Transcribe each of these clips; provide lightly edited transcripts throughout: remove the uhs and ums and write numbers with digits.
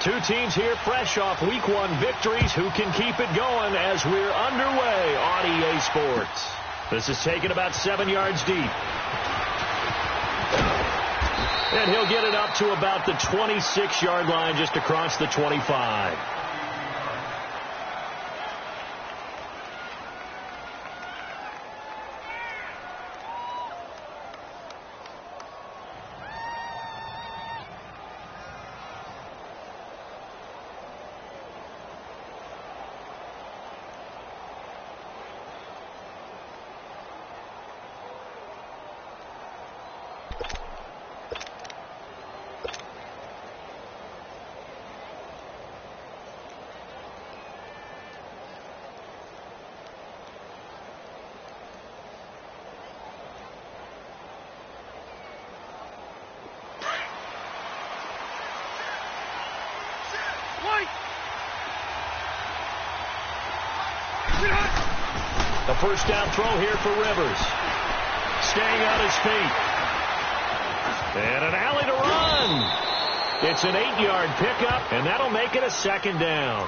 Two teams here fresh off Week 1 victories who can keep it going as we're underway on EA Sports. This is taken about 7 yards deep. And he'll get it up to about the 26-yard line just across the 25. The first down throw here for Rivers. Staying on his feet. And an alley to run. It's an 8-yard pickup, and that'll make it a second down.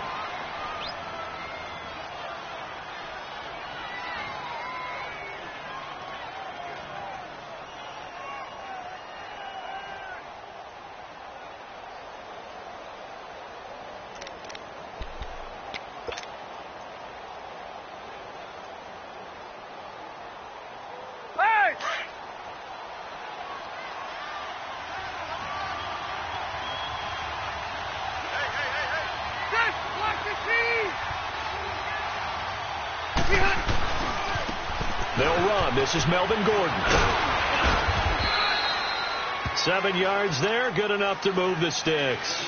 They'll run. This is Melvin Gordon. 7 yards there, good enough to move the sticks.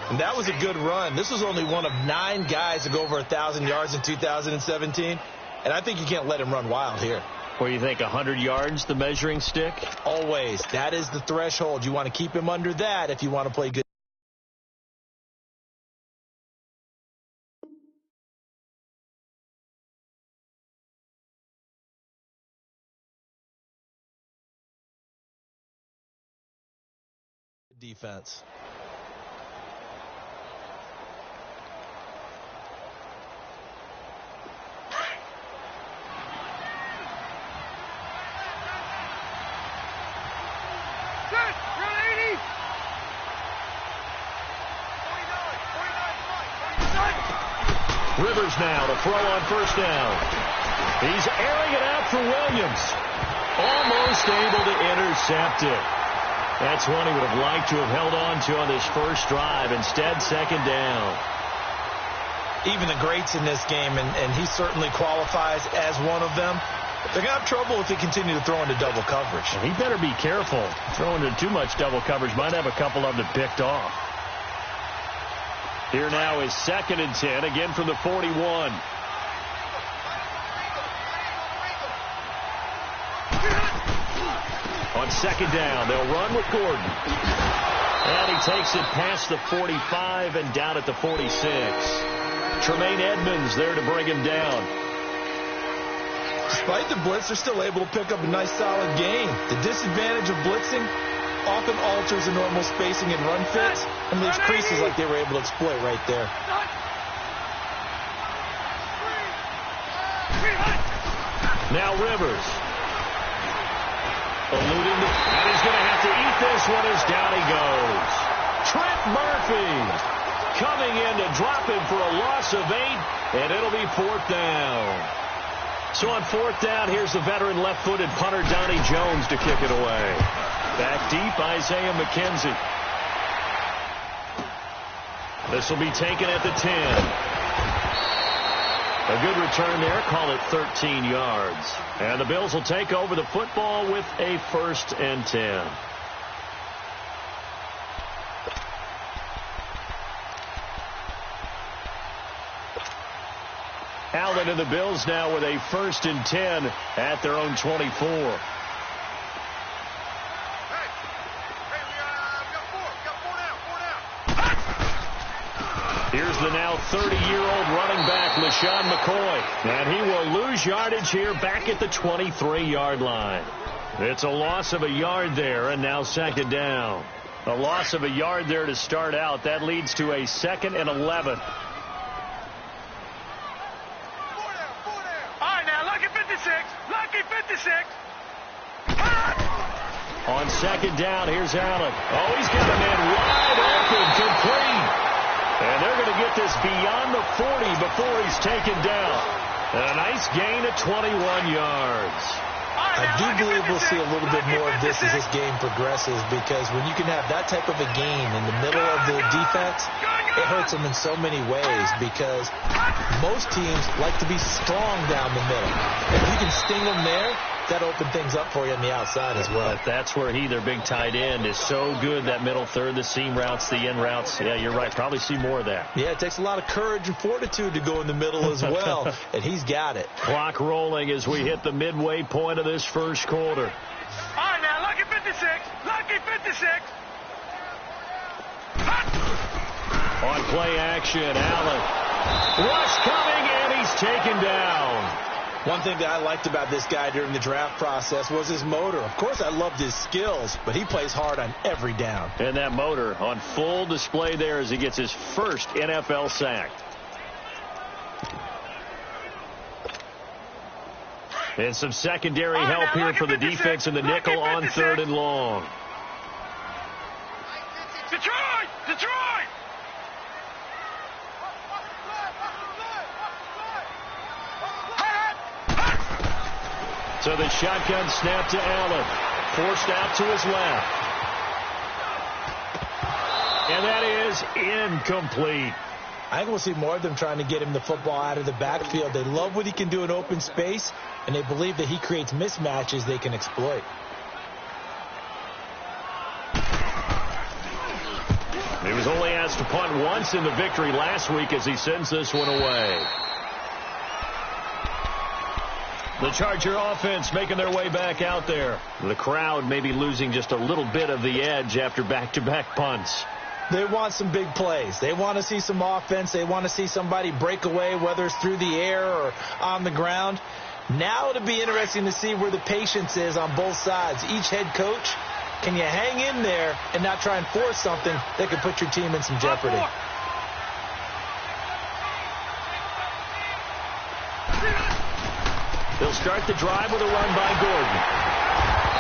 And that was a good run. This was only one of 9 guys to go over 1,000 yards in 2017. And I think you can't let him run wild here. Where you think 100 yards, the measuring stick? Always. That is the threshold. You want to keep him under that if you want to play good. Defense. Rivers now to throw on first down. He's airing it out for Williams. Almost able to intercept it. That's one he would have liked to have held on to on this first drive. Instead, second down. Even the greats in this game, and he certainly qualifies as one of them, they're going to have trouble if they continue to throw into double coverage. He better be careful. Throwing into too much double coverage might have a couple of them picked off. Here now is 2nd and 10, again from the 41. On second down, they'll run with Gordon. And he takes it past the 45 and down at the 46. Tremaine Edmonds there to bring him down. Despite the blitz, they're still able to pick up a nice solid gain. The disadvantage of blitzing often alters the normal spacing and run fits and leaves creases like they were able to exploit right there. Now Rivers. Eluding and he's going to have to eat this one as down he goes. Trent Murphy coming in to drop him for a loss of 8, and it'll be 4th down. So on 4th down, here's the veteran left-footed punter Donnie Jones to kick it away. Back deep, Isaiah McKenzie. This will be taken at the 10. A good return there, call it 13 yards. And the Bills will take over the football with a 1st and 10. Allen and the Bills now with a 1st and 10 at their own 24. Here's the now 30-year-old running back, LaShawn McCoy. And he will lose yardage here back at the 23-yard line. It's a loss of a yard there, and now second down. A loss of a yard there to start out. That leads to a 2nd and 11. All right, now, lucky 56. Lucky 56. On 2nd down, here's Allen. Oh, he's got a man wide open, complete. And they're going to get this beyond the 40 before he's taken down. A nice gain of 21 yards. I do believe we'll see a little bit more of this as this game progresses, because when you can have that type of a gain in the middle of the defense, it hurts them in so many ways, because most teams like to be strong down the middle. If you can sting them there, that opens things up for you on the outside as well. But that's where their big tight end, is so good, that middle third, the seam routes, the in routes. Yeah, you're right. Probably see more of that. Yeah, it takes a lot of courage and fortitude to go in the middle as well, and he's got it. Clock rolling as we hit the midway point of this first quarter. All right, now, lucky 56. Lucky 56. On play action, Allen. Rush coming, and he's taken down. One thing that I liked about this guy during the draft process was his motor. Of course, I loved his skills, but he plays hard on every down. And that motor on full display there as he gets his first NFL sack. And some secondary help here for the defense in the nickel on 3rd and long. Detroit! Detroit! So the shotgun snap to Allen. Forced out to his left. And that is incomplete. I think we'll see more of them trying to get him the football out of the backfield. They love what he can do in open space, and they believe that he creates mismatches they can exploit. He was only asked to punt once in the victory last week as he sends this one away. The Charger offense making their way back out there. The crowd maybe losing just a little bit of the edge after back-to-back punts. They want some big plays. They want to see some offense. They want to see somebody break away, whether it's through the air or on the ground. Now it'll be interesting to see where the patience is on both sides. Each head coach, can you hang in there and not try and force something that could put your team in some jeopardy? They'll start the drive with a run by Gordon.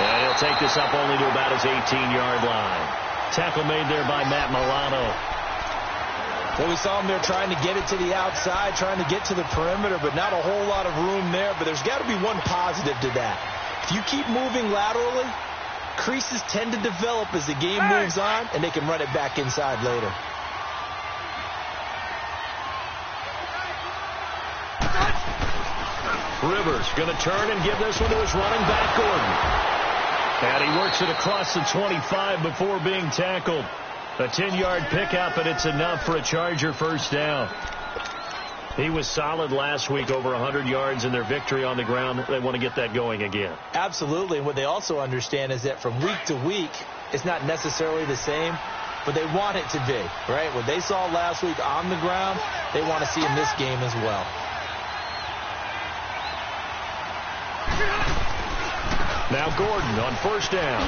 And he'll take this up only to about his 18-yard line. Tackle made there by Matt Milano. Well, we saw him there trying to get it to the outside, trying to get to the perimeter, but not a whole lot of room there. But there's got to be one positive to that. If you keep moving laterally, creases tend to develop as the game moves on, and they can run it back inside later. Rivers going to turn and give this one to his running back, Gordon. And he works it across the 25 before being tackled. A 10-yard pickup, and it's enough for a Charger first down. He was solid last week, over 100 yards in their victory on the ground. They want to get that going again. Absolutely. And what they also understand is that from week to week, it's not necessarily the same, but they want it to be, right? What they saw last week on the ground, they want to see in this game as well. Now Gordon on first down.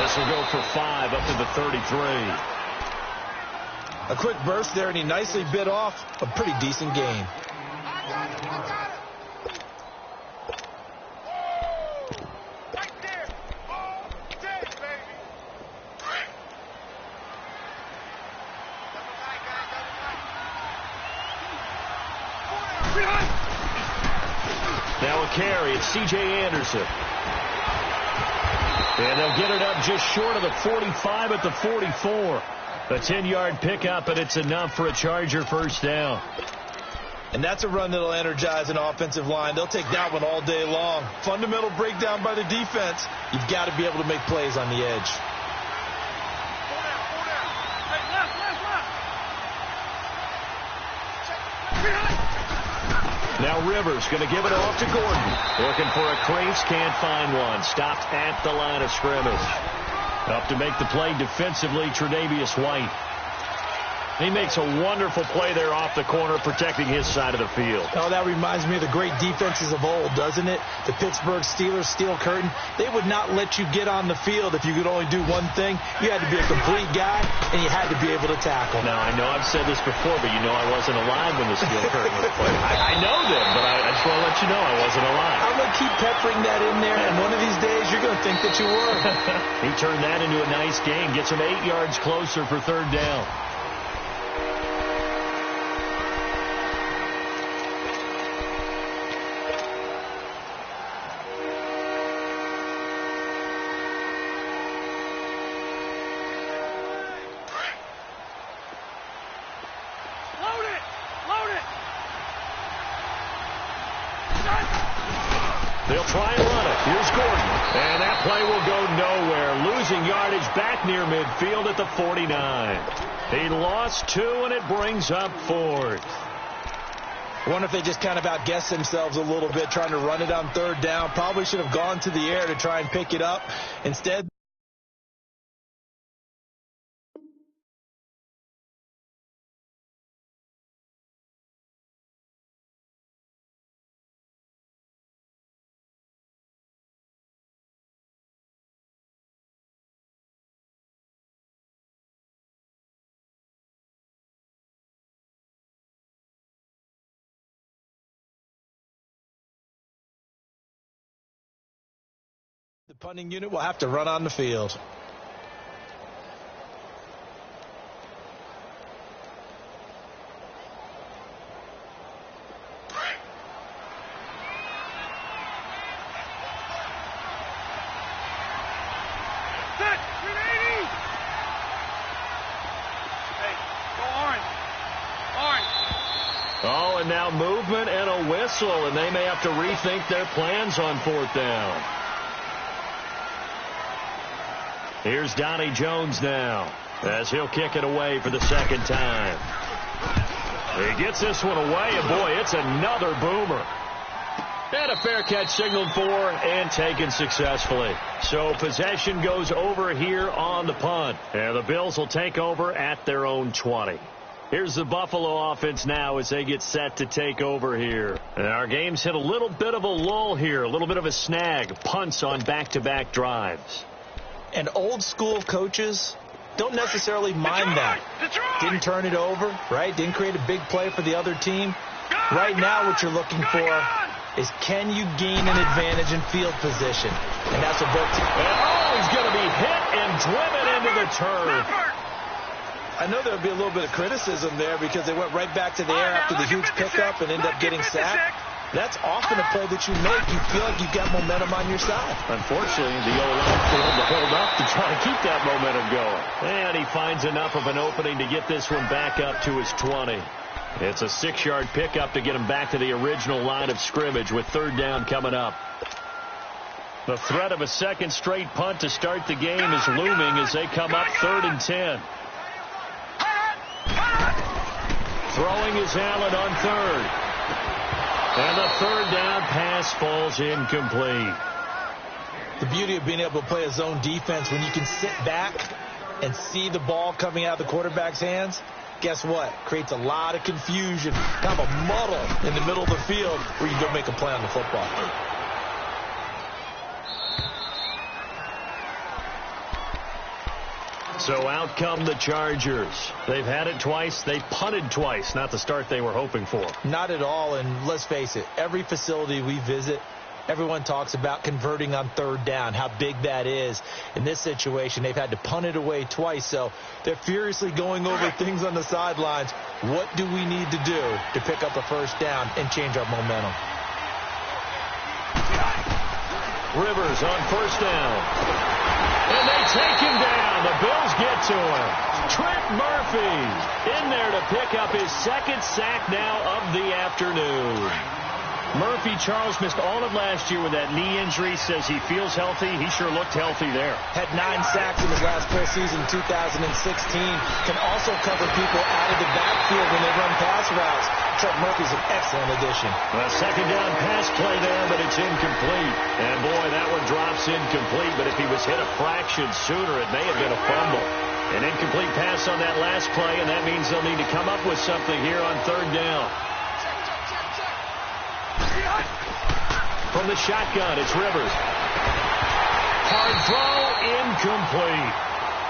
This will go for 5 up to the 33. A quick burst there, and he nicely bit off a pretty decent gain. Now a carry. It's C.J. Anderson. And they'll get it up just short of the 45 at the 44. A 10-yard pickup, and it's enough for a Charger first down. And that's a run that'll energize an offensive line. They'll take that one all day long. Fundamental breakdown by the defense. You've got to be able to make plays on the edge. Now Rivers going to give it off to Gordon. Looking for a crease, can't find one. Stopped at the line of scrimmage. Up to make the play defensively, Tre'Davious White. He makes a wonderful play there off the corner, protecting his side of the field. Oh, that reminds me of the great defenses of old, doesn't it? The Pittsburgh Steelers steel curtain. They would not let you get on the field if you could only do one thing. You had to be a complete guy, and you had to be able to tackle. Now, I know I've said this before, but you know I wasn't alive when the steel curtain was played. I know them, but I just want to let you know I wasn't alive. I'm going to keep peppering that in there, and one of these days you're going to think that you were. He turned that into a nice gain, gets him 8 yards closer for third down. They'll try and run it. Here's Gordon. And that play will go nowhere. Losing yardage back near midfield at the 49. He lost 2, and it brings up 4th. I wonder if they just kind of outguessed themselves a little bit trying to run it on third down. Probably should have gone to the air to try and pick it up. Instead, the punting unit will have to run on the field. Oh, and now movement and a whistle, and they may have to rethink their plans on 4th down. Here's Donnie Jones now, as he'll kick it away for the second time. He gets this one away, and boy, it's another boomer. And a fair catch signaled for and taken successfully. So possession goes over here on the punt. And the Bills will take over at their own 20. Here's the Buffalo offense now as they get set to take over here. And our game's hit a little bit of a lull here, a little bit of a snag. Punts on back-to-back drives. And old school coaches don't necessarily mind that. Didn't turn it over, right? Didn't create a big play for the other team. Right now what you're looking for is can you gain an advantage in field position? And that's what both teams. Oh, he's going to be hit and driven into the turf. I know there would be a little bit of criticism there because they went right back to the air after the huge pickup and ended up getting sacked. That's often a play that you make. You feel like you've got momentum on your side. Unfortunately, the O-line failed to hold up to try to keep that momentum going. And he finds enough of an opening to get this one back up to his 20. It's a 6-yard pickup to get him back to the original line of scrimmage with third down coming up. The threat of a second straight punt to start the game is looming as they come up 3rd and 10. Throwing is Allen on 3rd. And the third down pass falls incomplete. The beauty of being able to play a zone defense when you can sit back and see the ball coming out of the quarterback's hands, guess what? Creates a lot of confusion, kind of a muddle in the middle of the field where you go make a play on the football. So out come the Chargers. They've had it twice. They punted twice. Not the start they were hoping for. Not at all, and let's face it, every facility we visit, everyone talks about converting on third down, how big that is. In this situation, they've had to punt it away twice, so they're furiously going over things on the sidelines. What do we need to do to pick up a first down and change our momentum? Rivers on first down. And they take him down. The Bills get to him. Trent Murphy in there to pick up his second sack now of the afternoon. Murphy, Charles, missed all of last year with that knee injury. Says he feels healthy. He sure looked healthy there. Had 9 sacks in his last full season, 2016. Can also cover people out of the backfield when they run pass routes. Trent Murphy's an excellent addition. A second down pass play there, but it's incomplete. And, boy, that one drops incomplete. But if he was hit a fraction sooner, it may have been a fumble. An Incomplete pass on that last play, and that means they'll need to come up with something here on third down. From the shotgun, it's Rivers. Hard throw, incomplete.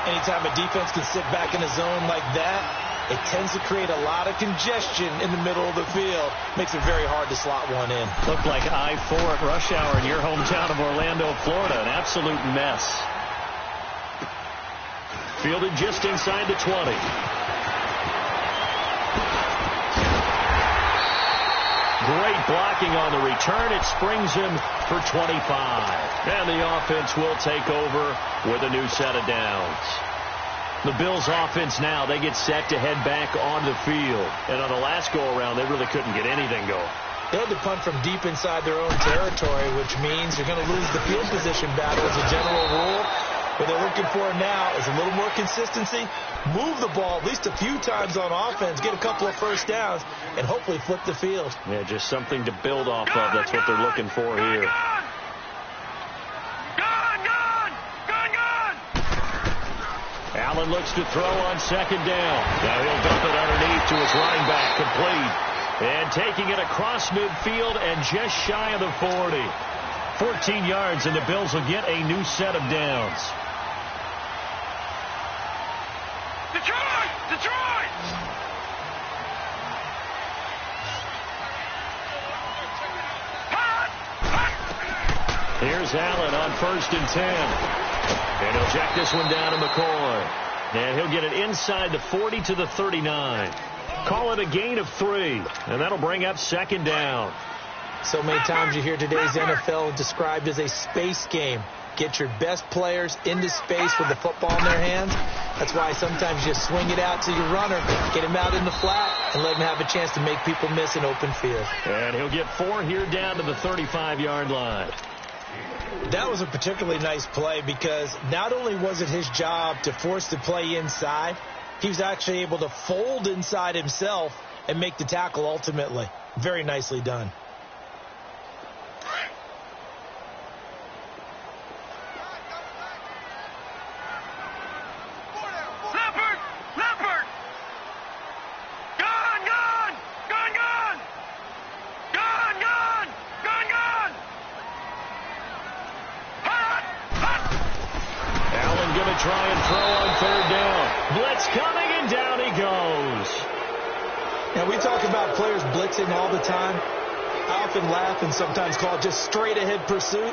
Anytime a defense can sit back in a zone like that, it tends to create a lot of congestion in the middle of the field. Makes it very hard to slot one in. Looked like I-4 at rush hour in your hometown of Orlando, Florida. An absolute mess. Fielded just inside the 20. Great blocking on the return. It springs him for 25. And the offense will take over with a new set of downs. The Bills offense now, they get set to head back on the field. And on the last go-around, they really couldn't get anything going. They had to punt from deep inside their own territory, which means you're going to lose the field position battle as a general rule. What they're looking for now is a little more consistency, move the ball at least a few times on offense, get a couple of first downs, and hopefully flip the field. Yeah, just something to build off of. That's what they're looking for here. Allen looks to throw on second down. Now he'll dump it underneath to his running back, complete. And taking it across midfield and just shy of the 40. 14 yards, and the Bills will get a new set of downs. Detroit! Detroit! Here's Allen on 1st and 10. And he'll check this one down to McCoy. And he'll get it inside the 40 to the 39. Call it a gain of 3. And that'll bring up second down. So many times you hear today's NFL described as a space game. Get your best players into space with the football in their hands. That's why sometimes you swing it out to your runner, get him out in the flat, and let him have a chance to make people miss an open field. And he'll get 4 here down to the 35-yard line. That was a particularly nice play because not only was it his job to force the play inside, he was actually able to fold inside himself and make the tackle ultimately. Very nicely done. Try and throw on third down. Blitz coming, and down he goes. Now, we talk about players blitzing all the time. I often laugh and sometimes call it just straight-ahead pursuit.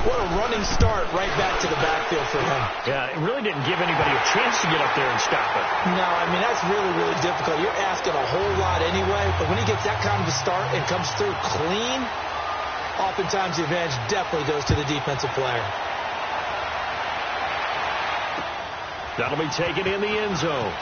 What a running start right back to the backfield for him. Yeah, it really didn't give anybody a chance to get up there and stop it. No, I mean, that's really, really difficult. You're asking a whole lot anyway, but when he gets that kind of a start and comes through clean, oftentimes the advantage definitely goes to the defensive player. That'll be taken in the end zone.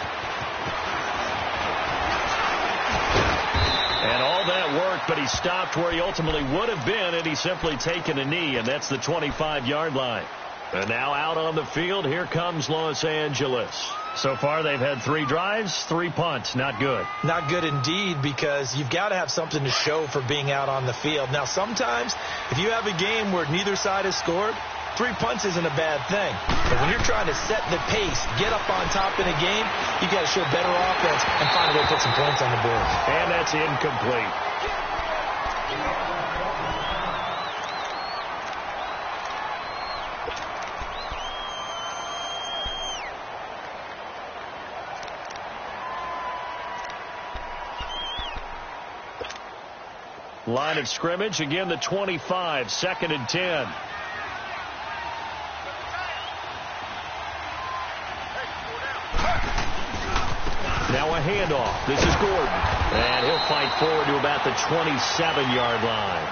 And all that worked, but he stopped where he ultimately would have been, and he's simply taken a knee, and that's the 25-yard line. And now out on the field, here comes Los Angeles. So far, they've had 3 drives, 3 punts. Not good. Not good indeed, because you've got to have something to show for being out on the field. Now, sometimes, if you have a game where neither side has scored, 3 punts isn't a bad thing. But when you're trying to set the pace, get up on top in a game, you got to show better offense and find a way to put some points on the board. And that's incomplete. Line of scrimmage, again the 25, 2nd and 10. Now a handoff. This is Gordon. And he'll fight forward to about the 27-yard line.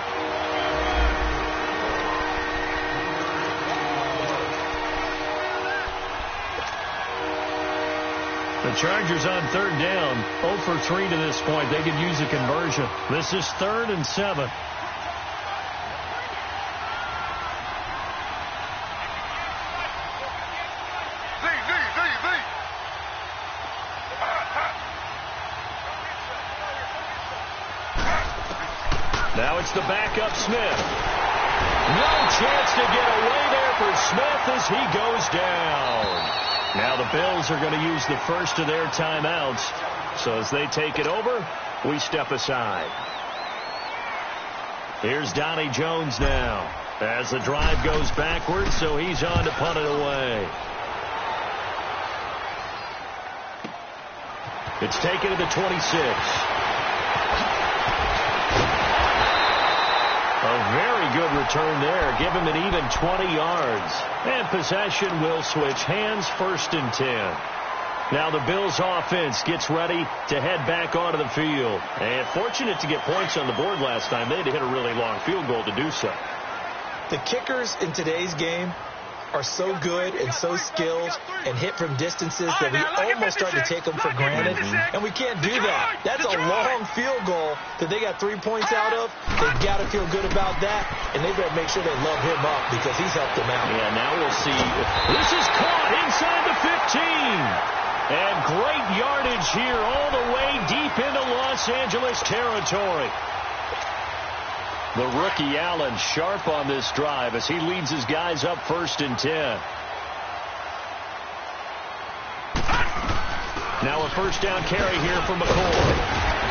The Chargers on third down. 0 for 3 to this point. They could use a conversion. This is 3rd and 7. Now it's the backup Smith. No chance to get away there for Smith as he goes down. Now the Bills are going to use the first of their timeouts. So as they take it over, we step aside. Here's Donnie Jones now as the drive goes backwards, so he's on to punt it away. It's taken to the 26. A very good return there. Give him an even 20 yards. And possession will switch hands, 1st and 10. Now the Bills offense gets ready to head back onto the field. And fortunate to get points on the board last time. They had to hit a really long field goal to do so. The kickers in today's game are so good and so skilled and hit from distances that we almost start to take them for granted. And we can't do that. That's a long field goal that they got 3 points out of. They've got to feel good about that, and they better make sure they love him up because he's helped them out. Yeah, now we'll see. This is caught inside the 15. And great yardage here all the way deep into Los Angeles territory. The rookie Allen sharp on this drive as he leads his guys up 1st and 10. Now a 1st down carry here for McCoy.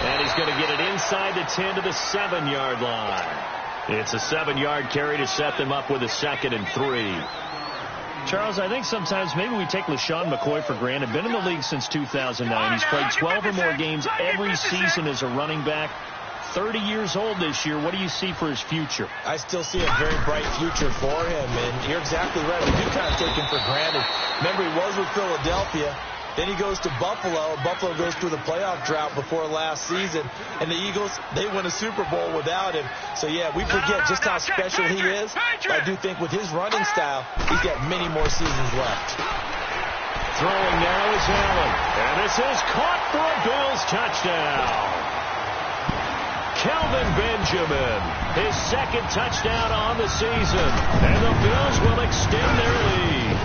And he's going to get it inside the 10 to the 7-yard line. It's a 7-yard carry to set them up with a 2nd and 3. Charles, I think sometimes maybe we take LeSean McCoy for granted. Been in the league since 2009. He's played 12 or more games every season as a running back. 30 years old this year. What do you see for his future? I still see a very bright future for him, and you're exactly right. We do kind of take him for granted. Remember, he was with Philadelphia. Then he goes to Buffalo. Buffalo goes through the playoff drought before last season. And the Eagles, they win a Super Bowl without him. So, yeah, we forget just how special he is. But I do think with his running style, he's got many more seasons left. Throwing now is Allen. And this is caught for a Bills touchdown. Kelvin Benjamin, his 2nd touchdown on the season. And the Bills will extend their lead.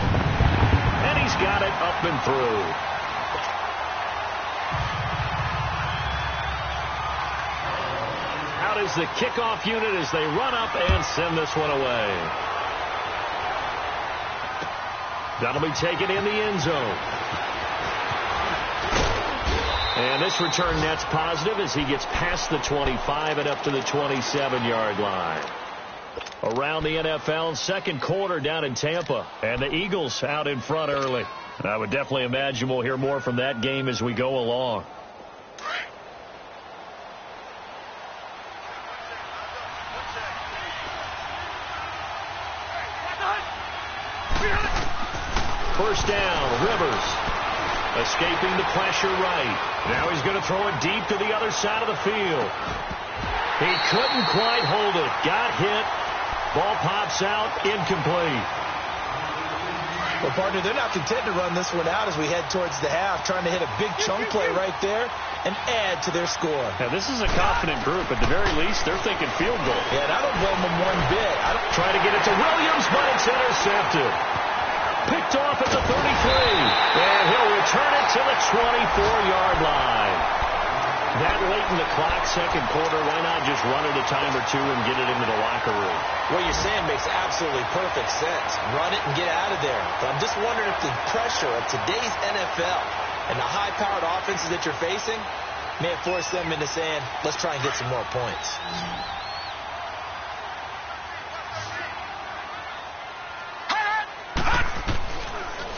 And he's got it up and through. Out is the kickoff unit as they run up and send this one away. That'll be taken in the end zone. And this return net's positive as he gets past the 25 and up to the 27-yard line. Around the NFL, 2nd quarter down in Tampa. And the Eagles out in front early. And I would definitely imagine we'll hear more from that game as we go along. First down, Rivers. Escaping the pressure right. Now he's going to throw it deep to the other side of the field. He couldn't quite hold it. Got hit. Ball pops out, incomplete. Well, partner, they're not content to run this one out as we head towards the half, trying to hit a big chunk play right there and add to their score. Now, this is a confident group. At the very least, they're thinking field goal. Yeah, and I don't blame them one bit. Try to get it to Williams, but it's intercepted. Picked off at the 33. And he'll return it to the 24-yard line. That late in the clock, 2nd quarter, why not just run it a time or two and get it into the locker room? What you're saying makes absolutely perfect sense. Run it and get out of there. But I'm just wondering if the pressure of today's NFL and the high-powered offenses that you're facing may have forced them into saying, let's try and get some more points.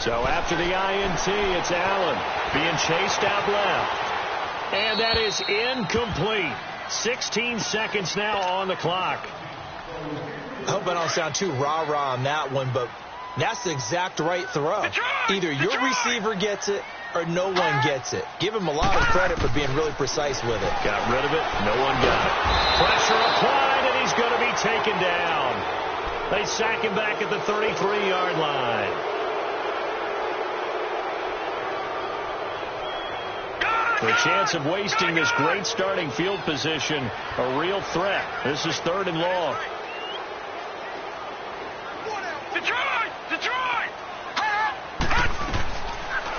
So after the INT, it's Allen being chased out left. And that is incomplete. 16 seconds now on the clock. I hope I don't sound too rah-rah on that one, but that's the exact right throw. Either your receiver gets it or no one gets it. Give him a lot of credit for being really precise with it. Got rid of it. No one got it. Pressure applied, and he's going to be taken down. They sack him back at the 33-yard line. The chance of wasting this great starting field position, a real threat. This is 3rd and long. Detroit!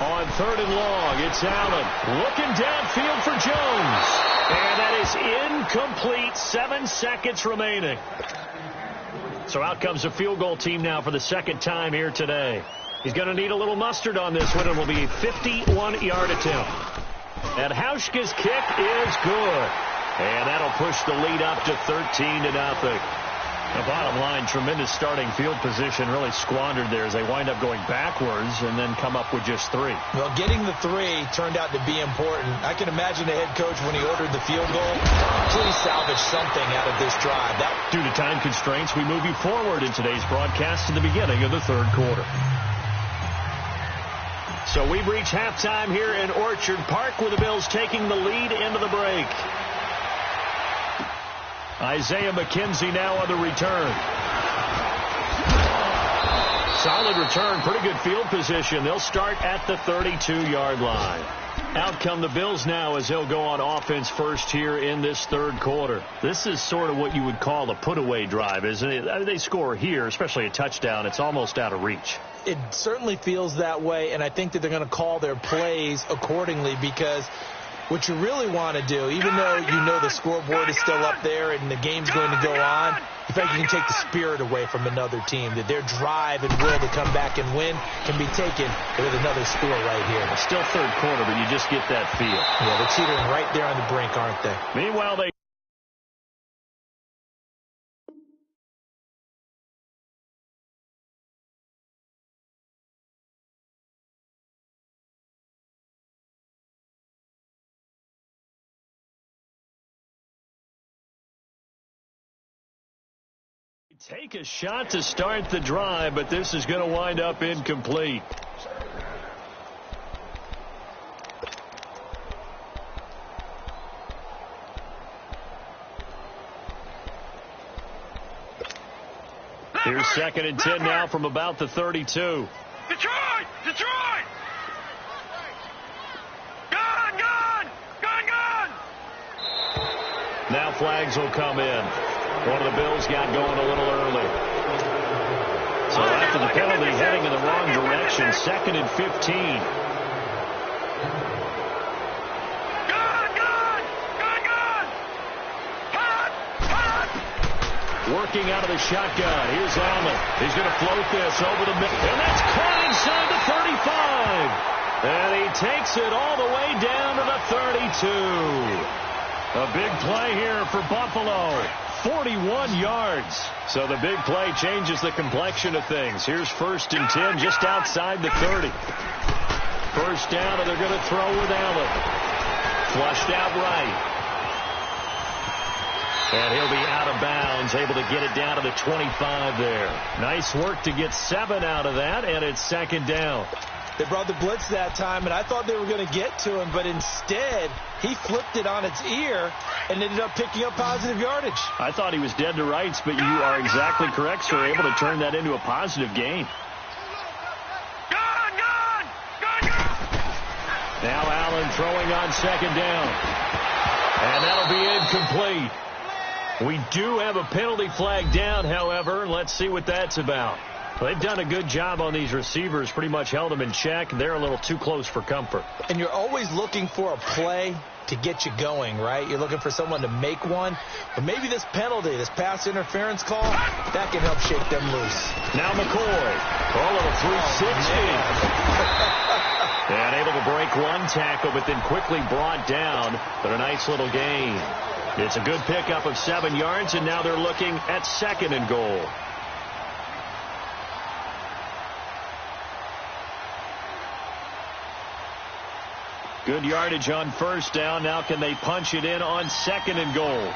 On 3rd and long, it's Allen looking downfield for Jones. And that is incomplete. 7 seconds remaining. So out comes a field goal team now for the 2nd time here today. He's going to need a little mustard on this one. It will be a 51-yard attempt. And Hauschka's kick is good. And that'll push the lead up to 13-0. The bottom line, tremendous starting field position, really squandered there as they wind up going backwards and then come up with just 3. Well, getting the 3 turned out to be important. I can imagine the head coach, when he ordered the field goal, please salvage something out of this drive. Due to time constraints, we move you forward in today's broadcast to the beginning of the third quarter. So we've reached halftime here in Orchard Park with the Bills taking the lead into the break. Isaiah McKenzie now on the return. Solid return, pretty good field position. They'll start at the 32-yard line. Out come the Bills now as they'll go on offense first here in this third quarter. This is sort of what you would call a put-away drive, isn't it? I mean, they score here, especially a touchdown. It's almost out of reach. It certainly feels that way, and I think that they're going to call their plays accordingly, because what you really want to do, even though you know the scoreboard is still up there and the game's going to go on, in fact, you can take the spirit away from another team, that their drive and will to come back and win can be taken with another score right here. It's still third quarter, but you just get that feel. Yeah, they're teetering right there on the brink, aren't they? Meanwhile, they take a shot to start the drive, but this is going to wind up incomplete. Here's 2nd and 10 now from about the 32. Detroit! Detroit! Gone! Gone! Gone! Gone! Now flags will come in. One of the Bills got going a little early. So after the penalty, heading in the wrong direction, 2nd and 15. Gone! Gone! Gone! Gone! Hot! Hot! Working out of the shotgun. Here's Allen. He's going to float this over the middle. And that's caught inside the 35. And he takes it all the way down to the 32. A big play here for Buffalo. 41 yards. So the big play changes the complexion of things. Here's 1st and 10 just outside the 30. First down, and they're going to throw with Allen. Flushed out right. And he'll be out of bounds, able to get it down to the 25 there. Nice work to get 7 out of that, and it's 2nd down. They brought the blitz that time, and I thought they were going to get to him, but instead he flipped it on its ear and ended up picking up positive yardage. I thought he was dead to rights, but you are exactly correct, sir, able to turn that into a positive gain. Gone! Gone! Gone! Gone! Now Allen throwing on 2nd down. And that'll be incomplete. We do have a penalty flag down, however. Let's see what that's about. They've done a good job on these receivers, pretty much held them in check. They're a little too close for comfort. And you're always looking for a play to get you going, right? You're looking for someone to make one. But maybe this penalty, this pass interference call, that can help shake them loose. Now McCoy. All of a 360. And able to break one tackle, but then quickly brought down. But a nice little gain. It's a good pickup of 7 yards, and now they're looking at 2nd and goal. Good yardage on 1st down. Now can they punch it in on 2nd and goal?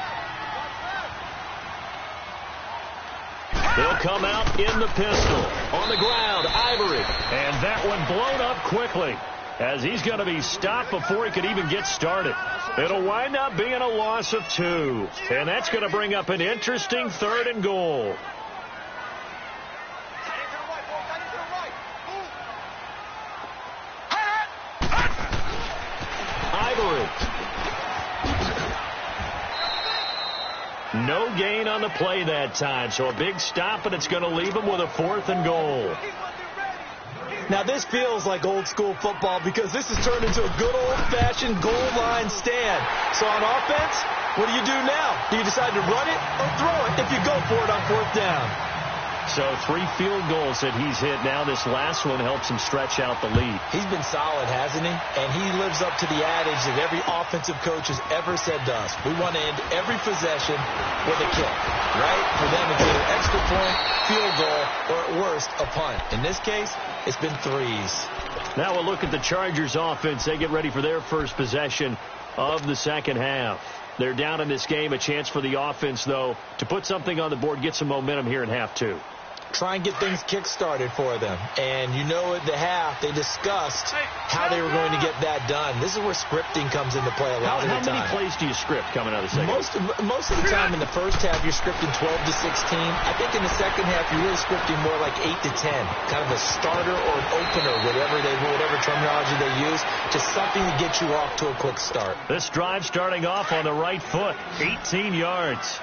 They'll come out in the pistol. On the ground, Ivory. And that one blown up quickly, as he's going to be stopped before he could even get started. It'll wind up being a loss of 2. And that's going to bring up an interesting 3rd and goal. No gain on the play that time, so a big stop, and it's going to leave him with a 4th and goal. Now, this feels like old-school football, because this has turned into a good old-fashioned goal line stand. So on offense, what do you do now? Do you decide to run it or throw it if you go for it on 4th down? So 3 field goals that he's hit now. This last one helps him stretch out the lead. He's been solid, hasn't he? And he lives up to the adage that every offensive coach has ever said to us. We want to end every possession with a kick, right? For them, it's either extra point, field goal, or at worst, a punt. In this case, it's been 3s. Now we'll look at the Chargers offense. They get ready for their first possession of the second half. They're down in this game. A chance for the offense, though, to put something on the board, get some momentum here in half 2. Try and get things kick-started for them. And you know at the half, they discussed how they were going to get that done. This is where scripting comes into play a lot of the time. How many plays do you script coming out of the second half? Most of the time in the first half, you're scripting 12 to 16. I think in the second half, you're really scripting more like 8 to 10. Kind of a starter or an opener, whatever terminology they use. Just something to get you off to a quick start. This drive starting off on the right foot. 18 yards.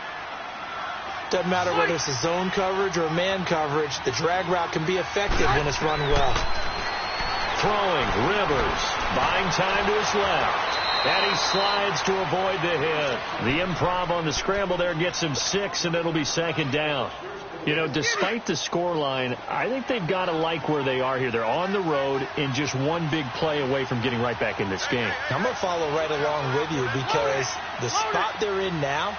Doesn't matter whether it's a zone coverage or a man coverage, the drag route can be effective when it's run well. Throwing, Rivers, buying time to his left. And he slides to avoid the hit. The improv on the scramble there gets him 6, and it'll be second down. You know, despite the scoreline, I think they've got to like where they are here. They're on the road and just one big play away from getting right back in this game. I'm going to follow right along with you because the spot they're in now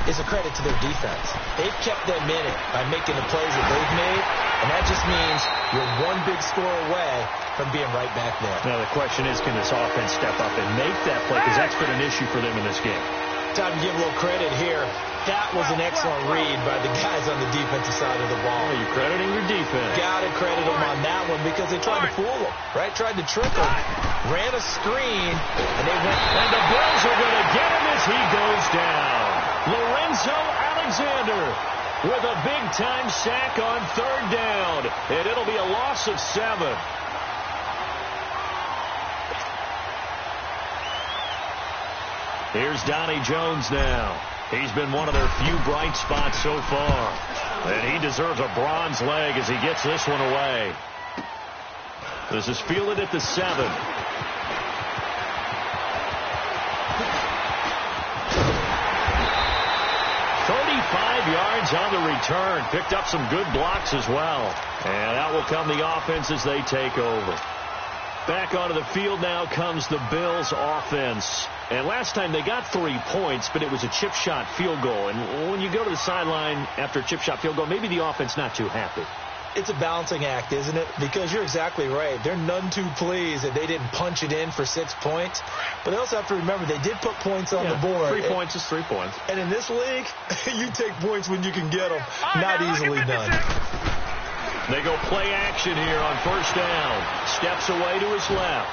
is a credit to their defense. They've kept them in it by making the plays that they've made, and that just means you're one big score away from being right back there. Now, the question is, can this offense step up and make that play? Because that's been an issue for them in this game. Time to give a little credit here. That was an excellent read by the guys on the defensive side of the ball. Oh, you're crediting your defense. Got to credit them on that one because they tried to fool them, right? Tried to trick them. Ran a screen, and they went. And the Bills are going to get him as he goes down. Lorenzo Alexander with a big-time sack on 3rd down. And it'll be a loss of 7. Here's Donnie Jones now. He's been one of their few bright spots so far. And he deserves a bronze leg as he gets this one away. This is fielded at the 7. 35 yards on the return. Picked up some good blocks as well. And out will come the offense as they take over. Back onto the field now comes the Bills offense. And last time they got 3 points, but it was a chip shot field goal. And when you go to the sideline after a chip shot field goal, maybe the offense not too happy. It's a balancing act, isn't it? Because you're exactly right. They're none too pleased that they didn't punch it in for 6 points. But they also have to remember they did put points on the board. 3 points is 3 points. And in this league, you take points when you can get them. Not easily done. They go play action here on 1st down. Steps away to his left.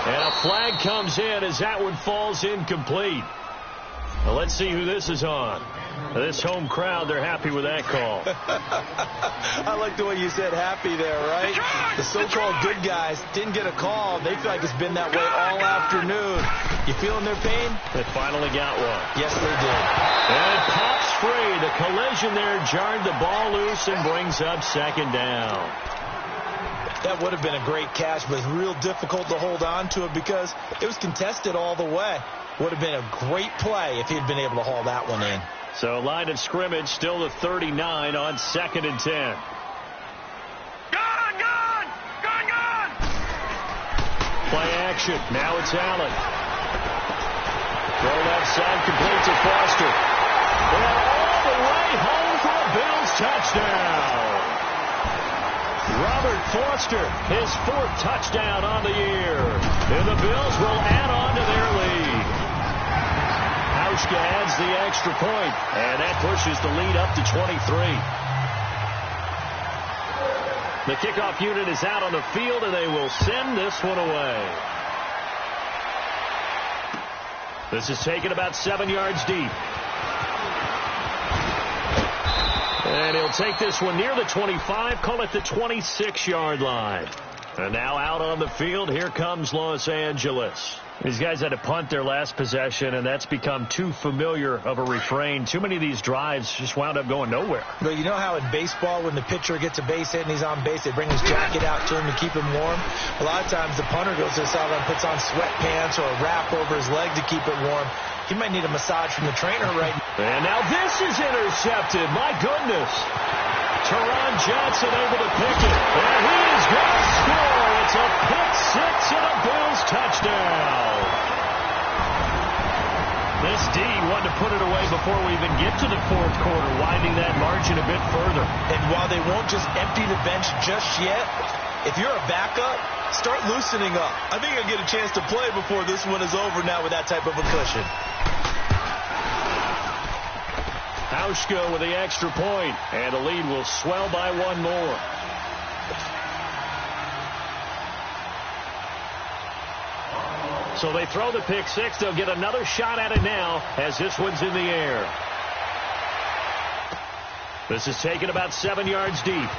And a flag comes in as that one falls incomplete. Well, let's see who this is on. This home crowd, they're happy with that call. I like the way you said happy there, right? The so-called good guys didn't get a call. They feel like it's been that way all afternoon. You feeling their pain? They finally got one. Yes, they did. And it pops free. The collision there jarred the ball loose and brings up 2nd down. That would have been a great catch, but it's real difficult to hold on to it because it was contested all the way. Would have been a great play if he'd been able to haul that one in. So line of scrimmage still to 39 on 2nd and 10. Gone! Play action. Now it's Allen. Throw left side, complete to Foster. And all the way home for a Bills touchdown. Robert Foster, his 4th touchdown on the year. And the Bills will add on to their lead. Hauschka adds the extra point, and that pushes the lead up to 23. The kickoff unit is out on the field, and they will send this one away. This is taken about 7 yards deep. And he'll take this one near the 25, call it the 26-yard line. And now out on the field, here comes Los Angeles. These guys had to punt their last possession, and that's become too familiar of a refrain. Too many of these drives just wound up going nowhere. Well, you know how in baseball, when the pitcher gets a base hit and he's on base, they bring his jacket out to him to keep him warm? A lot of times the punter goes to the sideline, puts on sweatpants or a wrap over his leg to keep it warm. He might need a massage from the trainer right now. And now this is intercepted. My goodness. Teron Johnson able to pick it. And he is going to score. It's a pick six and a Bills touchdown. This D wanted to put it away before we even get to the fourth quarter, widening that margin a bit further. And while they won't just empty the bench just yet, if you're a backup, start loosening up. I think I'll get a chance to play before this one is over now with that type of a cushion. Hauschka with the extra point, and the lead will swell by one more. So they throw the pick six. They'll get another shot at it now as this one's in the air. This is taken about 7 yards deep.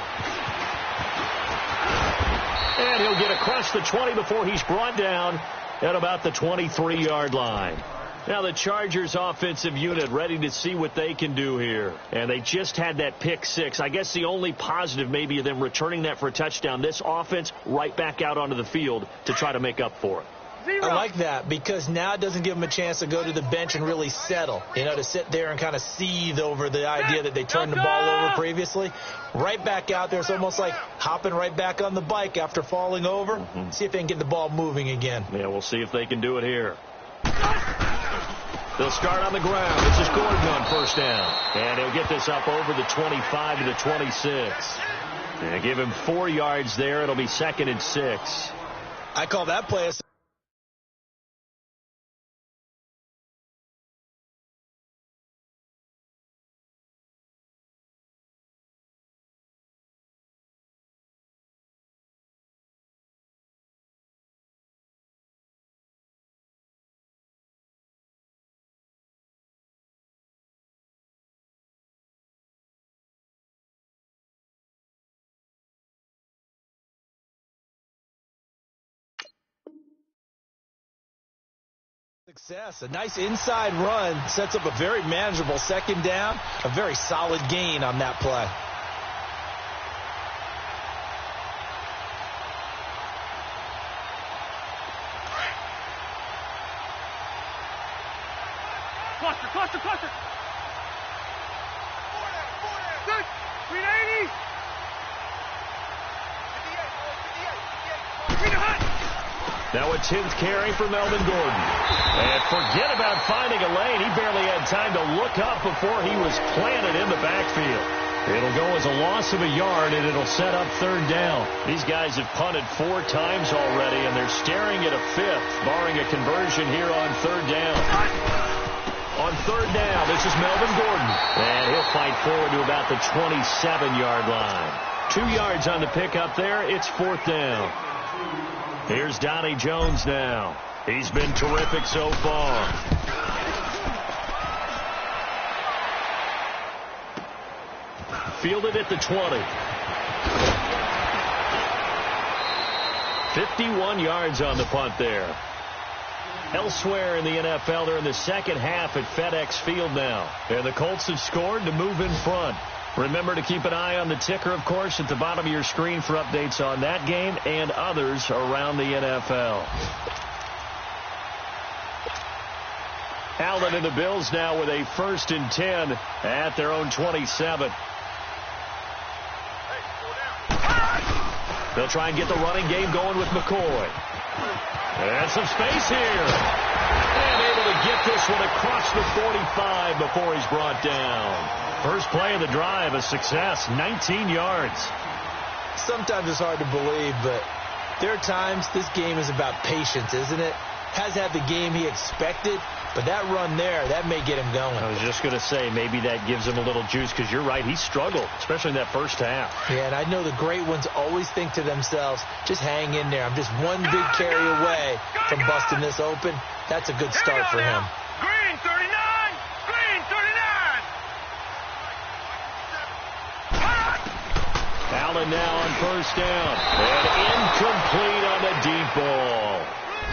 And he'll get across the 20 before he's brought down at about the 23-yard line. Now the Chargers offensive unit ready to see what they can do here. And they just had that pick six. I guess the only positive maybe of them returning that for a touchdown. This offense right back out onto the field to try to make up for it. I like that because now it doesn't give them a chance to go to the bench and really settle, to sit there and kind of seethe over the idea that they turned the ball over previously. Right back out there. It's almost like hopping right back on the bike after falling over. See if they can get the ball moving again. Yeah, we'll see if they can do it here. They'll start on the ground. This is Gordon on first down. And he'll get this up over the 25 to the 26. And give him 4 yards there. It'll be 2nd and 6. I call that play a success. A nice inside run sets up a very manageable 2nd down. A very solid gain on that play. Cluster. 380. Now a 10th carry for Melvin Gordon. And forget about finding a lane. He barely had time to look up before he was planted in the backfield. It'll go as a loss of a yard, and it'll set up 3rd down. These guys have punted 4 times already, and they're staring at a 5th, barring a conversion here on 3rd down. On 3rd down, this is Melvin Gordon. And he'll fight forward to about the 27-yard line. 2 yards on the pickup there. It's 4th down. Here's Donnie Jones now. He's been terrific so far. Fielded at the 20. 51 yards on the punt there. Elsewhere in the NFL, they're in the second half at FedEx Field now. And the Colts have scored to move in front. Remember to keep an eye on the ticker, of course, at the bottom of your screen for updates on that game and others around the NFL. Allen and the Bills now with a 1st and 10 at their own 27. They'll try and get the running game going with McCoy. And some space here. And able to get this one across the 45 before he's brought down. First play of the drive, a success, 19 yards. Sometimes it's hard to believe, but there are times this game is about patience, isn't it? Has had the game he expected, but that run there, that may get him going. I was just going to say, maybe that gives him a little juice, because you're right, he struggled, especially in that first half. Yeah, and I know the great ones always think to themselves, just hang in there. I'm just one big carry away from busting this open. That's a good start for him. Green 39. Green 39. Allen now on first down. And incomplete on the deep ball.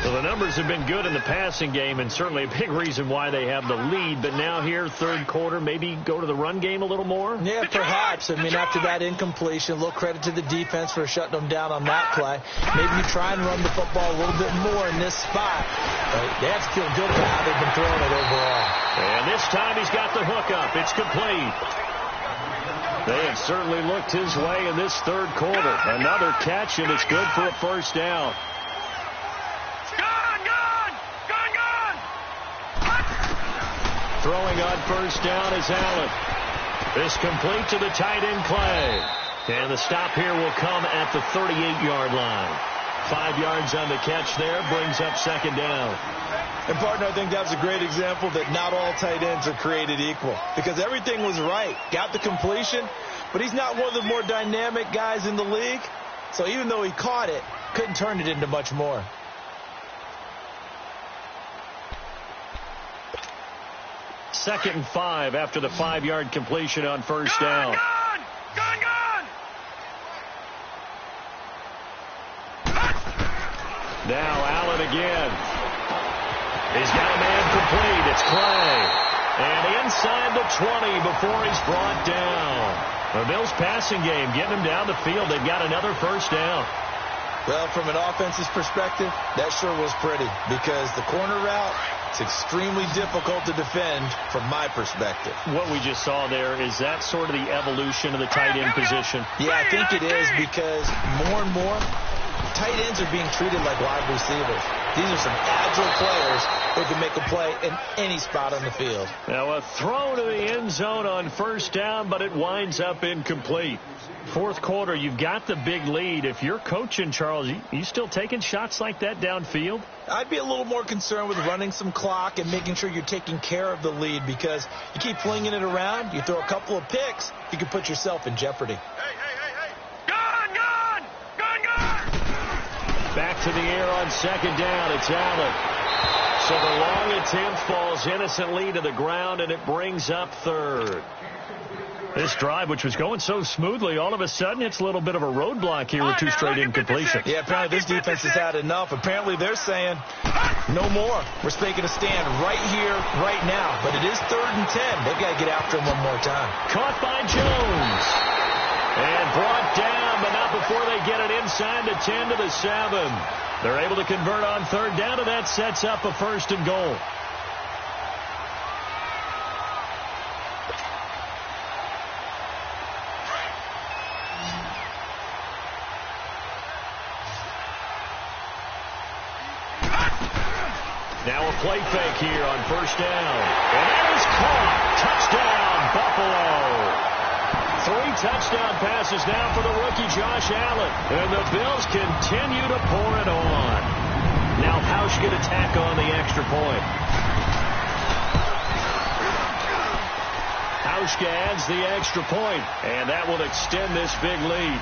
So the numbers have been good in the passing game, and certainly a big reason why they have the lead. But now here, 3rd quarter, maybe go to the run game a little more? Yeah, perhaps. I mean, after that incompletion, a little credit to the defense for shutting them down on that play. Maybe you try and run the football a little bit more in this spot. But they have to feel good about how they've been throwing it overall. And this time he's got the hook up. It's complete. They have certainly looked his way in this third quarter. Another catch, and it's good for a first down. Throwing on first down is Allen. This complete to the tight end, Clay. And the stop here will come at the 38-yard line. 5 yards on the catch there, brings up second down. And, partner, I think that's a great example that not all tight ends are created equal. Because everything was right. Got the completion, but he's not one of the more dynamic guys in the league. So even though he caught it, couldn't turn it into much more. Second and 5 after the 5-yard completion on first down. Now Allen again. He's got a man complete. It's Clay. And inside the 20 before he's brought down. The Bills passing game getting him down the field. They've got another first down. Well, from an offense's perspective, that sure was pretty because the corner route, it's extremely difficult to defend from my perspective. What we just saw there, is that sort of the evolution of the tight end position? Yeah, I think it is because more and more, tight ends are being treated like wide receivers. These are some agile players who can make a play in any spot on the field. Now a throw to the end zone on first down, but it winds up incomplete. Fourth quarter, you've got the big lead. If you're coaching, Charles, you still taking shots like that downfield? I'd be a little more concerned with running some clock and making sure you're taking care of the lead because you keep flinging it around, you throw a couple of picks, you can put yourself in jeopardy. Back to the air on second down. It's Allen. So the long attempt falls innocently to the ground, and it brings up third. This drive, which was going so smoothly, all of a sudden it's a little bit of a roadblock here with 2 straight incompletions. Yeah, apparently this defense has had enough. Apparently they're saying, no more. We're making a stand right here, right now. But it is 3rd and 10. They've got to get after him one more time. Caught by Jones. And brought down, but not before they get it inside the 10 to the 7. They're able to convert on third down, and that sets up a first and goal. Now a play fake here on first down. And that is caught. Touchdown, Buffalo. 3 touchdown passes now for the rookie Josh Allen. And the Bills continue to pour it on. Now Hausch going to tack on the extra point. Hausch adds the extra point, and that will extend this big lead.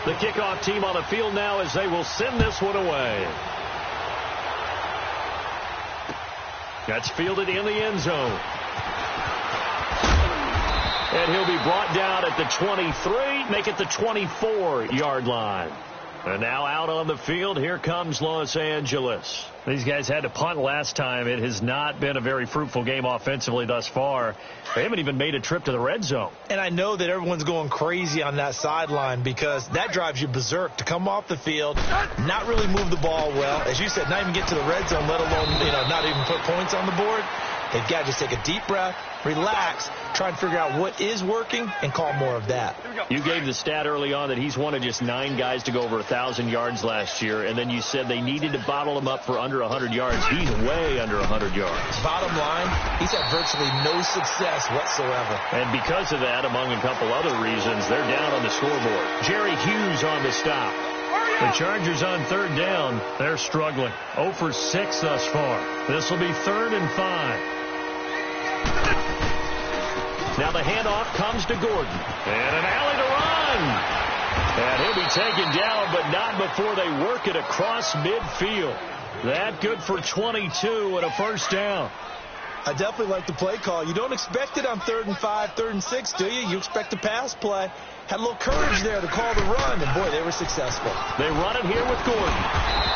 The kickoff team on the field now as they will send this one away. That's fielded in the end zone. And he'll be brought down at the 23, make it the 24-yard line. And now out on the field, here comes Los Angeles. These guys had to punt last time. It has not been a very fruitful game offensively thus far. They haven't even made a trip to the red zone. And I know that everyone's going crazy on that sideline because that drives you berserk to come off the field, not really move the ball well. As you said, not even get to the red zone, let alone, not even put points on the board. They've got to just take a deep breath, relax, try and figure out what is working, and call more of that. You gave the stat early on that he's one of just 9 guys to go over 1,000 yards last year, and then you said they needed to bottle him up for under 100 yards. He's way under 100 yards. Bottom line, he's had virtually no success whatsoever. And because of that, among a couple other reasons, they're down on the scoreboard. Jerry Hughes on the stop. The Chargers on third down, they're struggling. 0 for 6 thus far. This will be 3rd and 5. Now the handoff comes to Gordon. And an alley to run. And he'll be taken down, but not before they work it across midfield. That good for 22 and a first down. I definitely like the play call. You don't expect it on 3rd and 5, 3rd and 6, do you? You expect a pass play. Had a little courage there to call the run, and, boy, they were successful. They run it here with Gordon.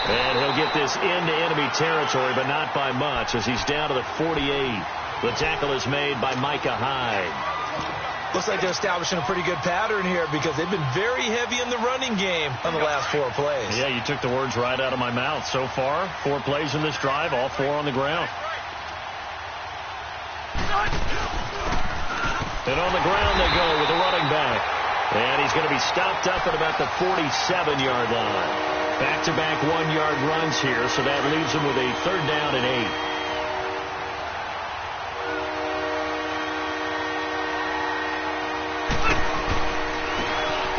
And he'll get this into enemy territory, but not by much as he's down to the 48. The tackle is made by Micah Hyde. Looks like they're establishing a pretty good pattern here because they've been very heavy in the running game on the last 4 plays. Yeah, you took the words right out of my mouth. So far, 4 plays in this drive, all 4 on the ground. And on the ground they go with the running back. And he's going to be stopped up at about the 47-yard line. Back-to-back 1-yard runs here, so that leaves him with a 3rd down and 8.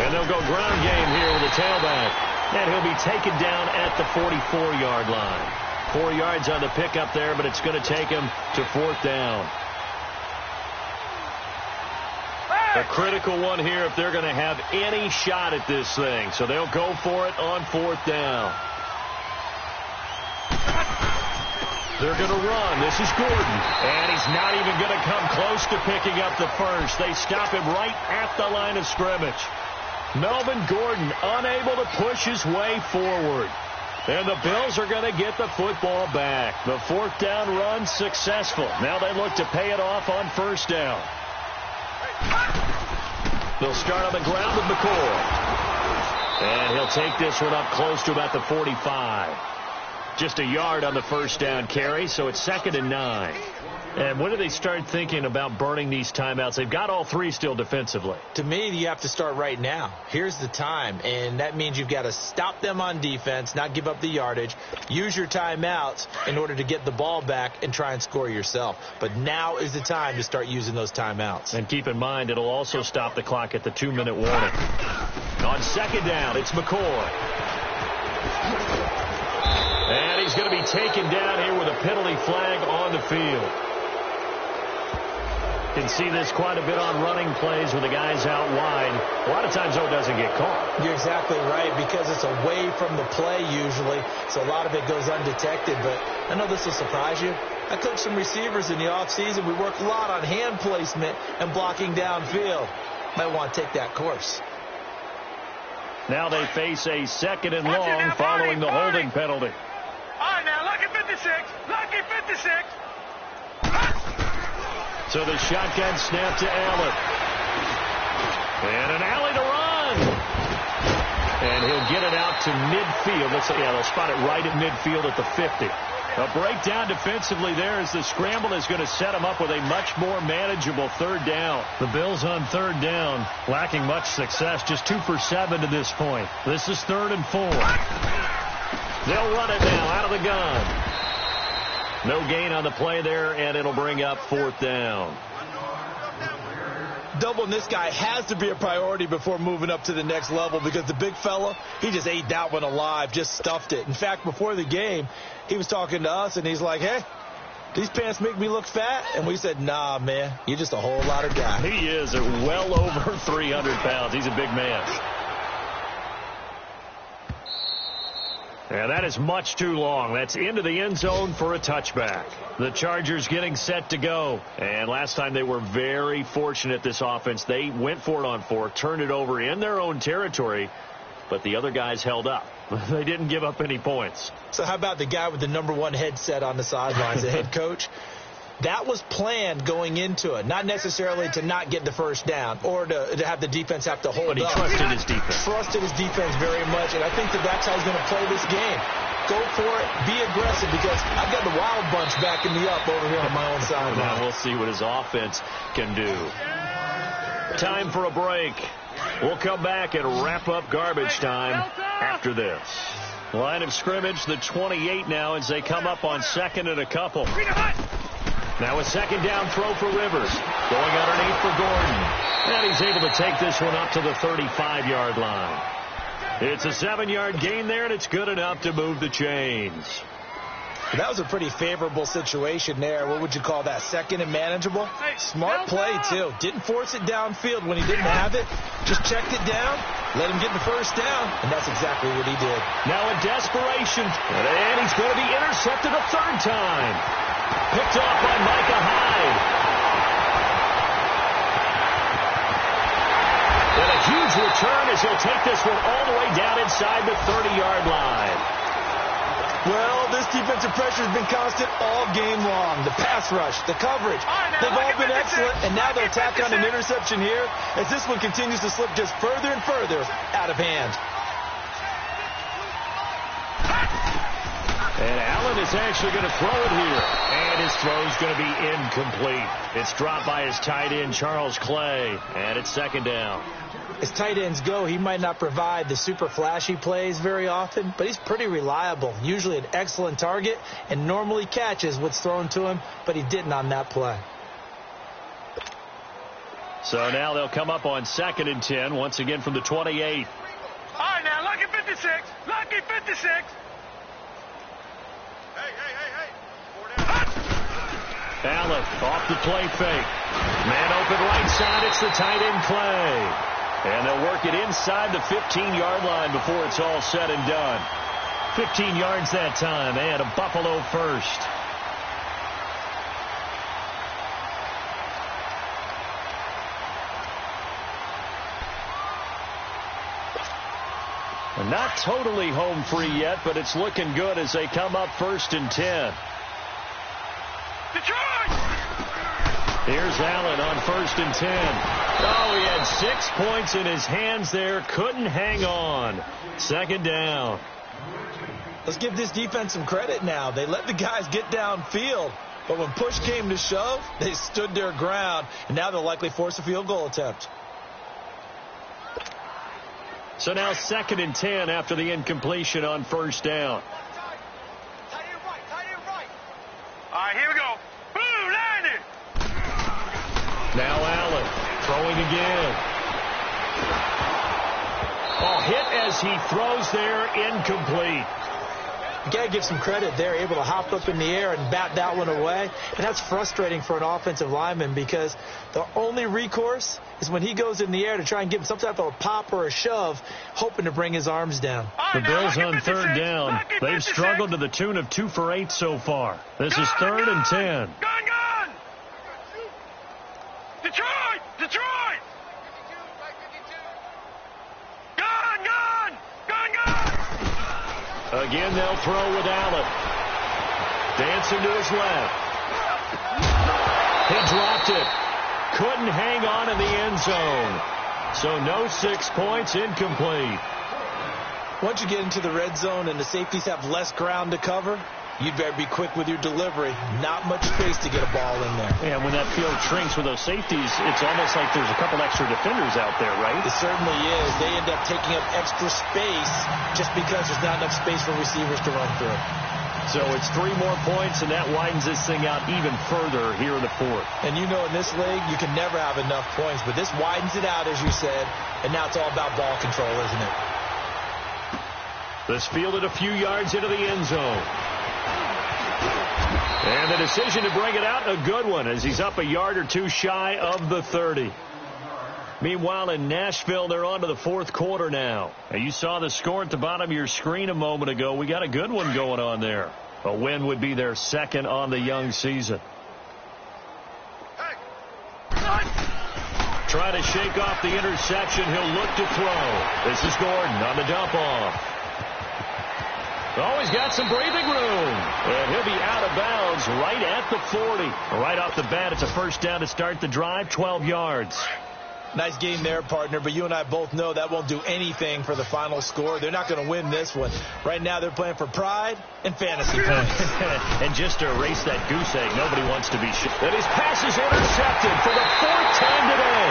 And they'll go ground game here with the tailback. And he'll be taken down at the 44-yard line. 4 yards on the pickup there, but it's going to take him to 4th down. A critical one here if they're going to have any shot at this thing. So they'll go for it on 4th down. They're going to run. This is Gordon. And he's not even going to come close to picking up the first. They stop him right at the line of scrimmage. Melvin Gordon unable to push his way forward. And the Bills are going to get the football back. The 4th down run successful. Now they look to pay it off on 1st down. They'll start on the ground with McCoy. And he'll take this one up close to about the 45. Just a yard on the 1st down carry, so it's 2nd and 9. And when do they start thinking about burning these timeouts? They've got all 3 still defensively. To me, you have to start right now. Here's the time, and that means you've got to stop them on defense, not give up the yardage, use your timeouts in order to get the ball back and try and score yourself. But now is the time to start using those timeouts. And keep in mind, it'll also stop the clock at the 2-minute warning. On 2nd down, it's McCoy. And he's going to be taken down here with a penalty flag on the field. Can see this quite a bit on running plays with the guys out wide. A lot of times, though, it doesn't get caught. You're exactly right, because it's away from the play usually, so a lot of it goes undetected. But I know this will surprise you. I coached some receivers in the offseason. We worked a lot on hand placement and blocking downfield. Might want to take that course. Now they face a 2nd and long following the holding penalty. All right, now, lucky 56. Lucky 56. So the shotgun snap to Allen. And an alley to run. And he'll get it out to midfield. Looks like, yeah, they'll spot it right at midfield at the 50. A breakdown defensively there as the scramble is going to set him up with a much more manageable 3rd down. The Bills on 3rd down, lacking much success, just 2 for 7 to this point. This is 3rd and 4. They'll run it now out of the gun. No gain on the play there, and it'll bring up 4th down. Doubling this guy has to be a priority before moving up to the next level, because the big fella, he just ate that one alive, just stuffed it. In fact, before the game, he was talking to us, and he's like, hey, these pants make me look fat? And we said, nah, man, you're just a whole lot of guy. He is well over 300 pounds. He's a big man. And that is much too long. That's into the end zone for a touchback. The Chargers getting set to go. And last time they were very fortunate, this offense. They went for it on 4, turned it over in their own territory, but the other guys held up. They didn't give up any points. So how about the guy with the #1 headset on the sidelines, the head coach? That was planned going into it, not necessarily to not get the 1st down or to have the defense have to hold up. But he trusted his defense. Trusted his defense very much, and I think that's how he's going to play this game. Go for it, be aggressive, because I've got the wild bunch backing me up over here on my own sideline. Now we'll see what his offense can do. Time for a break. We'll come back and wrap up garbage time after this. Line of scrimmage, the 28 now, as they come up on 2nd and a couple. Now a 2nd down throw for Rivers. Going underneath for Gordon. And he's able to take this one up to the 35-yard line. It's a 7-yard gain there, and it's good enough to move the chains. That was a pretty favorable situation there. What would you call that? 2nd and manageable? Smart play, too. Didn't force it downfield when he didn't have it. Just checked it down, let him get the 1st down, and that's exactly what he did. Now in desperation, and he's going to be intercepted a 3rd time. Picked off by Micah Hyde. And a huge return as he'll take this one all the way down inside the 30-yard line. Well, this defensive pressure has been constant all game long. The pass rush, the coverage, they've all been excellent, and now they'll tack on an interception here as this one continues to slip just further and further out of hand. And Allen is actually going to throw it here. And his throw is going to be incomplete. It's dropped by his tight end, Charles Clay. And it's second down. As tight ends go, he might not provide the super flashy plays very often, but he's pretty reliable. Usually an excellent target and normally catches what's thrown to him, but he didn't on that play. So now they'll come up on 2nd and 10, once again from the 28. All right, now, lucky 56. Lucky 56. Hey. Allen off the play fake. Man open right side. It's the tight end Clay. And they'll work it inside the 15-yard line before it's all said and done. 15 yards that time and a Buffalo first. Not totally home free yet, but it's looking good as they come up 1st and 10. Detroit! Here's Allen on 1st and 10. Oh, he had 6 points in his hands there. Couldn't hang on. 2nd down. Let's give this defense some credit now. They let the guys get downfield, but when push came to shove, they stood their ground, and now they'll likely force a field goal attempt. So now 2nd and 10 after the incompletion on 1st down. Tight end right. All right, here we go. Boom, landed. Now Allen throwing again. Oh, hit as he throws there, incomplete. You got to give some credit there, able to hop up in the air and bat that one away. And that's frustrating for an offensive lineman because the only recourse is when he goes in the air to try and give him some type of a pop or a shove, hoping to bring his arms down. The Bills on 3rd down. They've struggled to the tune of 2 for 8 so far. This is 3rd and 10. Gone! Detroit! Gone! Again, they'll throw with Allen. Dancing to his left. He dropped it. Couldn't hang on in the end zone. So no 6 points, incomplete. Once you get into the red zone and the safeties have less ground to cover, you'd better be quick with your delivery. Not much space to get a ball in there. Yeah, when that field shrinks with those safeties, it's almost like there's a couple extra defenders out there, right? It certainly is. They end up taking up extra space just because there's not enough space for receivers to run through. So it's 3 more points, and that widens this thing out even further here in the 4th. And you know in this league, you can never have enough points, but this widens it out, as you said, and now it's all about ball control, isn't it? This fielded a few yards into the end zone. And the decision to bring it out, a good one, as he's up a yard or 2 shy of the 30. Meanwhile, in Nashville, they're on to the 4th quarter now. And you saw the score at the bottom of your screen a moment ago. We got a good one going on there. A win would be their 2nd on the young season. Try to shake off the interception. He'll look to throw. This is Gordon on the dump off. Oh, he's got some breathing room. And he'll be out of bounds right at the 40. Right off the bat, it's a 1st down to start the drive, 12 yards. Nice game there, partner, but you and I both know that won't do anything for the final score. They're not going to win this one. Right now, they're playing for pride and fantasy points. And just to erase that goose egg, nobody wants to be shit. And his pass is intercepted for the 4th time today.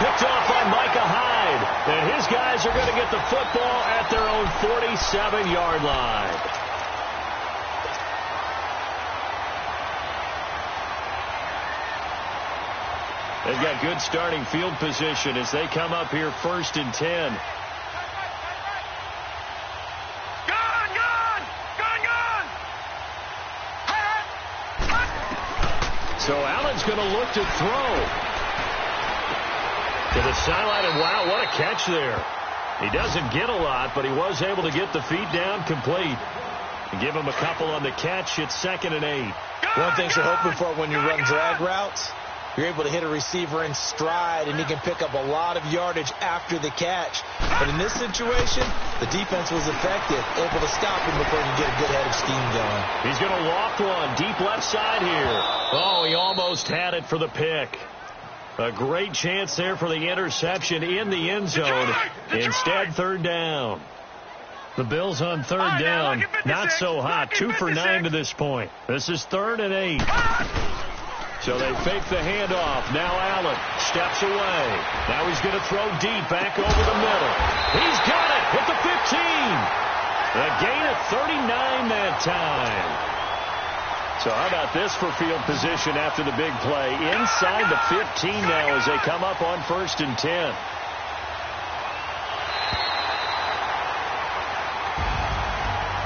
Picked off by Micah Hyde. And his guys are going to get the football at their own 47-yard line. They've got good starting field position as they come up here 1st and 10. So Allen's going to look to throw. To the sideline, and wow, what a catch there. He doesn't get a lot, but he was able to get the feet down complete. And give him a couple on the catch. It's 2nd and 8. One thing you're hoping for when you run drag routes, you're able to hit a receiver in stride, and he can pick up a lot of yardage after the catch. But in this situation, the defense was effective, able to stop him before he could get a good head of steam going. He's going to loft one deep left side here. Oh, he almost had it for the pick. A great chance there for the interception in the end zone. Instead, 3rd down. The Bills on third down. Not so hot. 2 for 9 to this point. This is 3rd and 8. So they fake the handoff. Now Allen steps away. Now he's going to throw deep back over the middle. He's got it at the 15. A gain of 39 that time. So how about this for field position after the big play? Inside the 15 now as they come up on 1st and 10.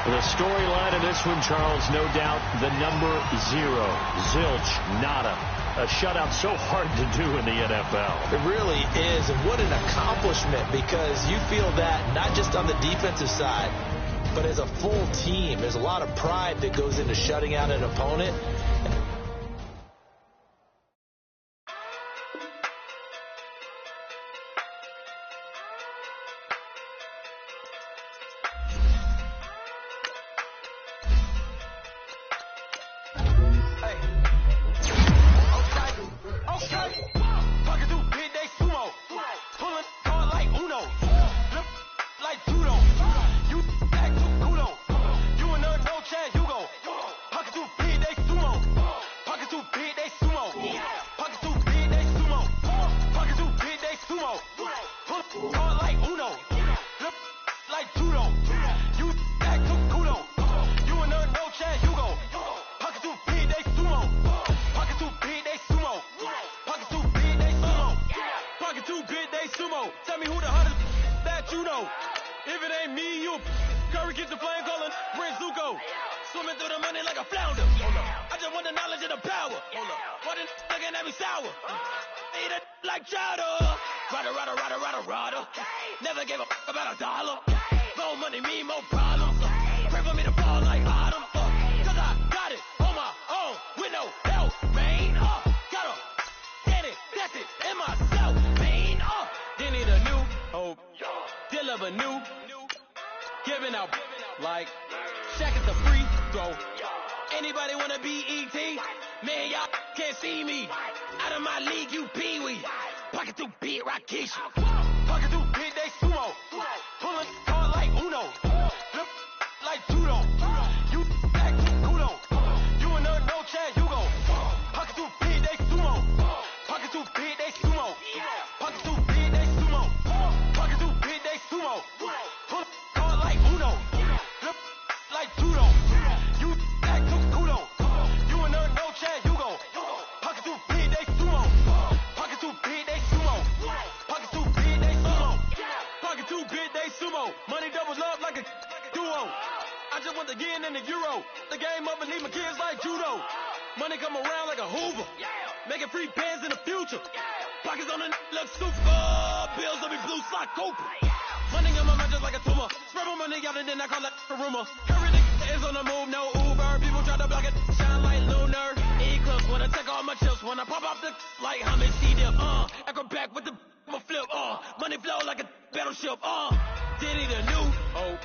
The storyline of this one, Charles, no doubt, the number 0. Zilch, nada. A shutout so hard to do in the NFL. It really is, and what an accomplishment, because you feel that not just on the defensive side, but as a full team. There's a lot of pride that goes into shutting out an opponent. Never gave a fuck about a dollar. More money mean more problems. Pray for me to fall like autumn. Cause I got it on my own with no help, man. Gotta get it, that's it, in myself, man. They need a new hope. Deliver new. Giving out like Shaq at the free throw. Anybody wanna be E.T.? Man, y'all can't see me. Out of my league, you pee-wee. Pocket too big, Rakishi. Pocket too big, they sumo. Pulling hard like Uno. Flip like judo. You back to kudo. You in there, no chance, you go. Pocket too big, they sumo. Pocket too big, they sumo. Pocket too big, they sumo. Pocket too big, they sumo. Pull hard like Uno. Flip like judo. You back to kudo. You in there, no chance, you go. Pocket too big, they sumo. Pocket too big, they sumo. Pocket too big, they sumo. Pocket too big, they sumo. Money doubles up like a duo. I just want the yen and the euro. The game up and leave my kids like judo. Money come around like a Hoover. Making free bands in the future. Pockets on the look super. Bills will be blue slot Cooper. Money in my mind just like a tumor. Spread my money out and then I call it a rumor. Curry is on the move, no Uber. People try to block it, shine like lunar. Eclipse when I take all my chips. When I pop off the like Hummus C-dip. Acrobat with the flip. Money flow like a battleship. Diddy the new hope.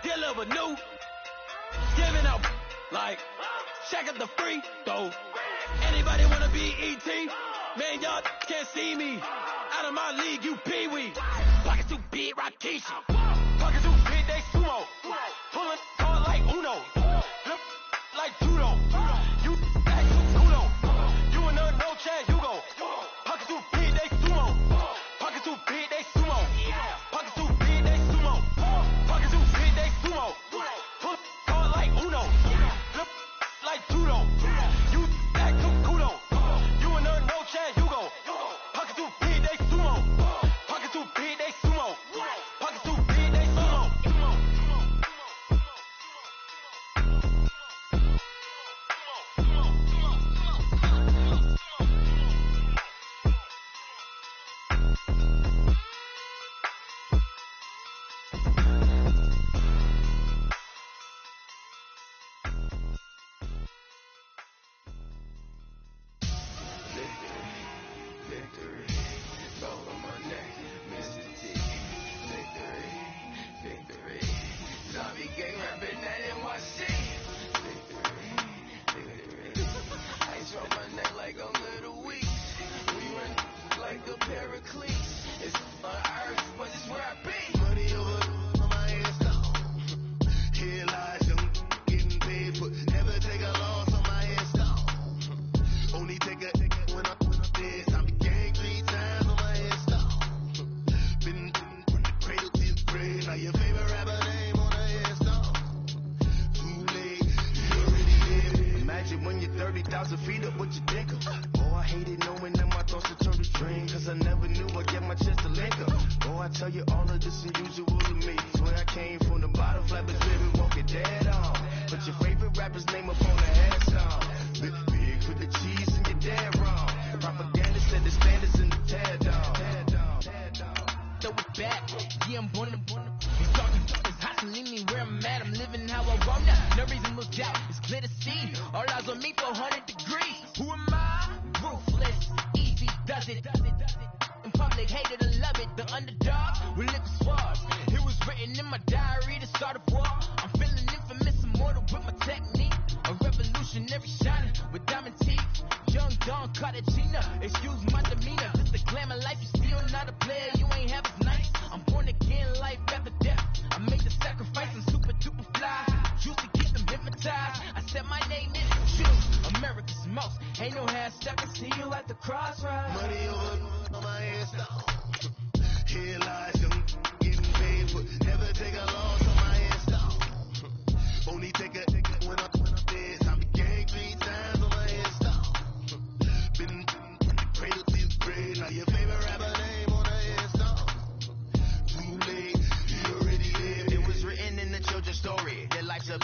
Deliver new. Giving out like Shaq at the free throw. Anybody wanna be E.T.? Man, y'all can't see me. Out of my league, you pee-wee. Pocket too big, Rakishi. Pocket too big, they sumo. Pulling hard like Uno. Flip like judo. You back to kudo. You in there, no chance, you go. Pocket too big, they sumo. Pocket too big, they sumo. Pocket too big, they sumo. Pocket too big, they sumo. Pull hard like Uno. Flip like judo. You back to kudo. You in there, no chance, you go. Pocket too big, they sumo. Pocket too big, they sumo. Pocket too big. feet up with your dick up. Oh, I hated knowing that my thoughts would turn to dream, cause I never knew I'd get my chest to link up. Oh, I tell you all of this unusual to me. Swear I came from the bottom, flappers, baby, walking dead on. But your favorite rapper's name up on the headstone. Big with the cheese and you're dead wrong. Propaganda said the standards in the tear down. Throw it back, yeah, I'm born to these talking is hot, so leave me where I'm at. I'm living how I want now. No reason to doubt, it's clear to see. All eyes on me, 400 degrees. Who am I? Ruthless, easy does it. In public, hate it and love it. The underdog will live the swabs. It was written in my diary to start a war. I'm feeling infamous, immortal with my technique. A revolutionary shining with diamond teeth. Young Don Cartagena, excuse my demeanor. This the glamour life, you still not a player, you ain't half as nice. I'm born again, life after death. I made the sacrifice, I'm super duper fly. Used to keep them hypnotized. I said my name is Choose, America's most. Ain't no hashtag, I see you at the crossroads. Money over on my head stone. Here lies young, getting paid for. Never take a loss on my head stone. Only take a when I'm dead. I became 3 times on my head stone. Been from the cradle to the grave. Now your favorite rapper name on the headstone. Too late, you already lived. It was written in the children's story. Their life's a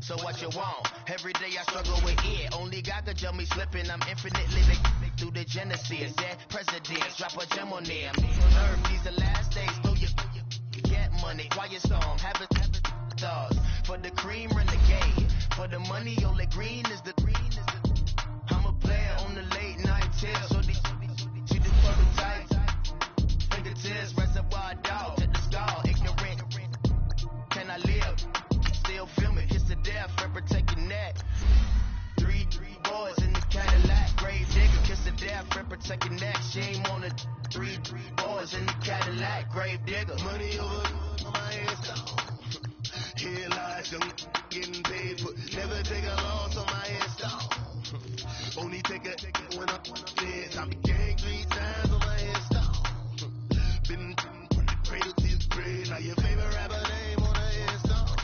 so what you want. Every day I struggle with it. Only God could tell me slipping. I'm infinitely through the genesis. Dead presidents, drop a gem on them. On earth, these the last days. Throw your get money. Quiet storm, have it stars. For the cream, renegade. For the money, only green is the I'm a player on the late night tips. So these she do prototypes. Fingertips, reservoir dog to the skull. Ignorant. Can I live? Still film it. Kiss the death, and protect your neck. 3 boys in the Cadillac. Grave digger. Kiss the death, and protect your neck. Shame on the 3 boys in the Cadillac. Grave digger. Money over on my head stone. Here lies young, getting paid for. Never take a loss on my head stone. Only take a when I'm dead. I became 3 times on my head stone. Been from the cradle to the grave. Now your favorite rapper name on the head stone.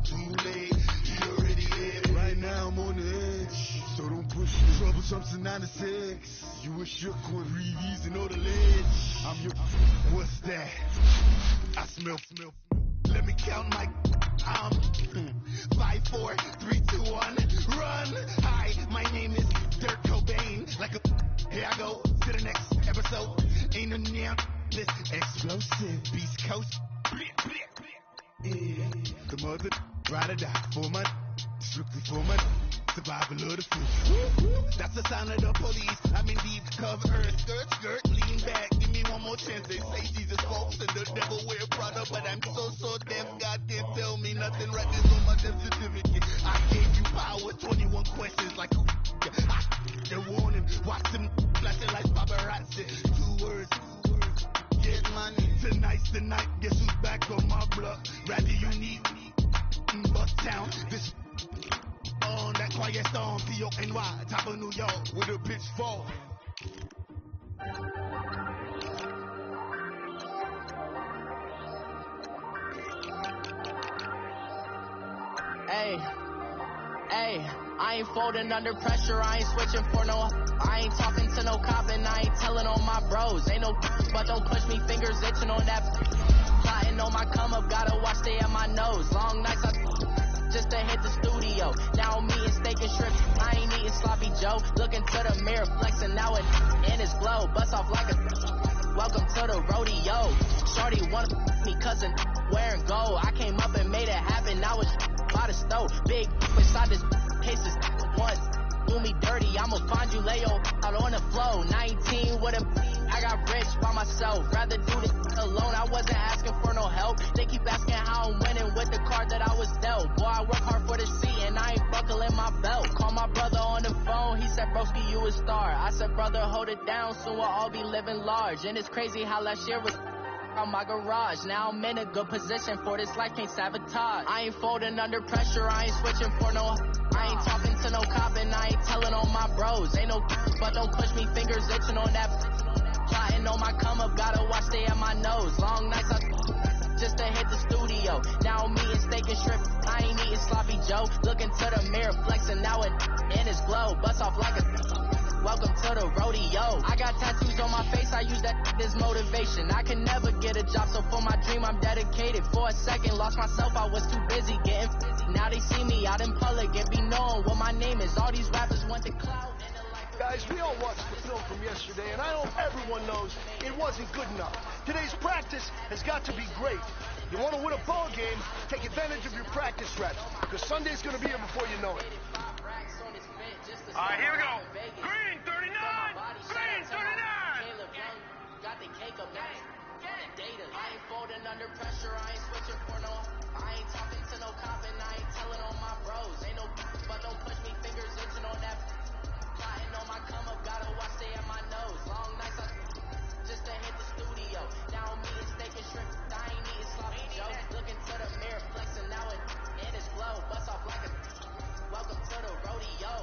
Too late, you already lived. Right now I'm on the edge, so don't push me. Trouble jumps to 9 to 6. You were shook with Reeves and all the ledge. I'm your. What's that? I smell. Let me count my. 5, 4, 3, 2, 1, run. Hi, my name is Dirk Cobain. Like a. Here I go to the next episode. Ain't no damn this explosive Beast Coast. Yeah. The mother ride or die for my. Strictly for my. Survival of the fittest. That's the sound of the police. I'm indeed cover earth, skirt, lean back. Give me one more chance. They say Jesus folks and the devil wear Prada, but I'm so deaf. God can't tell me nothing. Right this on my death certificate. I gave you power. 21 questions like who? They're warning. Watch them flashing like paparazzi. 2 words. Get money. Tonight's the night. Guess who's back on my block? Rather you need me. Bucktown. This. On that quiet storm, P-O-N-Y, top of New York, with a pitchfork. Hey, I ain't folding under pressure, I ain't switching for no. I ain't talking to no cop and I ain't telling on my bros. Ain't no but don't push me, fingers itching on that. Plotting on my come up, gotta watch stay at my nose. Long nights just to hit the studio. Now I'm eating steak and shrimp. I ain't eating sloppy Joe. Looking to the mirror, flexing now it in his glow. Bust off like a. Welcome to the rodeo. Shorty wanna me cousin wearing gold. I came up and made it happen. Now it's by the stove. Big inside this cases once. Do me dirty, I'ma find you lay out on the floor. 19 with a. I got rich by myself. Rather do this alone. I wasn't asking for no help. They keep asking how I'm winning with the card that I was dealt. Boy, I work hard for the seat and I ain't buckling my belt. Call my brother on the phone. He said, broski, you a star. I said, brother, hold it down. Soon we'll all be living large. And it's crazy how last year was on my garage. Now I'm in a good position for this life, can't sabotage. I ain't folding under pressure. I ain't switching for no. I ain't talking to no cop and I ain't telling on my bros. Ain't no but don't push me, fingers itching on that. Plotting on my come up, gotta watch stay at my nose. Long nights just to hit the studio. Now I'm eating eating steak and shrimp. I ain't eating sloppy Joe. Looking to the mirror, flexing now it in his glow. Bust off like a welcome to the rodeo. I got tattoos on my face, I use that as motivation. I can never get a job, so for my dream I'm dedicated. For a second, lost myself, I was too busy getting busy. Now they see me out in public and be knowing what my name is. All these rappers want the clout. Guys, we all watched the film from yesterday, and I hope everyone knows it wasn't good enough. Today's practice has got to be great. You want to win a ball game, take advantage of your practice reps, because Sunday's going to be here before you know it. All right, here we go. Green 39! Green 39! Got the cake up now. Data. I ain't folding under pressure. I ain't switching for no. I ain't talking to no cop and I ain't telling on my bros. Ain't no, but don't push me fingers itching on that. Plotting on my come up. Gotta watch stay at my nose. Long nights just to hit the studio. Now I'm eating steak and shrimp. I ain't eating sloppy Joe. Looking to the mirror, flexing now it in his glow. Bust off like a welcome to the rodeo.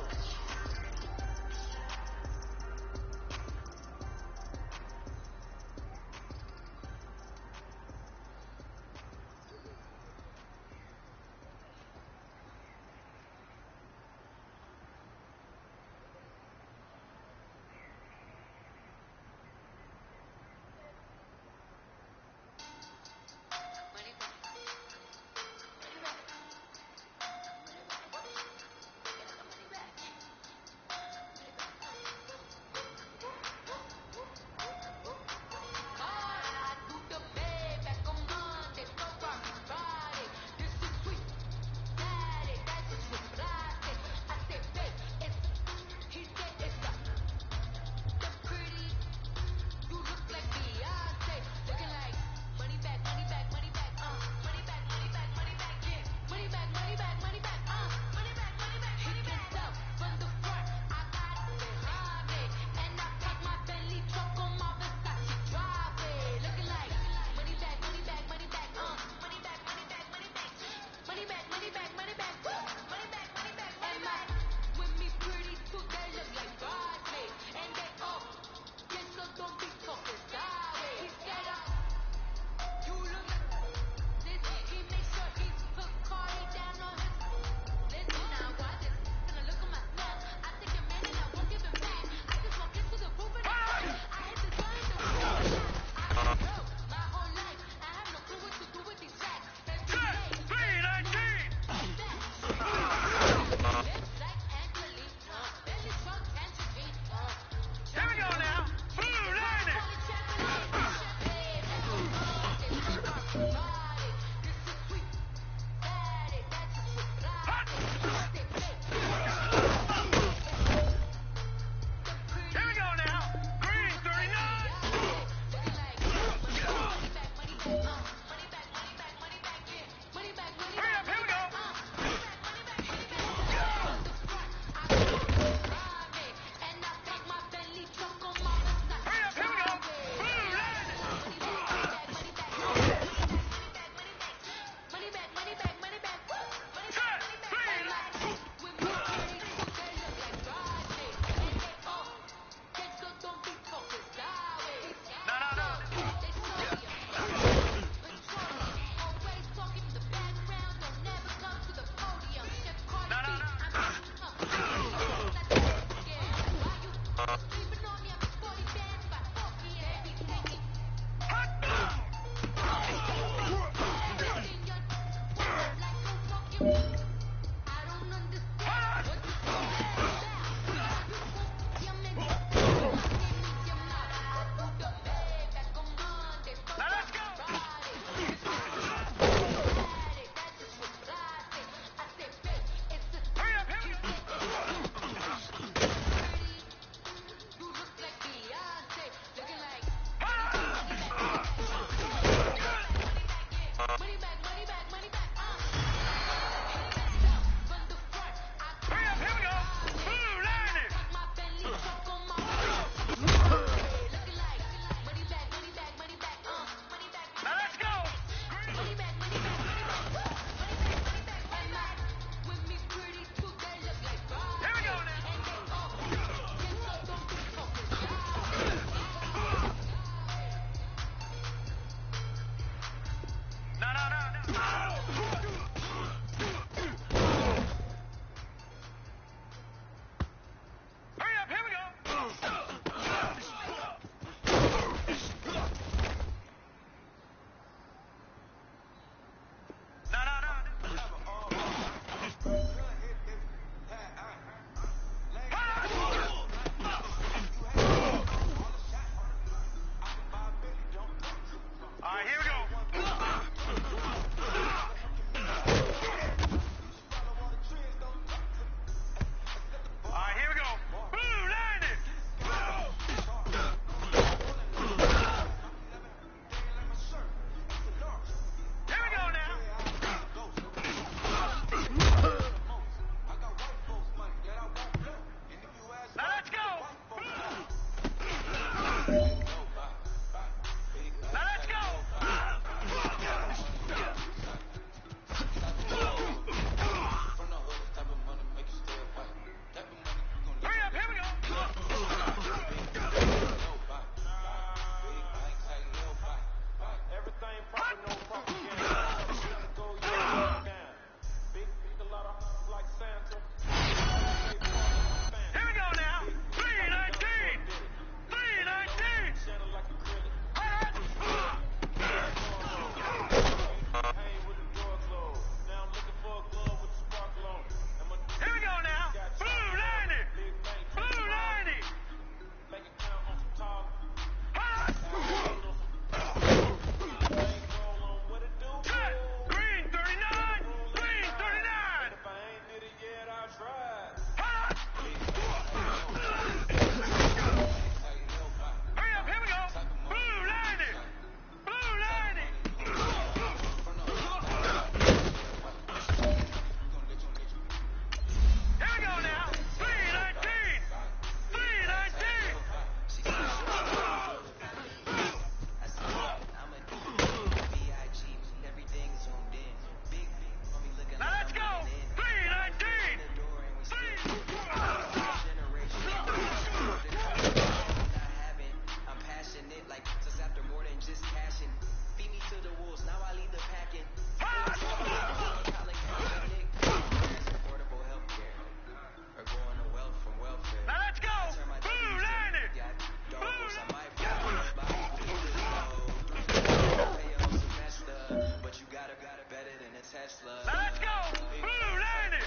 Now let's go. Blue 90.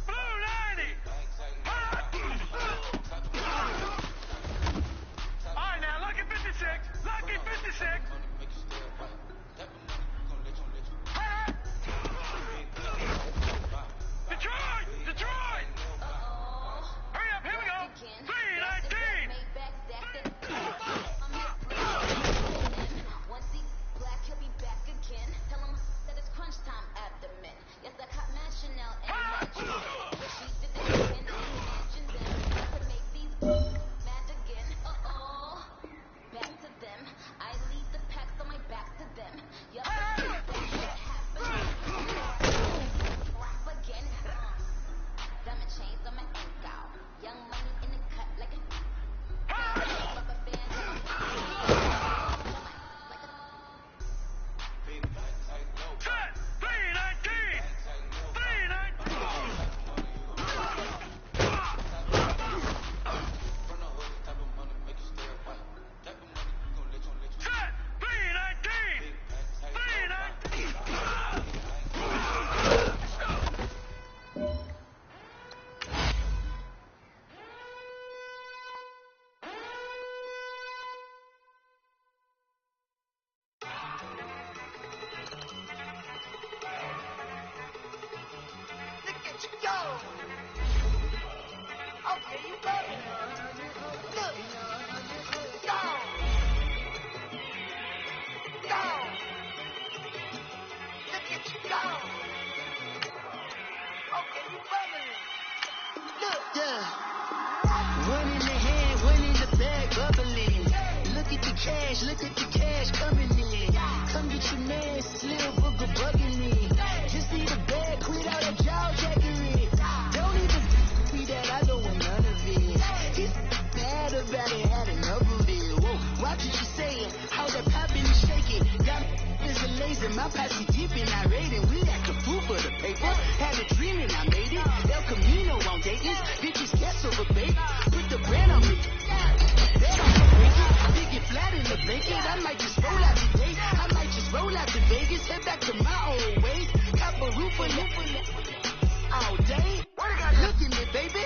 Blue 90. All right, now, lucky 56. Lucky 56. Detroit! Detroit! Hurry up, here we go. 319. Once he's black, he'll be back again. Tell him that it's crunch time abdomen. Yes, I caught Mad Chanel and Magic. She did the in mansions and to make these mad again. Back to them. I lead the packs on my back to them. Yup, that shit happened. Rap again. Diamond chains on my ankle. Young money in the cut like a rubber band. Set. 319. 319. Set. 319. 319. Look at you go. Okay, you got it. Look. Go. Go. Look at you go. Okay, you bubbling. Look. Yeah. One in the hand, one in the bag, bubbling. Look at the cash coming in. Come get your man, Slim Booger bugging me. Just need a bag, quit all that jaw jackery. Don't even be that, I don't want none of it. It's bad about it, had enough of it. Whoa, watch what you saying, how that poppin' and shaking. Got is a laser, my posse deep and I raiding. We actin' fool for the paper. Had a dream and I made it. El Camino on Dayton's, bitches guess over baby. Put the brand on me. Bet on the break it. Dig it flat in the blanket. I might just roll out today. I might just roll out to Vegas. Head back to my old ways. Cop a roof for all day. Look at me, baby.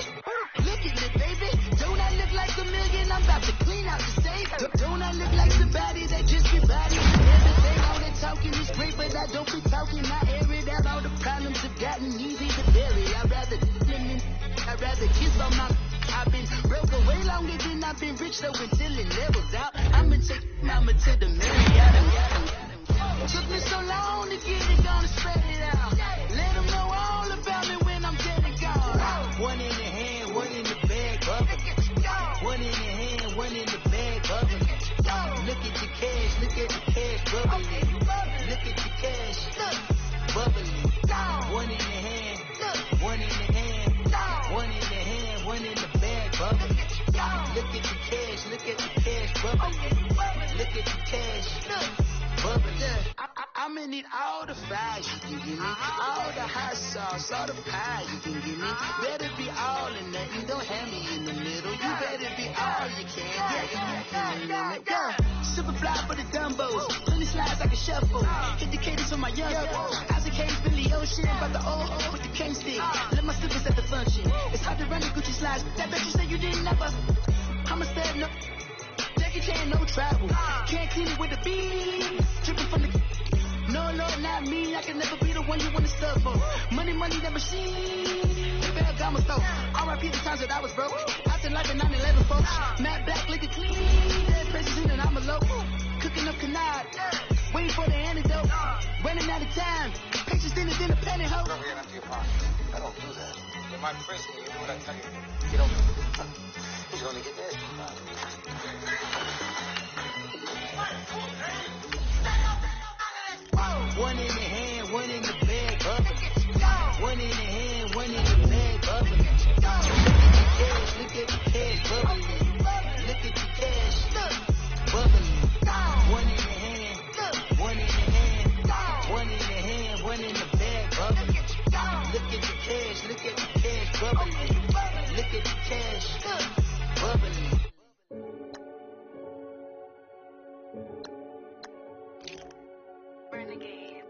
Look at me, baby. Don't I look like a million? I'm about to clean out the safe. Don't I look like somebody that just be body? Everything all that talking is great, but I don't be talking. I air it out. All the problems have gotten easy to bury. I'd rather kiss on my. I've been broke way longer than I've been rich, so until it levels out, I'ma take mama to the Marriott. Took me so long to get it, gonna spread it out. Let them know all about me when I'm dead and gone. One in the hand, one in the bag, bubbling. One in the hand, one in the bag, bubbling. Look at the cash, bubbling. Look at the cash, bubbling. One in the hand, one in the hand, one in the hand, one in the bag, bubbling. Look at the cash, bubbling. Look at the cash, bubbling. I'ma need all the fries you can give me, all the hot sauce, all the pie you can give me. Better be all or nothing, don't have me in the middle. You better be all you can. Yeah. Super fly for the Dumbos, 20 slides like a shuffle. Hit the cadence on my young Isaac Hayes, Billy Ocean, about the old with the cane stick. Let my slippers at the function. It's hard to run the Gucci slides. That bet you say you didn't never. I'ma step no. Jackie Chan, no travel. Can't clean it with the beat. Dripping from the. No, not me. I can never be the one you wanna stuff for. Money, that machine. Ferragamo store. R.I.P. the times that I was broke. Out the life in 9/11, folks. Matte black, liquor clean. Dead president and I'm a local. Cooking up canard. Waiting for the antidote. Running out of time. Patience thinner than a penny hoe. Don't get into your pocket. I don't do that. You're my prisoner. You know what I tell you? Get over it. He's gonna get nasty. One in the hand, one in the bag, bubbling. One in the hand, one in the bag, bubbling. Look at the cash, bubbling. Look at the cash, bubbling. One in the hand, one in the hand, one in the hand, one in the bag, bubbling. Look at the cash, bubbling. Look at the cash, bubbling. Renegade.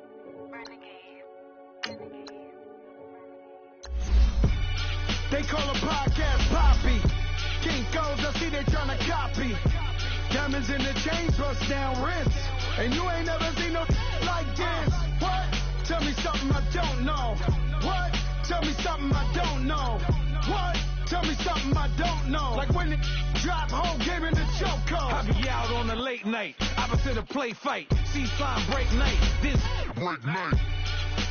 Diamonds in the chains, bust down rents. And you ain't never seen no like this. What? Tell me something I don't know. What? Tell me something I don't know. What? Tell me something I don't know. Like when it drop home, game in the chokehold. I be out on a late night, opposite a play fight. See sign break night, this break night.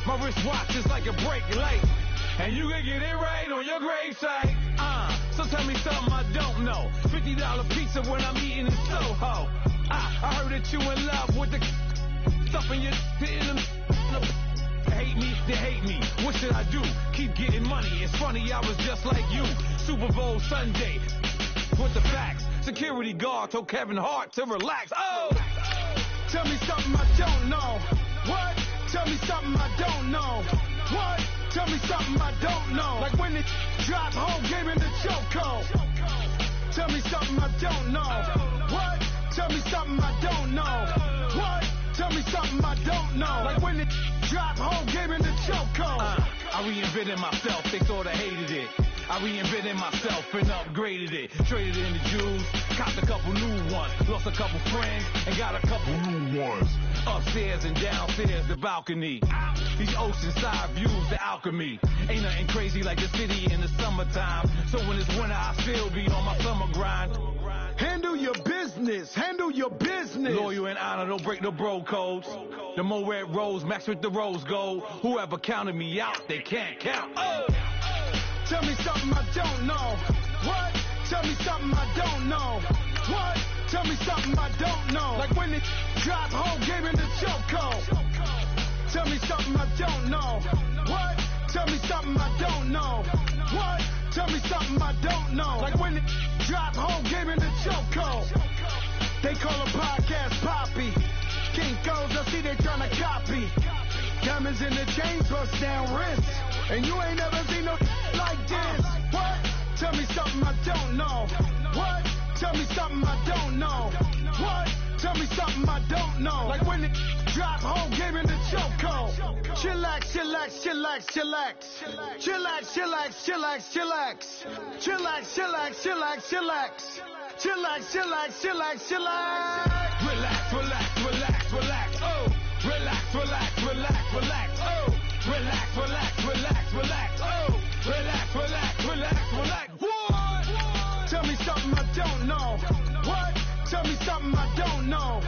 My wristwatch is like a brake light. And you can get it right on your gravesite. So tell me something I don't know. $50 pizza when I'm eating in Soho. I heard that you in love with the stuff in your hate me, they hate me. What should I do? Keep getting money. It's funny, I was just like you. Super Bowl Sunday with the facts. Security guard told Kevin Hart to relax. Oh! Tell me something I don't know. What? Tell me something I don't know. What? Tell me something I don't know. Like when it drop home, game in the chokehold. Tell me something I don't know. What? Tell me something I don't know. What? Tell me something I don't know. Like when it drop home, game in the chokehold. I reinvented myself, they sorta hated it. I reinvented myself and upgraded it. Traded in the Jews, copped a couple new ones. Lost a couple friends and got a couple new ones. Upstairs and downstairs, the balcony. These oceanside views, the alchemy. Ain't nothing crazy like the city in the summertime. So when it's winter, I still be on my summer grind. Handle your business, handle your business. Loyal and honor, don't break the bro codes. The more red rose, max with the rose gold. Whoever counted me out, they can't count. Oh! Tell me something I don't know. What? Tell me something I don't know. What? Tell me something I don't know. Like when it drop home, game in the chokehold. Tell me something I don't know. What? Tell me something I don't know. What? Tell me something I don't know. Like when it drop home, game in the chokehold. They call a podcast Poppy. King Codes, I see they tryna copy. Diamonds in the chains, bust down wrists. And you ain't never seen no like this. What? Tell me something I don't know. What? Tell me something I don't know. What? Tell me something I don't know. Like when it drop home, game in the chokehold. Chillax, chillax, chillax, chillax. Chillax, chillax, chillax, chillax. Chillax, chillax, chillax, chillax. Chillax, chillax, chillax, chillax. Relax, relax, relax, relax, oh. Relax, relax, relax, relax, oh. Relax, relax, relax, relax, oh. Relax, relax, relax, relax. What? Tell me something I don't know. What? Tell me something I don't know.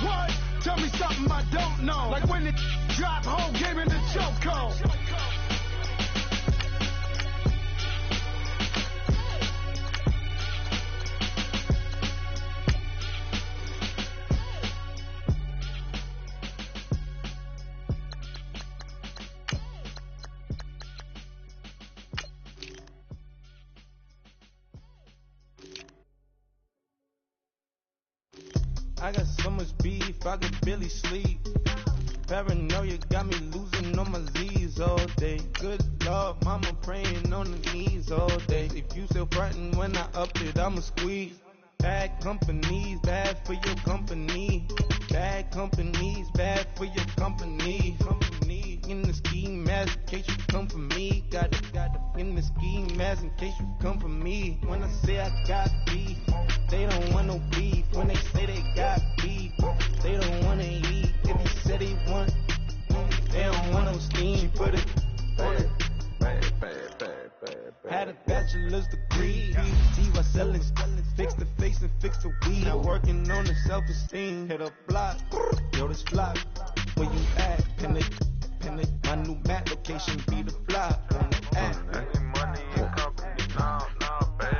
What? Tell me something I don't know. Like when it drop home, game in the chokehold. I got so much beef, I could barely sleep. Paranoia got me losing on my Z's all day. Good Lord, mama praying on the knees all day. If you still frontin' when I up it, I'ma squeeze. Bad companies, bad for your company. Bad companies, bad for your company. Company in the ski mask in case you come for me. Got it in the ski mask in case you come for me. When I say I got beef, they don't want no beef. When they say they got beef, they don't wanna eat. If you said they want, they don't want no steam. Put it on it. Had a bachelor's degree. See why selling, fix the face and fix the weed. Now working on the self-esteem. Hit a block, yo this flop. Where you at? Pin it. My new map location be the flop on the app. Money and company, nah, baby.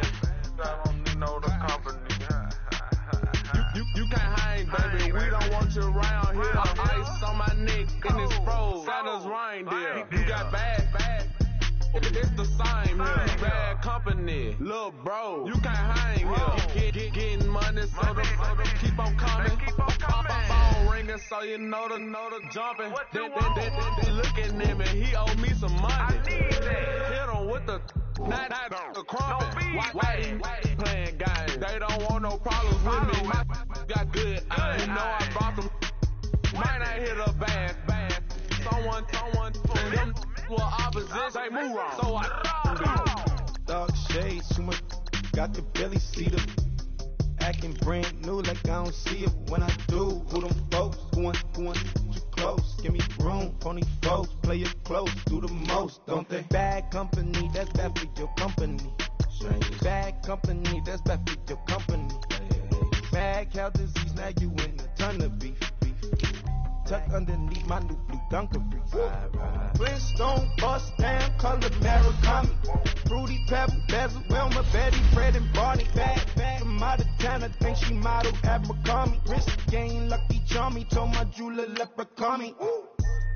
I don't need no the company. You can't hang, baby. We don't want you around here. Ice on my neck and it's froze. Santa's reindeer. You got bad. It's the same here. Bad company, little bro. You can't hang here. Getting money, so the keep on coming. Phone ringing, so you know the jumping. They looking at me, he owe me some money. Hit him with the not the crumping. Why playing games? They don't want no problems with me. My got good. You know I brought them. Might not hit a bad. Someone, them were opposition. They move wrong. So I Dark shades, too much. Got the belly see the acting brand new like I don't see it when I do. Who them folks going too close? Give me room, phony folks, play it close, do the most, don't they? Bad company, that's bad for your company. Bad company, that's bad for your company. Mad cow disease, now you in a ton of beef. Tuck underneath my new blue Dunkaroos. Flintstone bust down, color Murakami. Fruity Pebble, Bezel, Wilma, Betty, Fred, and Barney. Bad from out of town, I think she modeled Abercrombie. Wrist game, lucky charmy, told my jeweler leprechaun.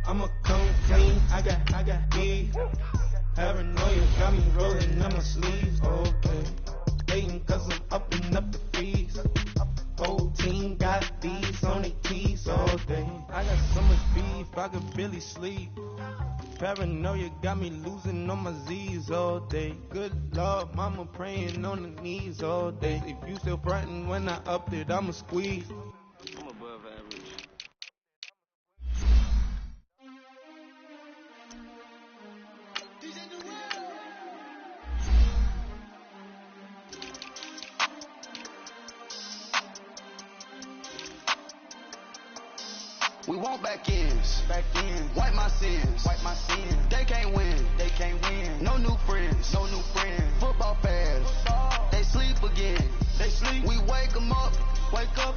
I'ma come clean, I got heat. Paranoia got me rolling on my sleeves, okay. Hating cause I'm upping up the fees. Whole team got these on their tees all day. I got so much beef, I could barely sleep. Paranoia got me losing on my Z's all day. Good Lord, mama praying on the knees all day. If you still frontin' when I up it, I'ma squeeze. I'm above average. We want back ends, wipe my sins, They can't win, no new friends, Football fans, they sleep again, We wake 'em up,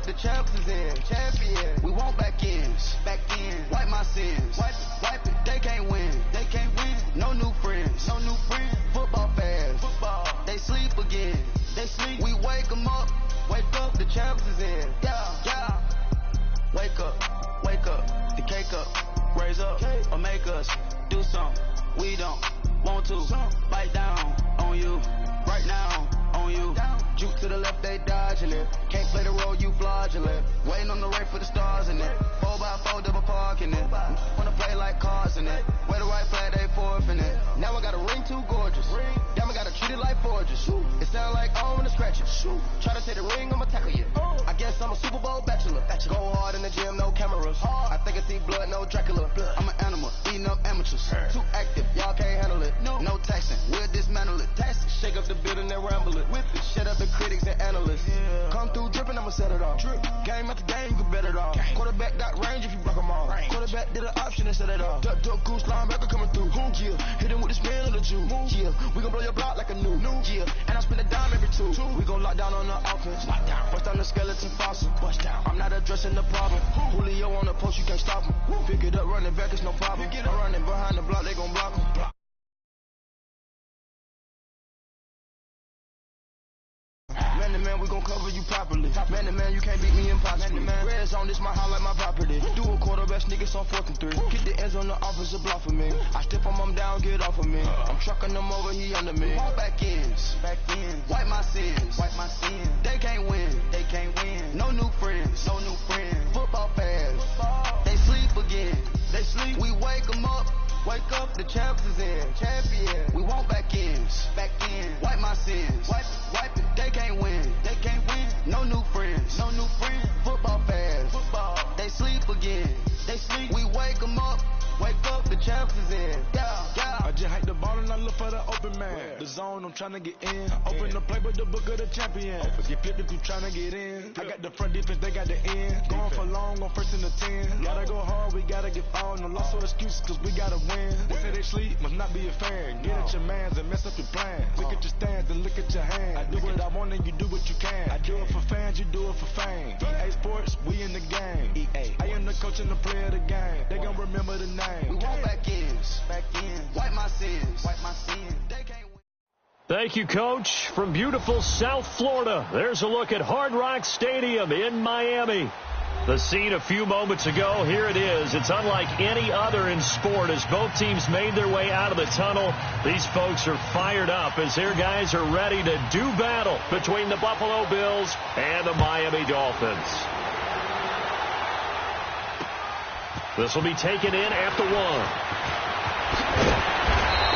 the champs is in, champion. We want back ends, wipe my sins, wipe it. They can't win, no new friends, Football fans, they sleep again, We wake 'em up, the champs is in, yeah. Wake up, the cake up, raise up, or make us do something we don't want to. Bite down on you, right now on you. Juke to the left, they dodging it. Can't play the role, you fraudulent. Waiting on the race for the stars in it. 4x4 double parking it. Wanna play like cars in it. Where the right flag, they forfeit it. Now I got a ring too gorgeous. Damn, I gotta treat it like forges. It sound like I'm gonna scratch it. Try to take the ring, I'ma tackle you. I guess I'm a Super Bowl bachelor. Go hard in the gym, no cameras. I think I see blood, no Dracula. I'm an animal, eating up amateurs. Too active, y'all can't handle it. No taxing, we'll dismantle it. Shake up the building and ramble it. Whip it, shut up the critics and analysts. Come through dripping, I'ma set it off. Game after game, you can bet it off. Quarterback got range if you block them off. Quarterback did an option and set it off. Duck goose linebacker coming through. Yeah, hit him with the spin of the Jew. Yeah, we gon' blow your block like a new. Yeah, and I spin a dime every two. We gon' lock down on the offense. Bust down the skeleton fossil. I'm not addressing the problem. Julio on the post, you can't stop him. Pick it up, running back, it's no problem. I'm running behind the block, they gon' block him. Man to man, we gon' cover you properly. Man to man, you can't beat me impossibly. Red zone, this my house like my property. Do a quarterback sneakers on 4th and 3. Get the ends on the offensive block for me. I step on him down, get off of me. I'm trucking them over, he under me. Back ends, wipe my sins, They can't win, no new friends, Football fans, they sleep again, We wake 'em up, the champs is in, champion. We want back ends, wipe my sins, wipe it. They can't win, no new friends, Football fans, they sleep again, We wake 'em up, the champs is in, yeah. I just hike the ball and I look for the open man. The zone, I'm tryna get in. Open the playbook, the book of the champion. Get flipped if you tryna get in. I got the front defense, they got the end. Going for long, on 1st and 10. Gotta go hard, we gotta give all. No loss or excuses, cause we gotta win. They say they sleep, must not be a fan. Get at your mans and mess up your plan. Look at your stands and look at your hands. I do what I want and you do what you can. I do it for fans, you do it for fame. EA Sports, we in the game. I am the coach and the player of the game. They gon' remember the name. We want back ends, wipe my sins, They can't win. Thank you, Coach. From beautiful South Florida, there's a look at Hard Rock Stadium in Miami. The scene a few moments ago, here it is. It's unlike any other in sport as both teams made their way out of the tunnel. These folks are fired up as their guys are ready to do battle between the Buffalo Bills and the Miami Dolphins. This will be taken in after 1.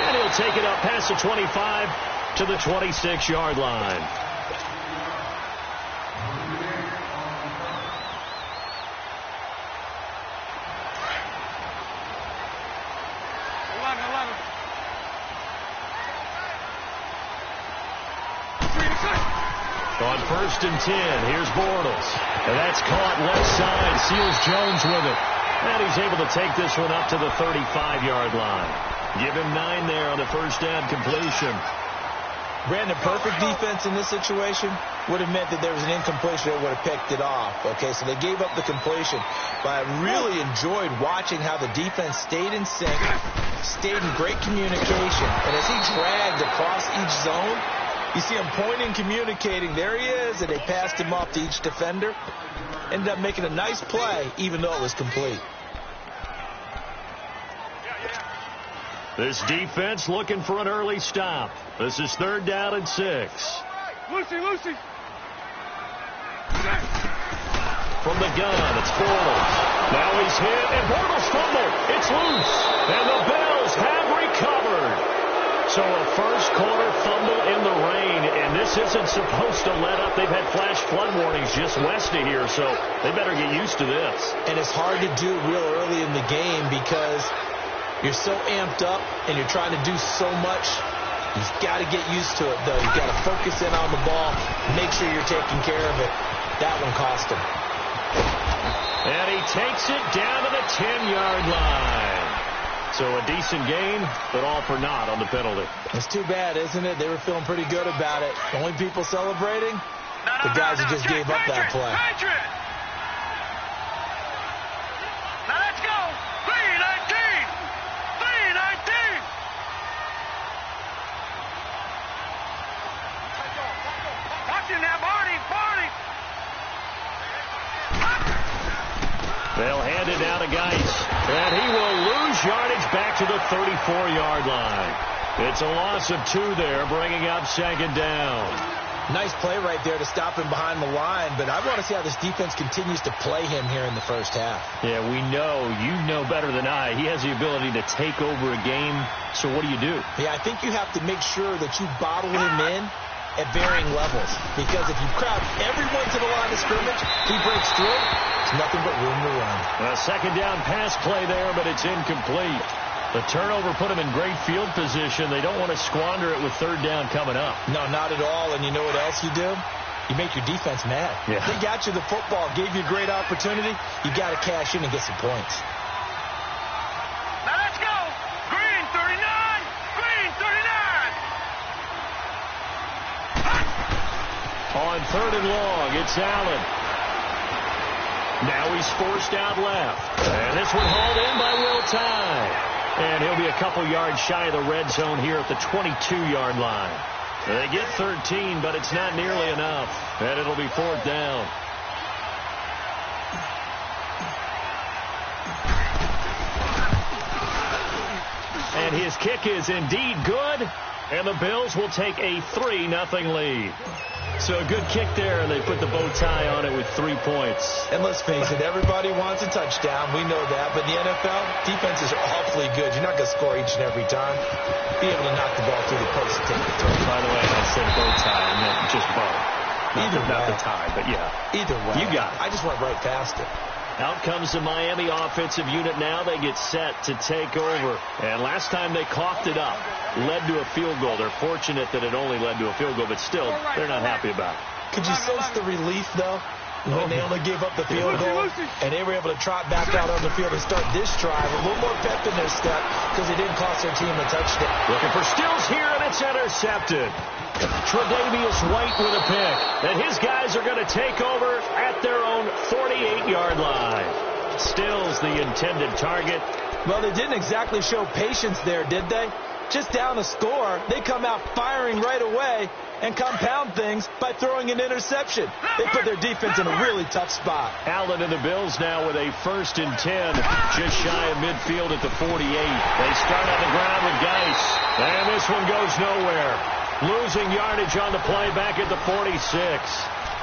And he'll take it up past the 25 to the 26-yard line. On 1st and 10, here's Bortles. And that's caught left side. Seals Jones with it. And he's able to take this one up to the 35-yard line. Give him 9 there on the first down completion. Brandon, perfect defense in this situation would have meant that there was an incompletion that would have picked it off. Okay, so they gave up the completion. But I really enjoyed watching how the defense stayed in sync, stayed in great communication. And as he dragged across each zone, you see him pointing, communicating. There he is, and they passed him off to each defender. Ended up making a nice play, even though it was complete. This defense looking for an early stop. This is 3rd down and 6. Lucy. From the gun, it's Bortles. Now he's hit, and Bortles fumbled. It's loose, and the Bills have recovered. So a first-quarter fumble in the rain, and this isn't supposed to let up. They've had flash flood warnings just west of here, so they better get used to this. And it's hard to do real early in the game because you're so amped up and you're trying to do so much. You've got to get used to it, though. You've got to focus in on the ball, make sure you're taking care of it. That one cost him. And he takes it down to the 10-yard line. So a decent gain, but all for naught on the penalty. It's too bad, isn't it? They were feeling pretty good about it. The only people celebrating, the guys who just gave up that play. Now let's go. 3-19. 3-19. Watch him now, Barney. They'll hand it down to Geis. And he will lose yardage back to the 34-yard line. It's a loss of 2 there, bringing up 2nd down. Nice play right there to stop him behind the line, but I want to see how this defense continues to play him here in the first half. Yeah, you know better than I. He has the ability to take over a game, so what do you do? Yeah, I think you have to make sure that you bottle him in at varying levels, because if you crowd everyone to the line of scrimmage, he breaks through, there's nothing but room to run. A 2nd down pass play there, but it's incomplete. The turnover put him in great field position. They don't want to squander it with 3rd down coming up. No, not at all. And you know what else you do? You make your defense mad. Yeah. They got you the football, gave you a great opportunity. You got to cash in and get some points. Now let's go. Green 39. Green 39. On 3rd and long, it's Allen. Now he's forced out left. And this one hauled in by Will Tye. And he'll be a couple yards shy of the red zone here at the 22-yard line. They get 13, but it's not nearly enough. And it'll be 4th down. And his kick is indeed good. And the Bills will take a 3-0 lead. So a good kick there, and they put the bow tie on it with 3 points. And let's face it, everybody wants a touchdown. We know that. But in the NFL, defenses are awfully good. You're not going to score each and every time. Be able to knock the ball through the post and take the throw. By the way, I said bow tie, I meant just bow. Not the tie, but yeah. Either way. You got it. I just went right past it. Out comes the Miami offensive unit now. They get set to take over. And last time they coughed it up, led to a field goal. They're fortunate that it only led to a field goal, but still, they're not happy about it. Could you sense the relief, though, when they only gave up the field goal and they were able to trot back out on the field and start this drive a little more pep in their step because it didn't cost their team a touchdown. Looking for Stills here, and it's intercepted. Tre'Davious White with a pick. And his guys are going to take over at their own 48-yard line. Stills the intended target. Well, they didn't exactly show patience there, did they? Just down a score, they come out firing right away and compound things by throwing an interception. They put their defense in a really tough spot. Allen and the Bills now with a 1st and 10, just shy of midfield at the 48. They start on the ground with Geis, and this one goes nowhere. Losing yardage on the play back at the 46.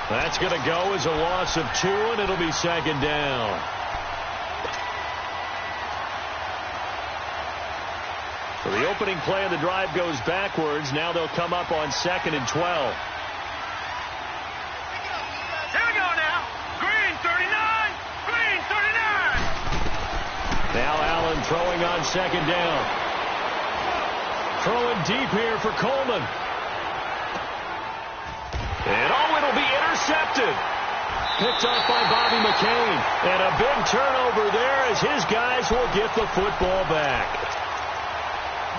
That's going to go as a loss of 2, and it'll be 2nd down. So the opening play of the drive goes backwards. Now they'll come up on 2nd and 12. Here we go now. Green 39. Green 39. Now Allen throwing on 2nd down. Throwing deep here for Coleman. And it'll be intercepted. Picked up by Bobby McCain. And a big turnover there as his guys will get the football back.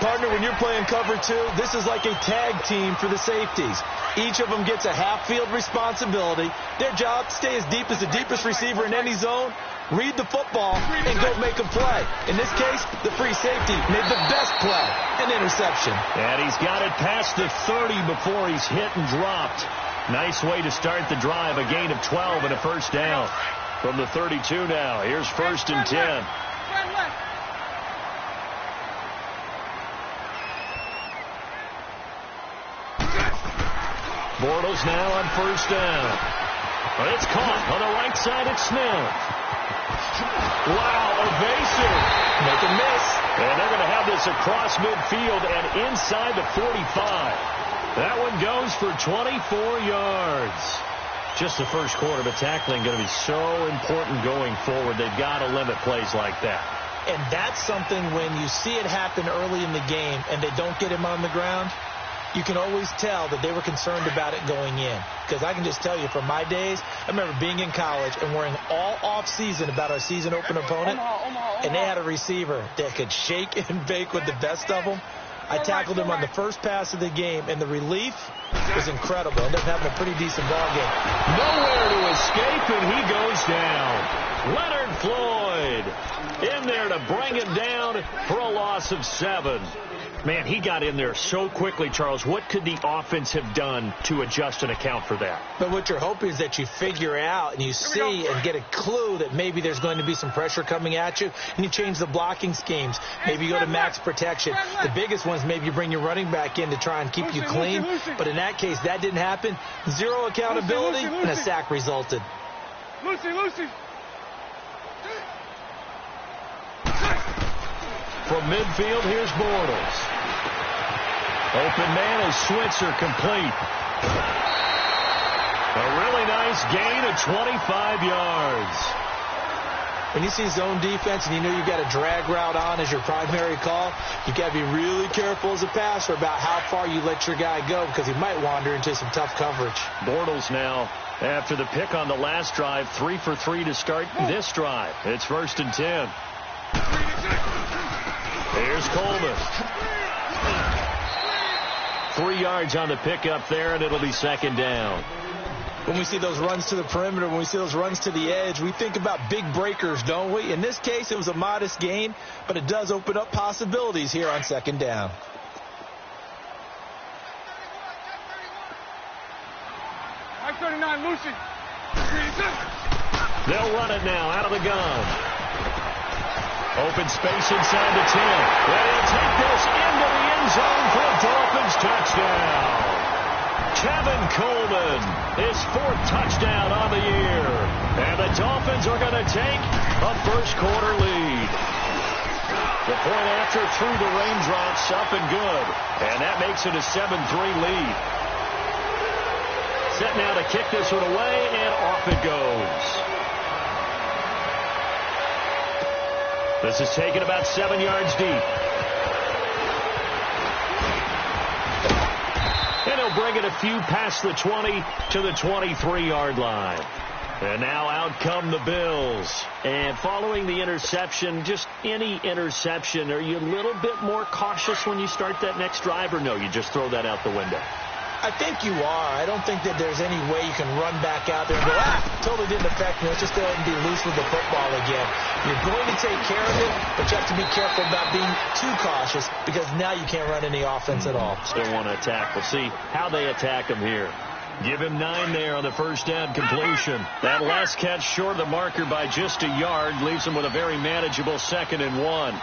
Partner, when you're playing cover two, this is like a tag team for the safeties. Each of them gets a half-field responsibility. Their job, stay as deep as the deepest receiver in any zone, read the football, and go make a play. In this case, the free safety made the best play, an interception. And he's got it past the 30 before he's hit and dropped. Nice way to start the drive, a gain of 12 and a first down. From the 32 now, here's 1st and 10. Bortles now on 1st down. It's caught on the right side. It's Smith. Wow, evasive. Make a miss. And they're going to have this across midfield and inside the 45. That one goes for 24 yards. Just the first quarter, but tackling going to be so important going forward. They've got to limit plays like that. And that's something when you see it happen early in the game and they don't get him on the ground, you can always tell that they were concerned about it going in. Because I can just tell you from my days, I remember being in college and worrying all off-season about our season open opponent, and they had a receiver that could shake and bake with the best of them. I tackled him on the first pass of the game, and the relief was incredible. Ended up having a pretty decent ball game. Nowhere to escape, and he goes down. Leonard Floyd in there to bring him down for a loss of 7. Man, he got in there so quickly, Charles. What could the offense have done to adjust and account for that? But what you're hoping is that you figure out and you see and get a clue that maybe there's going to be some pressure coming at you, and you change the blocking schemes. Maybe you go to max protection. The biggest ones, maybe you bring your running back in to try and keep you clean. But in that case, that didn't happen. Zero accountability, and a sack resulted. From midfield, here's Bortles. Open man is Switzer, complete. A really nice gain of 25 yards. When you see zone defense and you know you've got a drag route on as your primary call, you got to be really careful as a passer about how far you let your guy go because he might wander into some tough coverage. Bortles now, after the pick on the last drive, 3 for 3 to start this drive. It's 1st and 10. Here's Coleman. 3 yards on the pickup there, and it'll be 2nd down. When we see those runs to the perimeter, when we see those runs to the edge, we think about big breakers, don't we? In this case, it was a modest gain, but it does open up possibilities here on 2nd down. They'll run it now out of the gun. Open space inside the 10. They'll take this into the end zone for a Dolphins touchdown. Kevin Coleman, his 4th touchdown on the year. And the Dolphins are going to take a first quarter lead. The point after through the raindrops, up and good. And that makes it a 7-3 lead. Set now to kick this one away, and off it goes. This is taken about 7 yards deep. And he'll bring it a few past the 20 to the 23-yard line. And now out come the Bills. And following the interception, just any interception, are you a little bit more cautious when you start that next drive, or no, you just throw that out the window? I think you are. I don't think that there's any way you can run back out there and go, totally didn't affect me. Let's just go ahead and be loose with the football again. You're going to take care of it, but you have to be careful about being too cautious because now you can't run any offense at all. Still want to attack. We'll see how they attack him here. Give him 9 there on the first down completion. That last catch short of the marker by just a yard leaves him with a very manageable 2nd and 1.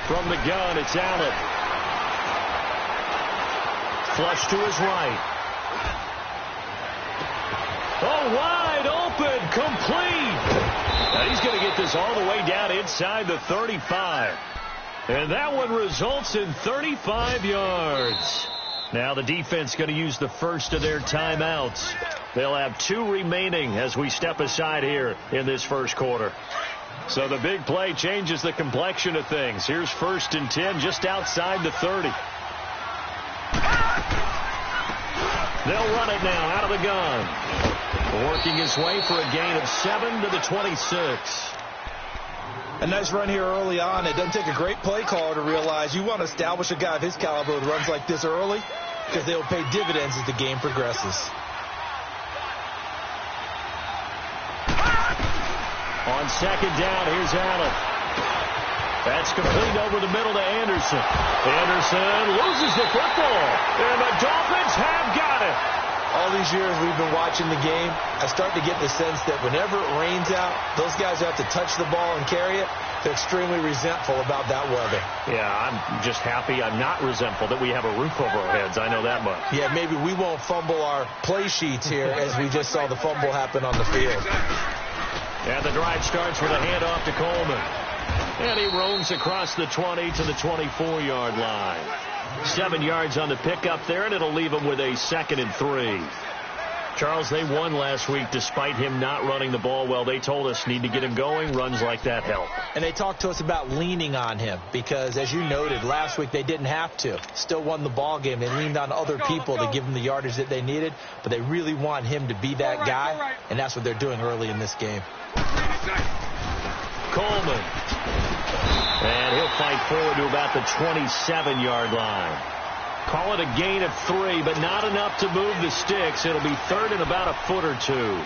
From the gun, it's Allen. Flush to his right. Oh, wide open, complete. Now he's going to get this all the way down inside the 35. And that one results in 35 yards. Now the defense going to use the first of their timeouts. They'll have 2 remaining as we step aside here in this first quarter. So the big play changes the complexion of things. Here's 1st and 10 just outside the 30. They'll run it now out of the gun. Working his way for a gain of 7 to the 26. A nice run here early on. It doesn't take a great play caller to realize you want to establish a guy of his caliber with runs like this early because they'll pay dividends as the game progresses. On second down, here's Allen. That's complete over the middle to Anderson. Anderson loses the football, and the Dolphins have got it. All these years we've been watching the game, I start to get the sense that whenever it rains out, those guys who have to touch the ball and carry it, they're extremely resentful about that weather. Yeah, I'm just happy I'm not resentful that we have a roof over our heads. I know that much. Yeah, maybe we won't fumble our play sheets here as we just saw the fumble happen on the field. And the drive starts with a handoff to Coleman. And he roams across the 20 to the 24-yard line. 7 yards on the pickup there, and it'll leave him with a 2nd and 3. Charles, they won last week despite him not running the ball well. They told us need to get him going. Runs like that help. And they talked to us about leaning on him because, as you noted, last week they didn't have to. Still won the ball game. They leaned on other people to give them the yardage that they needed, but they really want him to be that guy, and that's what they're doing early in this game. Coleman. And he'll fight forward to about the 27-yard line. Call it a gain of 3, but not enough to move the sticks. It'll be 3rd and about a foot or 2.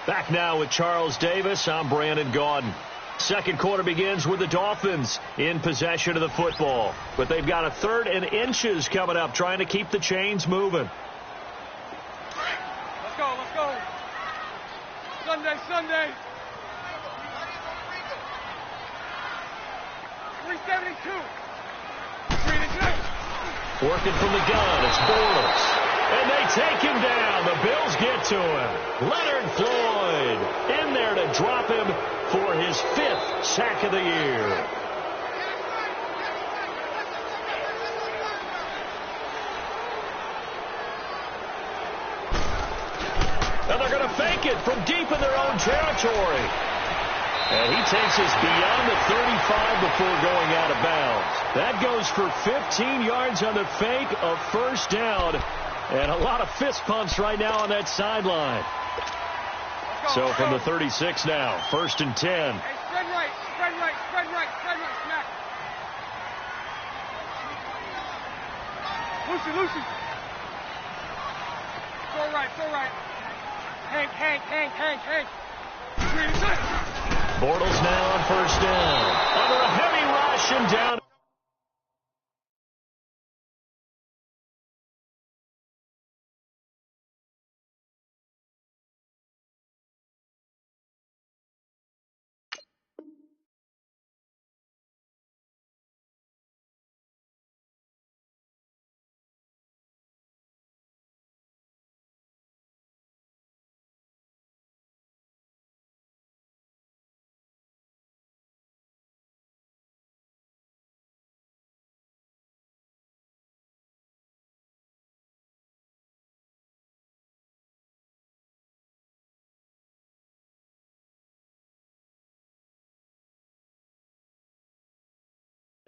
Back now with Charles Davis. I'm Brandon Gaudin. Second quarter begins with the Dolphins in possession of the football. But they've got a 3rd and inches coming up, trying to keep the chains moving. Let's go, let's go. Sunday. 372. 3 Working from the gun, it's Bortles. And they take him down. The Bills get to him. Leonard Floyd in there to drop him for his 5th sack of the year. And they're going to fake it from deep in their own territory. And he takes us beyond the 35 before going out of bounds. That goes for 15 yards on the fake, a first down. And a lot of fist pumps right now on that sideline. So from the 36 now, 1st and 10. Hey, spread right, smack. Lucy. Go right. Hank. Bortles now on 1st down. Under a heavy rush and down.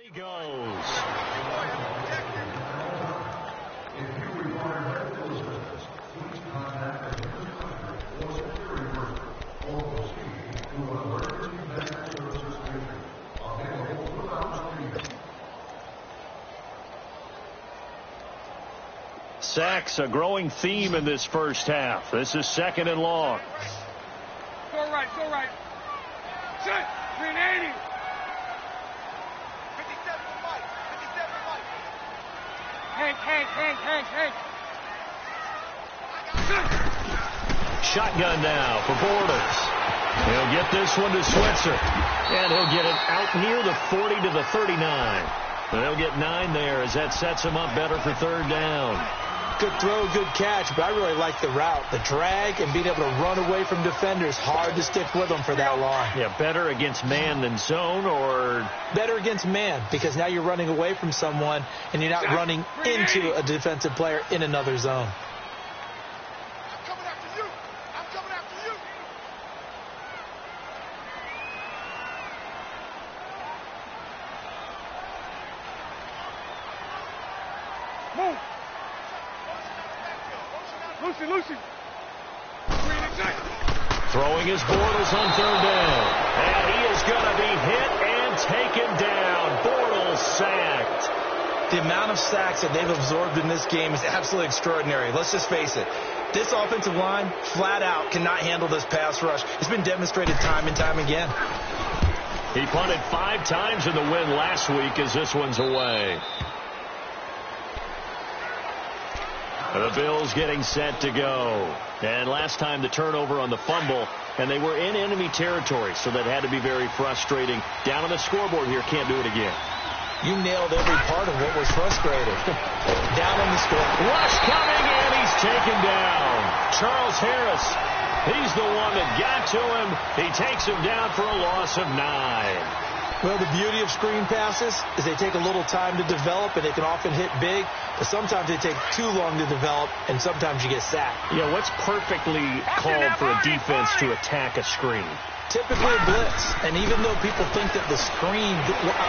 He goes. Sacks, a growing theme in this first half. This is 2nd and long. Go right. Set. 380. 57 Mike. Hank. Shotgun now for Bortles. He'll get this one to Switzer. And he'll get it out near the 40 to the 39. They'll get 9 there as that sets him up better for 3rd down. Good throw, good catch, but I really like the route. The drag and being able to run away from defenders, hard to stick with them for that long. Yeah, better against man than zone, or? Better against man, because now you're running away from someone and you're not running into a defensive player in another zone. Lucy. Throwing his Bortles on third down. And he is going to be hit and taken down. Bortles sacked. The amount of sacks that they've absorbed in this game is absolutely extraordinary. Let's just face it. This offensive line, flat out, cannot handle this pass rush. It's been demonstrated time and time again. He punted 5 times in the win last week as this one's away. The Bills getting set to go. And last time the turnover on the fumble, and they were in enemy territory, so that had to be very frustrating. Down on the scoreboard here, can't do it again. You nailed every part of what was frustrating. Down on the score. Rush coming, and he's taken down. Charles Harris, he's the one that got to him. He takes him down for a loss of 9. Well, the beauty of screen passes is they take a little time to develop, and they can often hit big, but sometimes they take too long to develop, and sometimes you get sacked. Yeah, what's perfectly called for a defense to attack a screen? Typically a blitz, and even though people think that the screen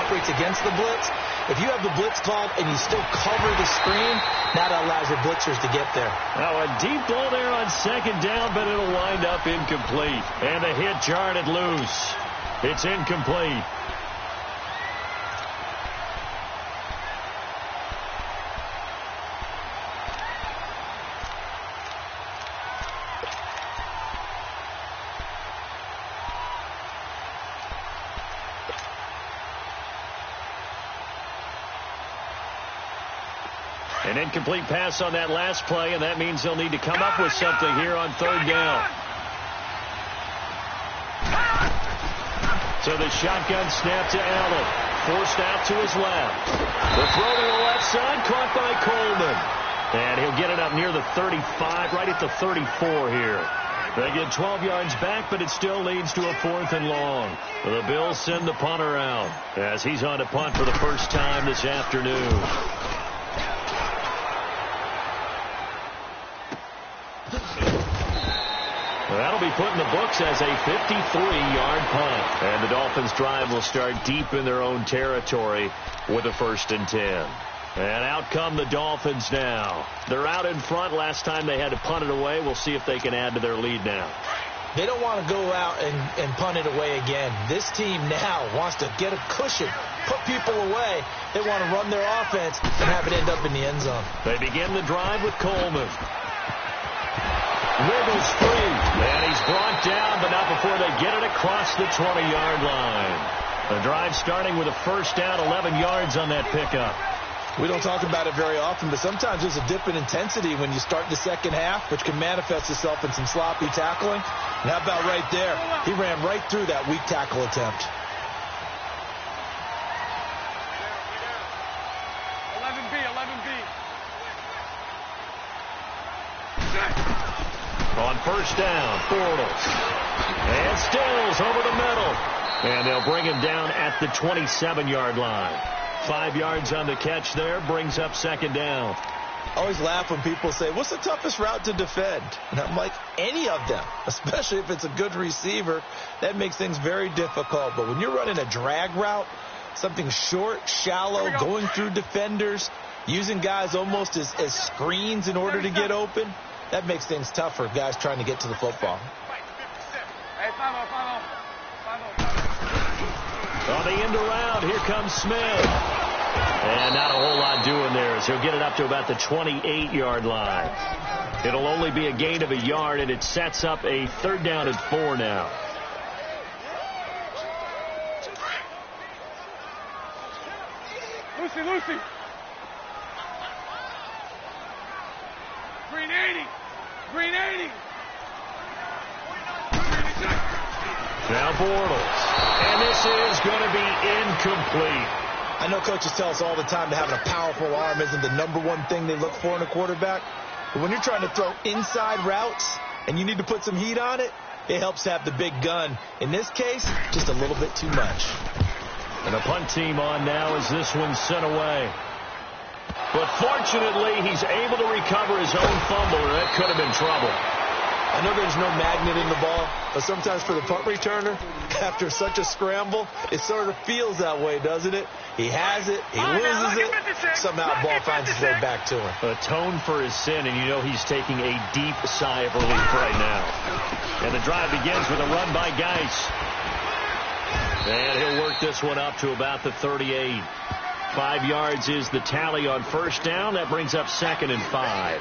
operates against the blitz, if you have the blitz called and you still cover the screen, that allows your blitzers to get there. Now a deep ball there on second down, but it'll wind up incomplete. And the hit jarred it loose. It's incomplete. An incomplete pass on that last play, and that means they'll need to come up with something here on third down. So the shotgun snap to Allen. Forced out to his left. The throw to the left side, caught by Coleman. And he'll get it up near the 35, right at the 34 here. They get 12 yards back, but it still leads to a 4th and long. The Bills send the punter out as he's on to punt for the first time this afternoon. That'll be put in the books as a 53-yard punt. And the Dolphins' drive will start deep in their own territory with a 1st and 10. And out come the Dolphins now. They're out in front. Last time they had to punt it away. We'll see if they can add to their lead now. They don't want to go out and punt it away again. This team now wants to get a cushion, put people away. They want to run their offense and have it end up in the end zone. They begin the drive with Coleman. Wiggles free, and he's brought down, but not before they get it across the 20-yard line. The drive starting with a 1st down, 11 yards on that pickup. We don't talk about it very often, but sometimes there's a dip in intensity when you start the second half, which can manifest itself in some sloppy tackling. And how about right there? He ran right through that weak tackle attempt. 11B. On 1st down, Bortles. And Stills over the middle. And they'll bring him down at the 27-yard line. 5 yards on the catch there, brings up 2nd down. I always laugh when people say, what's the toughest route to defend? And I'm like, any of them, especially if it's a good receiver. That makes things very difficult. But when you're running a drag route, something short, shallow, going through defenders, using guys almost as screens in order to get open, that makes things tougher, guys trying to get to the football. On the end around, here comes Smith. And not a whole lot doing there as he'll get it up to about the 28-yard line. It'll only be a gain of a yard, and it sets up a 3rd down and 4 now. Lucy. Green 80. Now Bortles. And this is going to be incomplete. I know coaches tell us all the time that having a powerful arm isn't the #1 thing they look for in a quarterback. But when you're trying to throw inside routes and you need to put some heat on it, it helps to have the big gun. In this case, just a little bit too much. And a punt team on now as this one's sent away. But fortunately, he's able to recover his own fumble, or that could have been trouble. I know there's no magnet in the ball, but sometimes for the punt returner, after such a scramble, it sort of feels that way, doesn't it? He has it, he loses it, somehow the ball finds its way back to him. Atone for his sin, and you know he's taking a deep sigh of relief right now. And the drive begins with a run by Geis. And he'll work this one up to about the 38. 5 yards is the tally on first down. That brings up 2nd and 5.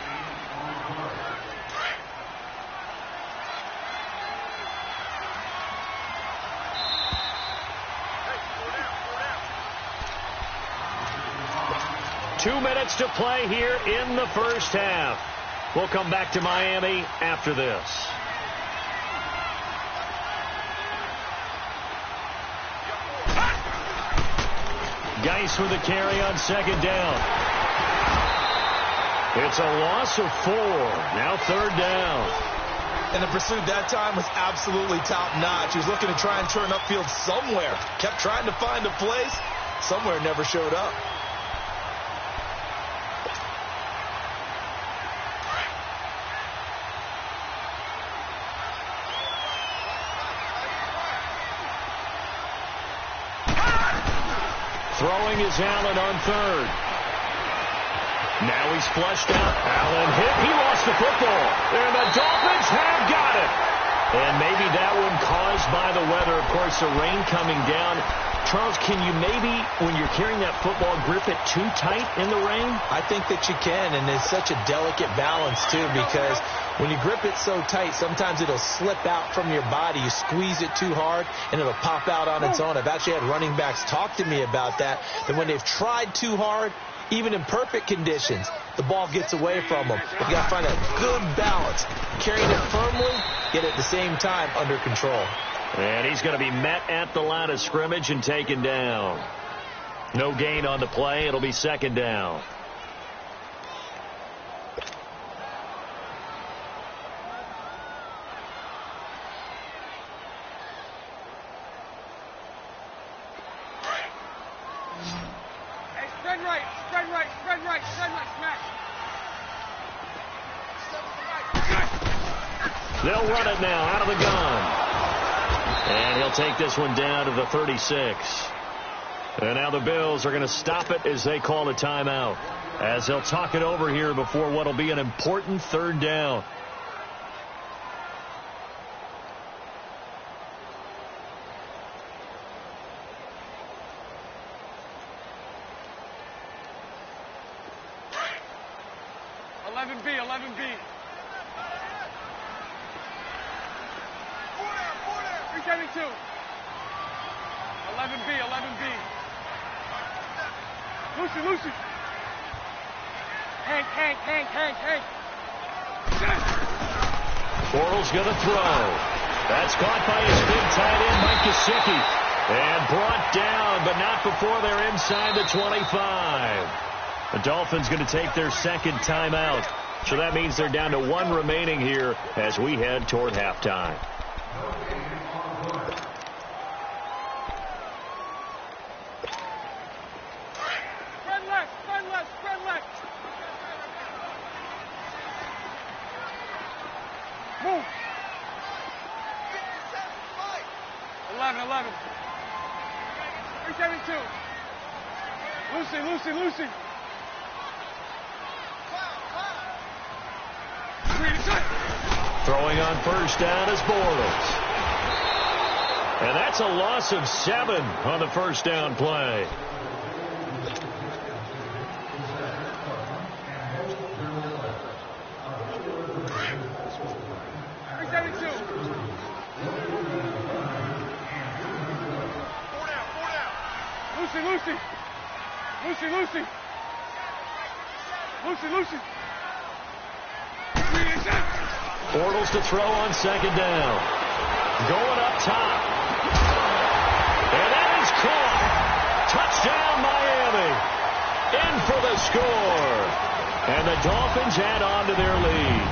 Two minutes to play here in the first half. We'll come back to Miami after this. Geis with a carry on 2nd down. It's a loss of 4. Now 3rd down. And the pursuit that time was absolutely top-notch. He was looking to try and turn upfield somewhere. Kept trying to find a place. Somewhere never showed up. Throwing is Allen on 3rd. Now he's flushed out. Allen hit. He lost the football. And the Dolphins have got it. And maybe that one caused by the weather. Of course, the rain coming down. Charles, can you maybe, when you're carrying that football, grip it too tight in the rain? I think that you can, and it's such a delicate balance, too, because when you grip it so tight, sometimes it'll slip out from your body. You squeeze it too hard, and it'll pop out on its own. I've actually had running backs talk to me about that, that when they've tried too hard, even in perfect conditions, the ball gets away from them. You've got to find a good balance, carrying it firmly, yet at the same time under control. And he's going to be met at the line of scrimmage and taken down. No gain on the play. It'll be 2nd down. They'll run it now out of the gun. And he'll take this one down to the 36. And now the Bills are going to stop it as they call a timeout, as they'll talk it over here before what will be an important 3rd down. Lucy. Hank. Bortles going to throw. That's caught by his big tight end, Mike Gesicki. And brought down, but not before they're inside the 25. The Dolphins going to take their 2nd timeout. So that means they're down to 1 remaining here as we head toward halftime. Move. 11. 372. Lucy. Throwing on first down is Bortles. And that's a loss of 7 on the first down play. Lucy. Bortles to throw on 2nd down. Going up top. And that is caught. Touchdown, Miami. In for the score. And the Dolphins add on to their lead.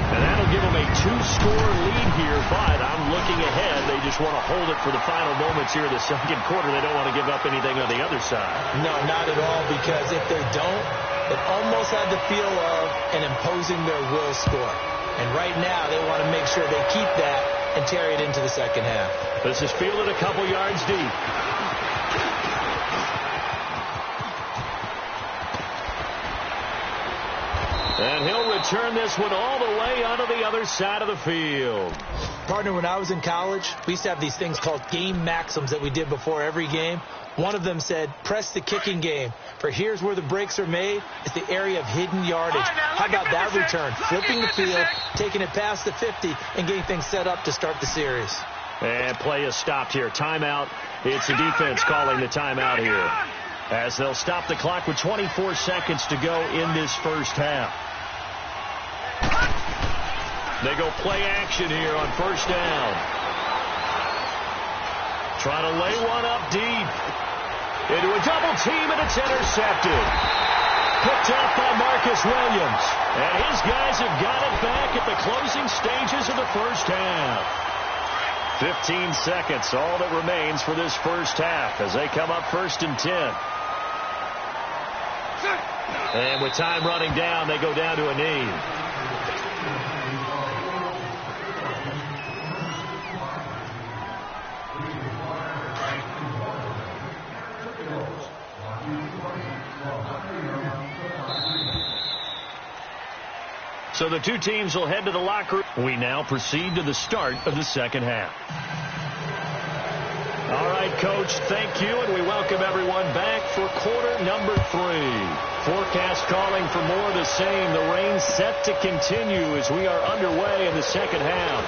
And that'll give them a 2-score lead here, but I'm looking ahead. They just want to hold it for the final moments here in the 2nd quarter. They don't want to give up anything on the other side. No, not at all, because if they don't, it almost had the feel of an imposing their will score. And right now, they want to make sure they keep that and carry it into the second half. This is fielded a couple yards deep. And he'll return this one all the way onto the other side of the field. Partner, when I was in college, we used to have these things called game maxims that we did before every game. One of them said, press the kicking game, for here's where the breaks are made. It's the area of hidden yardage. How about that return? Flipping the field, taking it past the 50, and getting things set up to start the series. And play is stopped here. Timeout. It's the defense calling the timeout here, as they'll stop the clock with 24 seconds to go in this first half. They go play action here on first down. Trying to lay one up deep. Into a double team, and it's intercepted. Picked off by Marcus Williams. And his guys have got it back at the closing stages of the first half. 15 seconds, all that remains for this first half as they come up 1st and 10. And with time running down, they go down to a knee. So the two teams will head to the locker room. We now proceed to the start of the second half. All right, Coach, thank you, and we welcome everyone back for quarter number 3. Forecast calling for more of the same. The rain set to continue as we are underway in the second half.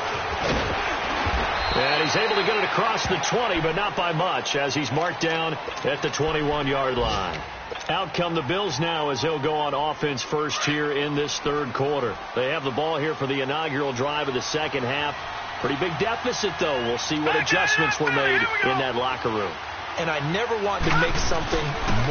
And he's able to get it across the 20, but not by much, as he's marked down at the 21-yard line. Out come the Bills now as they'll go on offense first here in this third quarter. They have the ball here for the inaugural drive of the second half. Pretty big deficit, though. We'll see what adjustments were made in that locker room. And I never want to make something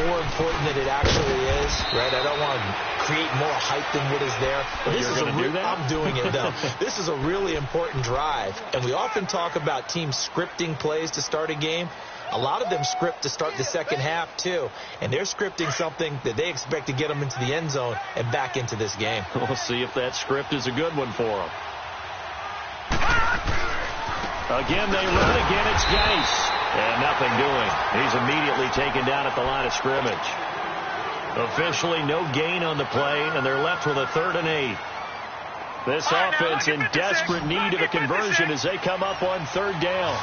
more important than it actually is, right? I don't want to create more hype than what is there. But this is do that? I'm doing it, though. This is a really important drive. And we often talk about teams scripting plays to start a game. A lot of them script to start the second half, too. And they're scripting something that they expect to get them into the end zone and back into this game. We'll see if that script is a good one for them. Again, they run. Again, it's Geis. And nothing doing. He's immediately taken down at the line of scrimmage. Officially no gain on the play, and they're left with a 3rd and 8. This offense in desperate need of a conversion as they come up on 3rd down.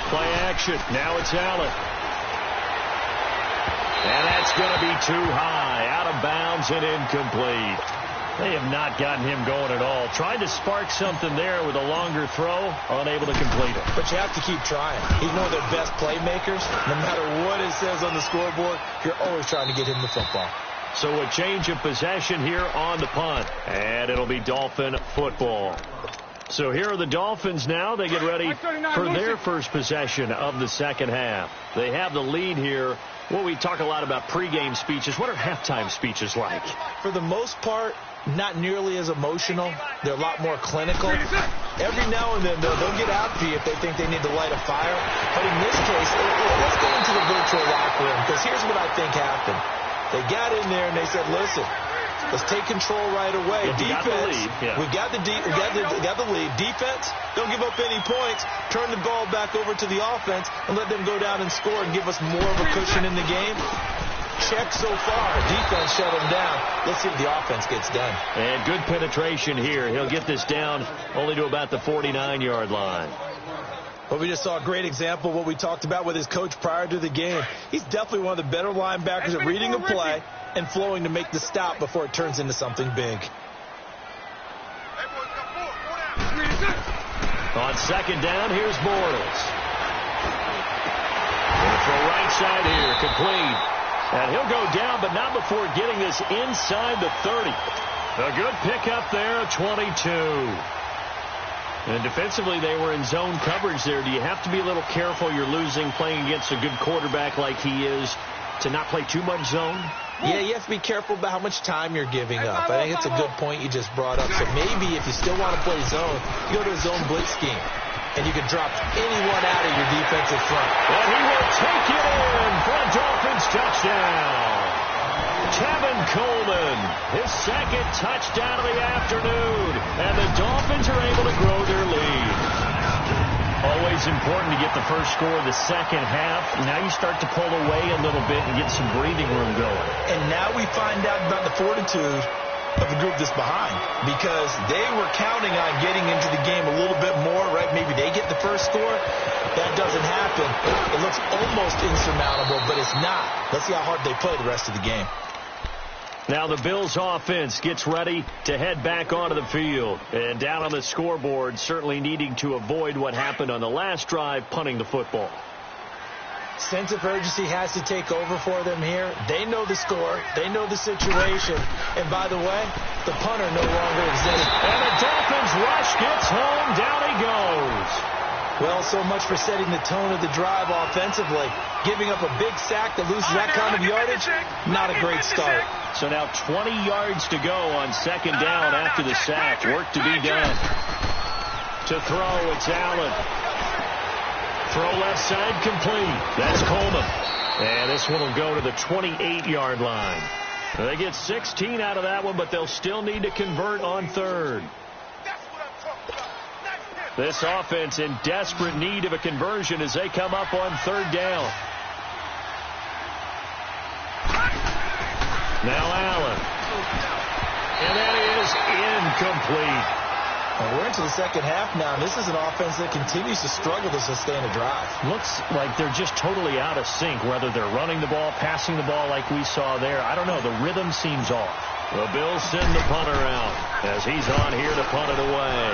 Play action. Now it's Allen. And that's going to be too high. Out of bounds and incomplete. They have not gotten him going at all. Tried to spark something there with a longer throw. Unable to complete it. But you have to keep trying. He's one of their best playmakers. No matter what it says on the scoreboard, you're always trying to get him the football. So a change of possession here on the punt. And it'll be Dolphin football. So here are the Dolphins now. They get ready for their first possession of the second half. They have the lead here. Well, we talk a lot about pregame speeches. What are halftime speeches like? For the most part, not nearly as emotional. They're a lot more clinical. Every now and then, they'll get after you if they think they need to light a fire. But in this case, let's go into the virtual locker room, because here's what I think happened. They got in there and they said, listen, let's take control right away. Well, defense, we got the lead. Defense, don't give up any points. Turn the ball back over to the offense and let them go down and score and give us more of a cushion in the game. Check so far. Defense shut him down. Let's see if the offense gets done. And good penetration here. He'll get this down only to about the 49-yard line. But we just saw a great example of what we talked about with his coach prior to the game. He's definitely one of the better linebackers at reading a play and flowing to make the stop before it turns into something big. On second down, here's Bortles. Going for a right side here, complete. And he'll go down, but not before getting this inside the 30. A good pickup there, 22. And defensively, they were in zone coverage there. Do you have to be a little careful? You're losing, playing against a good quarterback like he is, to not play too much zone? Yeah, you have to be careful about how much time you're giving up. I think it's a good point you just brought up. So maybe if you still want to play zone, you go to a zone blitz scheme, and you can drop anyone out of your defensive front. And he will take it in for a Dolphins touchdown. Tevin Coleman, his second touchdown of the afternoon, and the Dolphins are able to grow their lead. Always important to get the first score of the second half. Now you start to pull away a little bit and get some breathing room going. And now we find out about the fortitude of the group that's behind, because they were counting on getting into the game a little bit more, right? Maybe they get the first score. That doesn't happen. It looks almost insurmountable, but it's not. Let's see how hard they play the rest of the game. Now the Bills offense gets ready to head back onto the field. And down on the scoreboard, certainly needing to avoid what happened on the last drive, punting the football. Sense of urgency has to take over for them here. They know the score. They know the situation. And by the way, the punter no longer exists. And the Dolphins rush gets home. Down he goes. Well, so much for setting the tone of the drive offensively. Giving up a big sack that loses that kind of yardage, not a great start. So now 20 yards to go on second down after the sack. Work to be done. To throw, it's Allen. Throw left side complete. That's Coleman. And this one will go to the 28-yard line. They get 16 out of that one, but they'll still need to convert on third. This offense in desperate need of a conversion as they come up on third down. Now Allen. And that is incomplete. Well, we're into the second half now. This is an offense that continues to struggle to sustain a drive. Looks like they're just totally out of sync, whether they're running the ball, passing the ball like we saw there. I don't know. The rhythm seems off. The Bills send the punter out as he's on here to punt it away.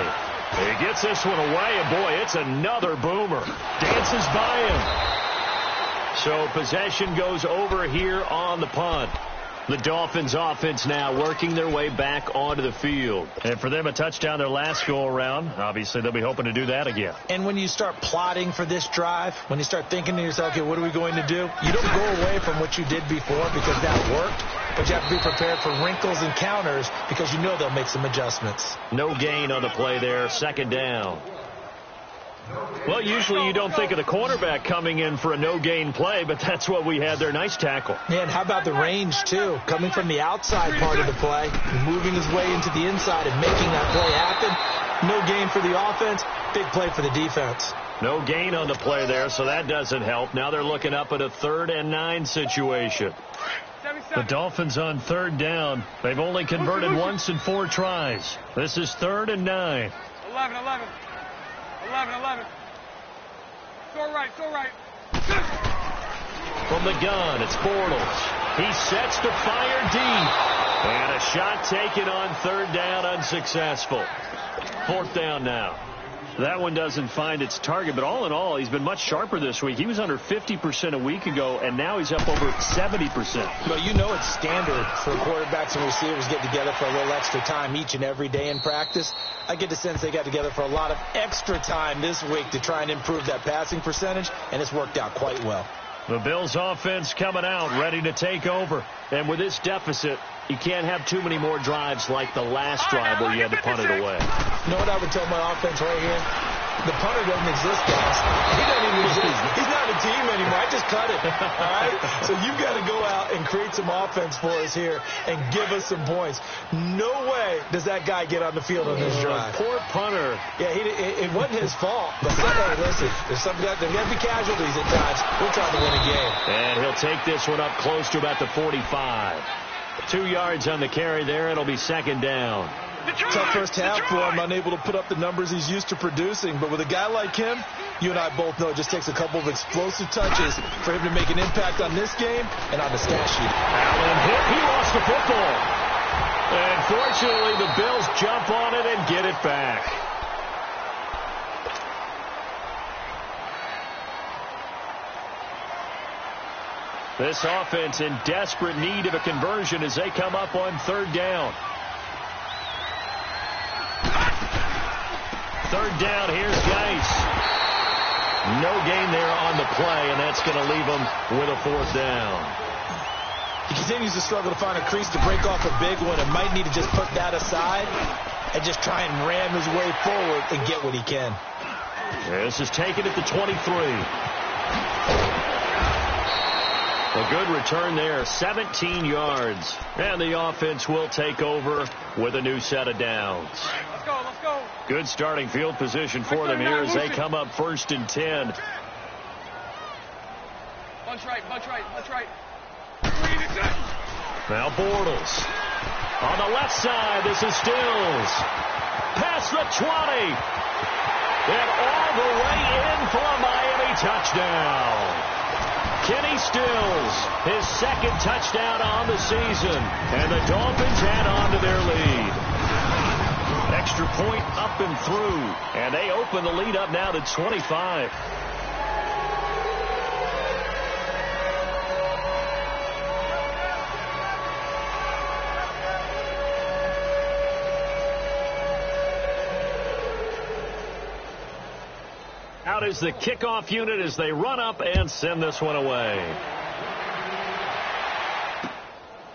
He gets this one away, and boy, it's another boomer. Dances by him. So possession goes over here on the punt. The Dolphins offense now working their way back onto the field. And for them, a touchdown their last go-around. Obviously, they'll be hoping to do that again. And when you start plotting for this drive, when you start thinking to yourself, okay, what are we going to do? You don't go away from what you did before because that worked. But you have to be prepared for wrinkles and counters because you know they'll make some adjustments. No gain on the play there. Second down. Well, usually you don't think of the cornerback coming in for a no-gain play, but that's what we had there. Nice tackle. Yeah, and how about the range, too? Coming from the outside part of the play, moving his way into the inside and making that play happen. No gain for the offense, big play for the defense. No gain on the play there, so that doesn't help. Now they're looking up at a 3rd and 9 situation. The Dolphins on third down. They've only converted once in 4 tries. This is 3rd and 9. 11. 11. It's all right. From the gun, it's Bortles. He sets to fire deep. And a shot taken on 3rd down, unsuccessful. 4th down now. That one doesn't find its target, but all in all, he's been much sharper this week. He was under 50% a week ago, and now he's up over 70%. Well, you know it's standard for quarterbacks and receivers get together for a little extra time each and every day in practice. I get the sense they got together for a lot of extra time this week to try and improve that passing percentage, and it's worked out quite well. The Bills offense coming out, ready to take over. And with this deficit, you can't have too many more drives like the last drive where you had to punt it away. You know what I would tell my offense right here? The punter doesn't exist, guys. He doesn't even exist. He's not a team anymore. I just cut it. All right? So you've got to go out and create some offense for us here and give us some points. No way does that guy get on the field on this drive. Poor punter. Yeah, it wasn't his fault. But hey, listen, there's got to be casualties at times. We're trying to win a game. And he'll take this one up close to about the 45. 2 yards on the carry there. It'll be 2nd down. Tough first half for him, unable to put up the numbers he's used to producing. But with a guy like him, you and I both know it just takes a couple of explosive touches for him to make an impact on this game and on the stat sheet. Allen hit. He lost the football. And fortunately, the Bills jump on it and get it back. This offense in desperate need of a conversion as they come up on 3rd down. 3rd down, here's Geis. No gain there on the play, and that's going to leave them with a 4th down. He continues to struggle to find a crease to break off a big one and might need to just put that aside and just try and ram his way forward and get what he can. This is taken at the 23. A good return there, 17 yards. And the offense will take over with a new set of downs. Let's go, let's go. Good starting field position for them here as they come up 1st and 10. Bunch right, bunch right, bunch right. Now Bortles. On the left side, this is Stills. Past the 20. And all the way in for a Miami touchdown. Kenny Stills, his second touchdown on the season. And the Dolphins add on to their lead. Extra point up and through. And they open the lead up now to 25. Out is the kickoff unit as they run up and send this one away.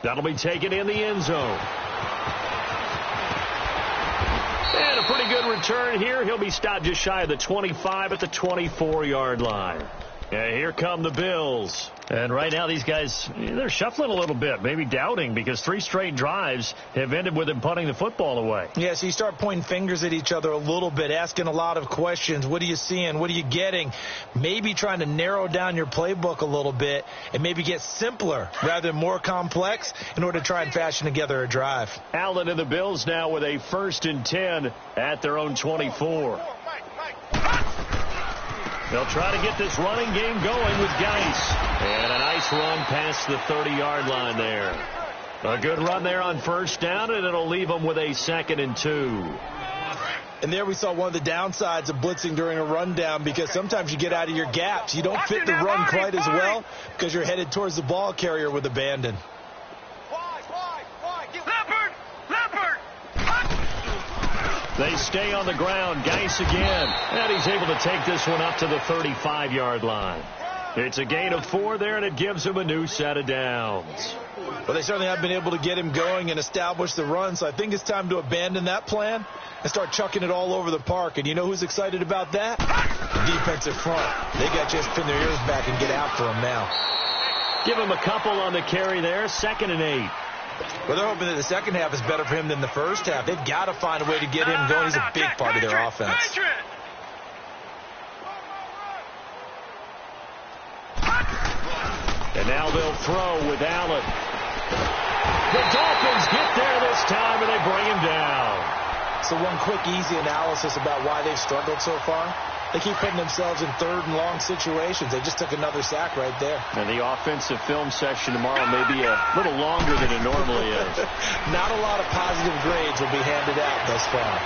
That'll be taken in the end zone. And a pretty good return here. He'll be stopped just shy of the 25 at the 24-yard line. And here come the Bills. And right now these guys, they're shuffling a little bit, maybe doubting, because 3 straight drives have ended with them punting the football away. Yeah, so you start pointing fingers at each other a little bit, asking a lot of questions. What are you seeing? What are you getting? Maybe trying to narrow down your playbook a little bit and maybe get simpler rather than more complex in order to try and fashion together a drive. Allen and the Bills now with a 1st and 10 at their own 24. They'll try to get this running game going with Geis. And a nice run past the 30-yard line there. A good run there on 1st down, and it'll leave them with a 2nd and 2. And there we saw one of the downsides of blitzing during a rundown, because sometimes you get out of your gaps. You don't fit the run quite as well because you're headed towards the ball carrier with abandon. They stay on the ground. Geis again. And he's able to take this one up to the 35-yard line. It's a gain of 4 there, and it gives him a new set of downs. Well, they certainly have been able to get him going and establish the run, so I think it's time to abandon that plan and start chucking it all over the park. And you know who's excited about that? The defensive front. They got to just pin their ears back and get after him now. Give him a couple on the carry there. 2nd and 8. Well, they're hoping that the second half is better for him than the first half. They've got to find a way to get him going. He's a big part of their offense. And now they'll throw with Allen. The Dolphins get there this time, and they bring him down. So one quick, easy analysis about why they've struggled so far. They keep putting themselves in 3rd and long situations. They just took another sack right there. And the offensive film session tomorrow may be a little longer than it normally is. Not a lot of positive grades will be handed out thus far.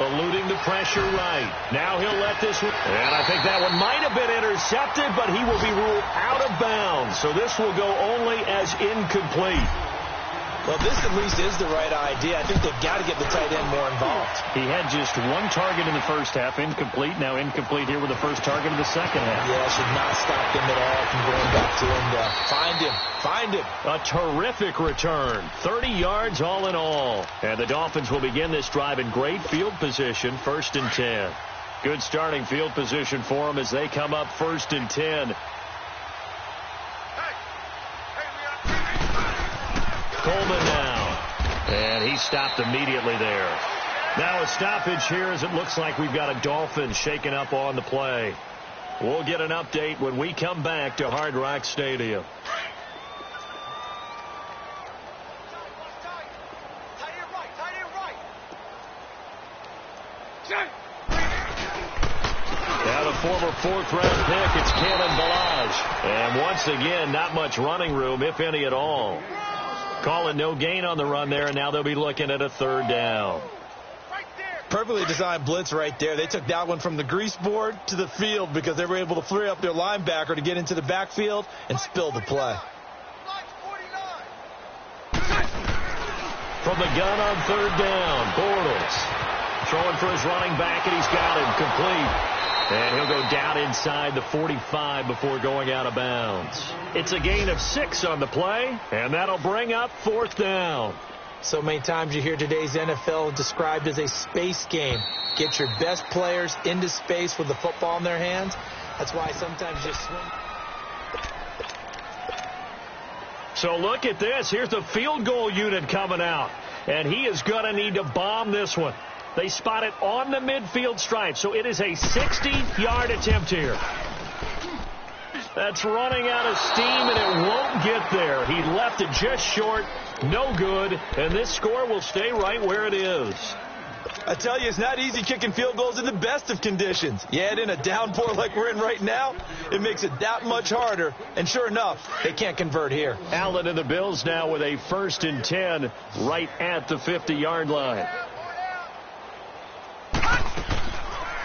Eluding the pressure right. Now he'll let this one. And I think that one might have been intercepted, but he will be ruled out of bounds. So this will go only as incomplete. Well, this at least is the right idea. I think they've got to get the tight end more involved. He had just 1 target in the first half, incomplete. Now incomplete here with the first target of the second half. Yeah, should not stop them at all from going back to him. Find him. Find him. A terrific return. 30 yards all in all. And the Dolphins will begin this drive in great field position, 1st and 10. Good starting field position for them as they come up 1st and 10. Coleman now. And he stopped immediately there. Now a stoppage here as it looks like we've got a Dolphin shaken up on the play. We'll get an update when we come back to Hard Rock Stadium. Now the former 4th-round pick, it's Kalen Ballage. And once again, not much running room, if any at all. Calling no gain on the run there, and now they'll be looking at a 3rd down. Perfectly designed blitz right there. They took that one from the grease board to the field because they were able to free up their linebacker to get into the backfield and spill the play. From the gun on 3rd down, Bortles throwing for his running back, and he's got him complete. And he'll go down inside the 45 before going out of bounds. It's a gain of 6 on the play, and that'll bring up 4th down. So many times you hear today's NFL described as a space game. Get your best players into space with the football in their hands. That's why sometimes you swing. So look at this. Here's the field goal unit coming out. And he is going to need to bomb this one. They spot it on the midfield stripe. So it is a 60-yard attempt here. That's running out of steam, and it won't get there. He left it just short. No good. And this score will stay right where it is. I tell you, it's not easy kicking field goals in the best of conditions. You add in a downpour like we're in right now, it makes it that much harder. And sure enough, they can't convert here. Allen and the Bills now with a 1st and 10 right at the 50-yard line.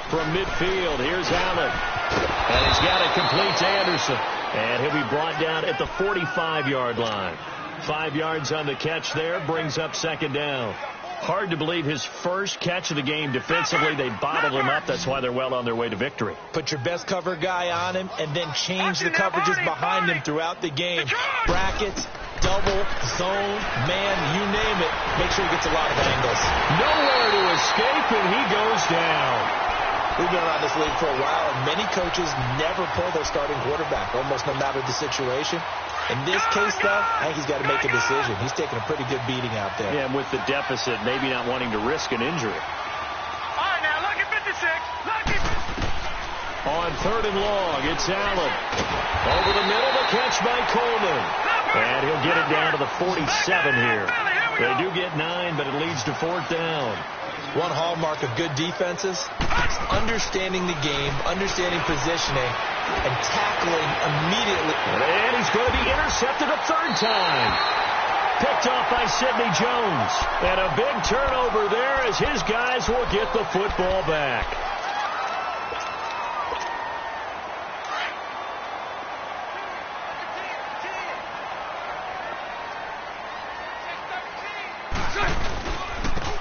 From midfield, here's Allen. And he's got it complete to Anderson. And he'll be brought down at the 45-yard line. 5 yards on the catch there, brings up 2nd down. Hard to believe his first catch of the game defensively. They bottled him up. That's why they're well on their way to victory. Put your best cover guy on him and then change the coverages behind him throughout the game. Brackets, double, zone, man, you name it. Make sure he gets a lot of angles. Nowhere to escape, and he goes down. We've been around this league for a while, and many coaches never pull their starting quarterback, almost no matter the situation. In this case, though, I think he's got to make a decision. He's taking a pretty good beating out there. Yeah, and with the deficit, maybe not wanting to risk an injury. All right, now, look at 56. Look at... On 3rd and long, it's Allen. Over the middle, the catch by Coleman. And he'll get it down to the 47 here. They do get 9, but it leads to 4th down. One hallmark of good defenses is understanding the game, understanding positioning, and tackling immediately. And he's going to be intercepted a 3rd time. Picked off by Sidney Jones. And a big turnover there as his guys will get the football back.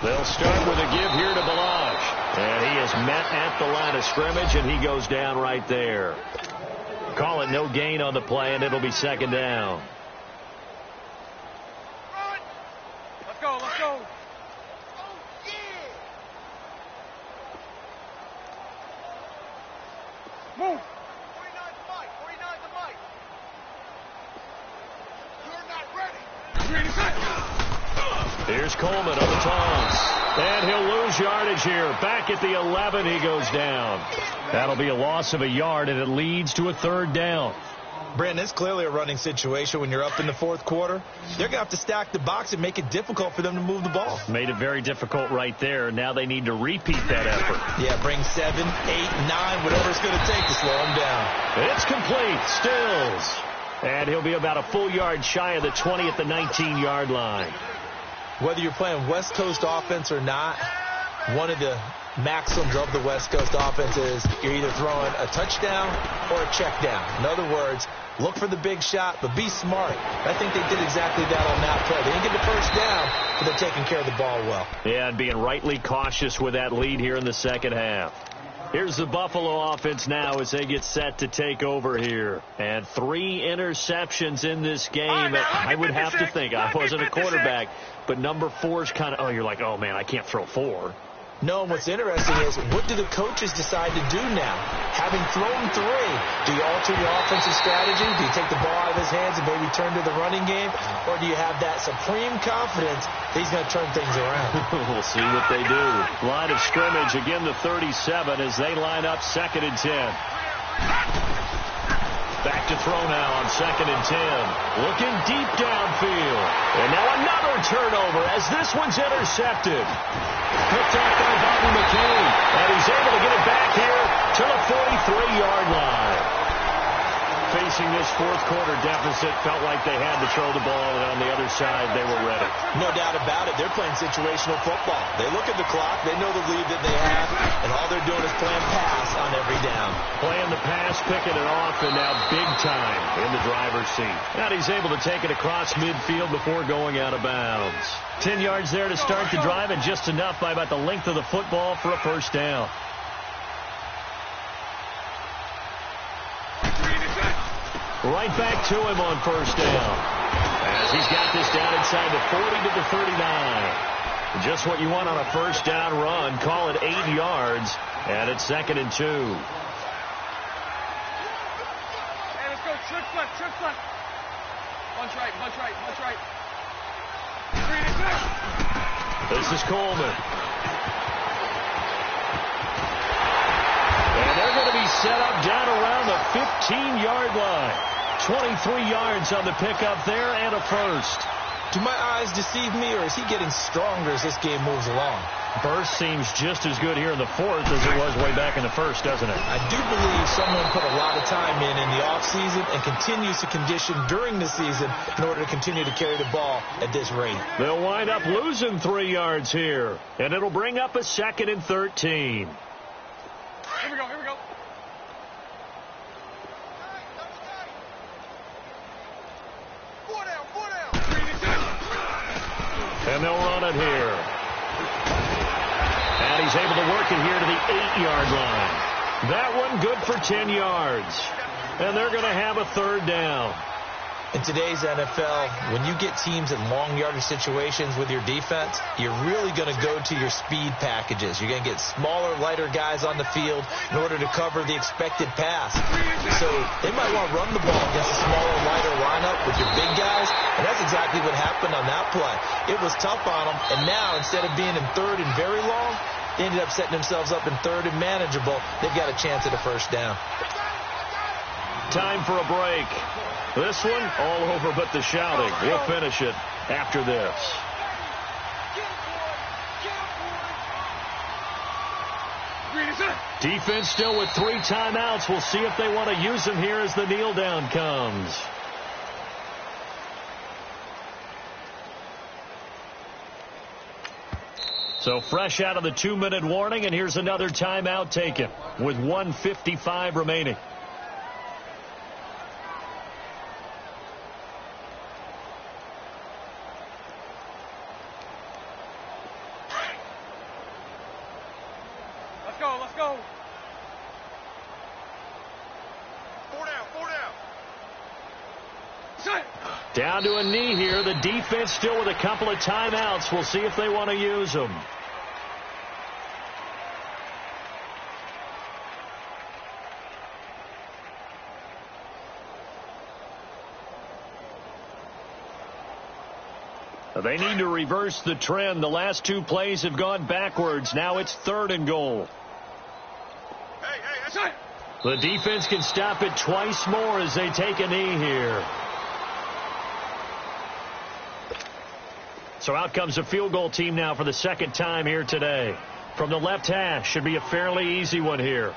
They'll start with a give here to Balaj. And he is met at the line of scrimmage, and he goes down right there. Call it no gain on the play, and it'll be 2nd down. Let's go, let's go. Move. 49's the mic. 49's the mic. You're not ready. Here's Coleman on the toss. And he'll lose yardage here. Back at the 11, he goes down. That'll be a loss of a yard, and it leads to a 3rd down. Brandon, it's clearly a running situation when you're up in the 4th quarter. They're going to have to stack the box and make it difficult for them to move the ball. Made it very difficult right there. Now they need to repeat that effort. Yeah, bring 7, 8, 9, whatever it's going to take to slow them down. It's complete. Stills. And he'll be about a full yard shy of the 20 at the 19-yard line. Whether you're playing West Coast offense or not, one of the maxims of the West Coast offense is you're either throwing a touchdown or a check down. In other words, look for the big shot, but be smart. I think they did exactly that on that play. They didn't get the first down, but they're taking care of the ball well. Yeah, and being rightly cautious with that lead here in the 2nd half. Here's the Buffalo offense now as they get set to take over here. And 3 interceptions in this game. I would have to think, I wasn't a quarterback, but number 4 is kind of, you're like, oh, man, I can't throw 4. No, and what's interesting is, what do the coaches decide to do now? Having thrown 3, do you alter your offensive strategy? Do you take the ball out of his hands and maybe turn to the running game? Or do you have that supreme confidence that he's going to turn things around? We'll see what they do. Line of scrimmage, again, the 37 as they line up 2nd and 10. Back to throw now on 2nd and 10. Looking deep downfield. And now another turnover as this one's intercepted. Picked off by Bobby McCain. And he's able to get it back here to the 43-yard line. Facing this 4th quarter deficit, felt like they had to throw the ball, and on the other side, they were ready. No doubt about it. They're playing situational football. They look at the clock. They know the lead that they have, and all they're doing is playing pass on every down. Playing the pass, picking it off, and now big time in the driver's seat. Now he's able to take it across midfield before going out of bounds. 10 yards there to start the drive, and just enough by about the length of the football for a 1st down. Right back to him on 1st down. As he's got this down inside the 40 to the 39. Just what you want on a 1st down run. Call it 8 yards. And it's 2nd and 2. Hey, let's go. Trick left, trick left. Punch right, punch right, punch right. This is Coleman. And they're going to be set up down around the 15-yard line. 23 yards on the pickup there and a first. Do my eyes deceive me, or is he getting stronger as this game moves along? Burst seems just as good here in the fourth as it was way back in the first, doesn't it? I do believe someone put a lot of time in the offseason and continues to condition during the season in order to continue to carry the ball at this rate. They'll wind up losing 3 yards here, and it'll bring up a 2nd and 13. Here we go, here we go. Four down. And they'll run it here. And he's able to work it here to the 8-yard line. That one good for 10 yards. And they're going to have a 3rd down. In today's NFL, when you get teams in long yardage situations with your defense, you're really going to go to your speed packages. You're going to get smaller, lighter guys on the field in order to cover the expected pass. So they might want to run the ball against a smaller, lighter lineup with your big guys, and that's exactly what happened on that play. It was tough on them, and now instead of being in 3rd and very long, they ended up setting themselves up in 3rd and manageable. They've got a chance at a 1st down. Time for a break. This one, all over but the shouting. We'll finish it after this. Defense still with 3 timeouts. We'll see if they want to use them here as the kneel down comes. So fresh out of the 2-minute warning, and here's another timeout taken with 1:55 remaining. Let's go. Four down. Down to a knee here. The defense still with a couple of timeouts. We'll see if they want to use them. They need to reverse the trend. The last 2 plays have gone backwards. Now it's 3rd and goal. Hey, that's it. The defense can stop it twice more as they take a knee here. So out comes a field goal team now for the 2nd time here today. From the left hash, should be a fairly easy one here.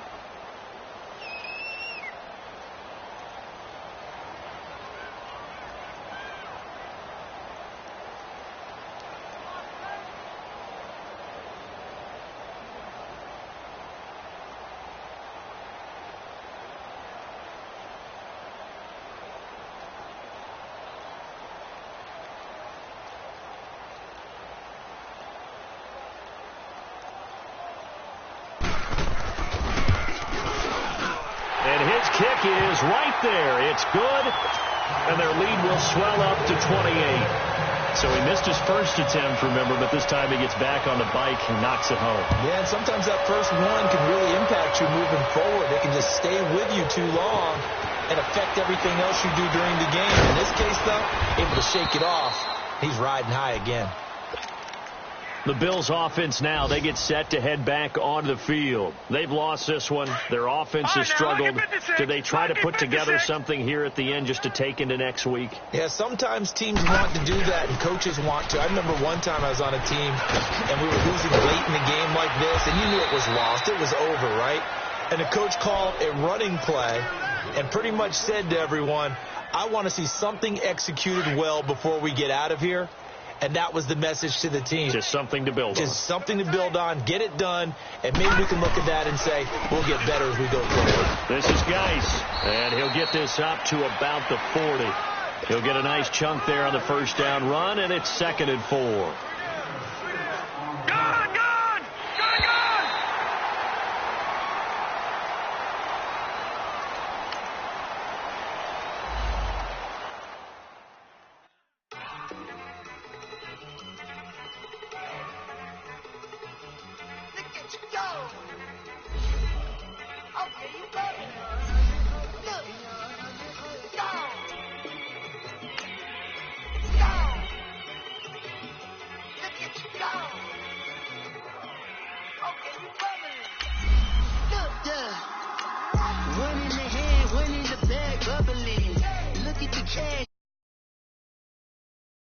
Kick is right there. It's good, and their lead will swell up to 28. So he missed his first attempt, remember, but this time he gets back on the bike and knocks it home. Yeah, and sometimes that first one can really impact you moving forward. They can just stay with you too long and affect everything else you do during the game. In this case, though, able to shake it off. He's riding high again. The Bills offense now, they get set to head back onto the field. They've lost this one. Their offense has struggled. Do they try to put together something here at the end just to take into next week? Yeah, sometimes teams want to do that and coaches want to. I remember one time I was on a team and we were losing late in the game like this, and you knew it was lost. It was over, right? And the coach called a running play and pretty much said to everyone, I want to see something executed well before we get out of here. And that was the message to the team. Just something to build on. Just something to build on, get it done, and maybe we can look at that and say, we'll get better as we go forward. This is Geis, and he'll get this up to about the 40. He'll get a nice chunk there on the first down run, and it's 2nd and 4. bubbling. Look at the cash.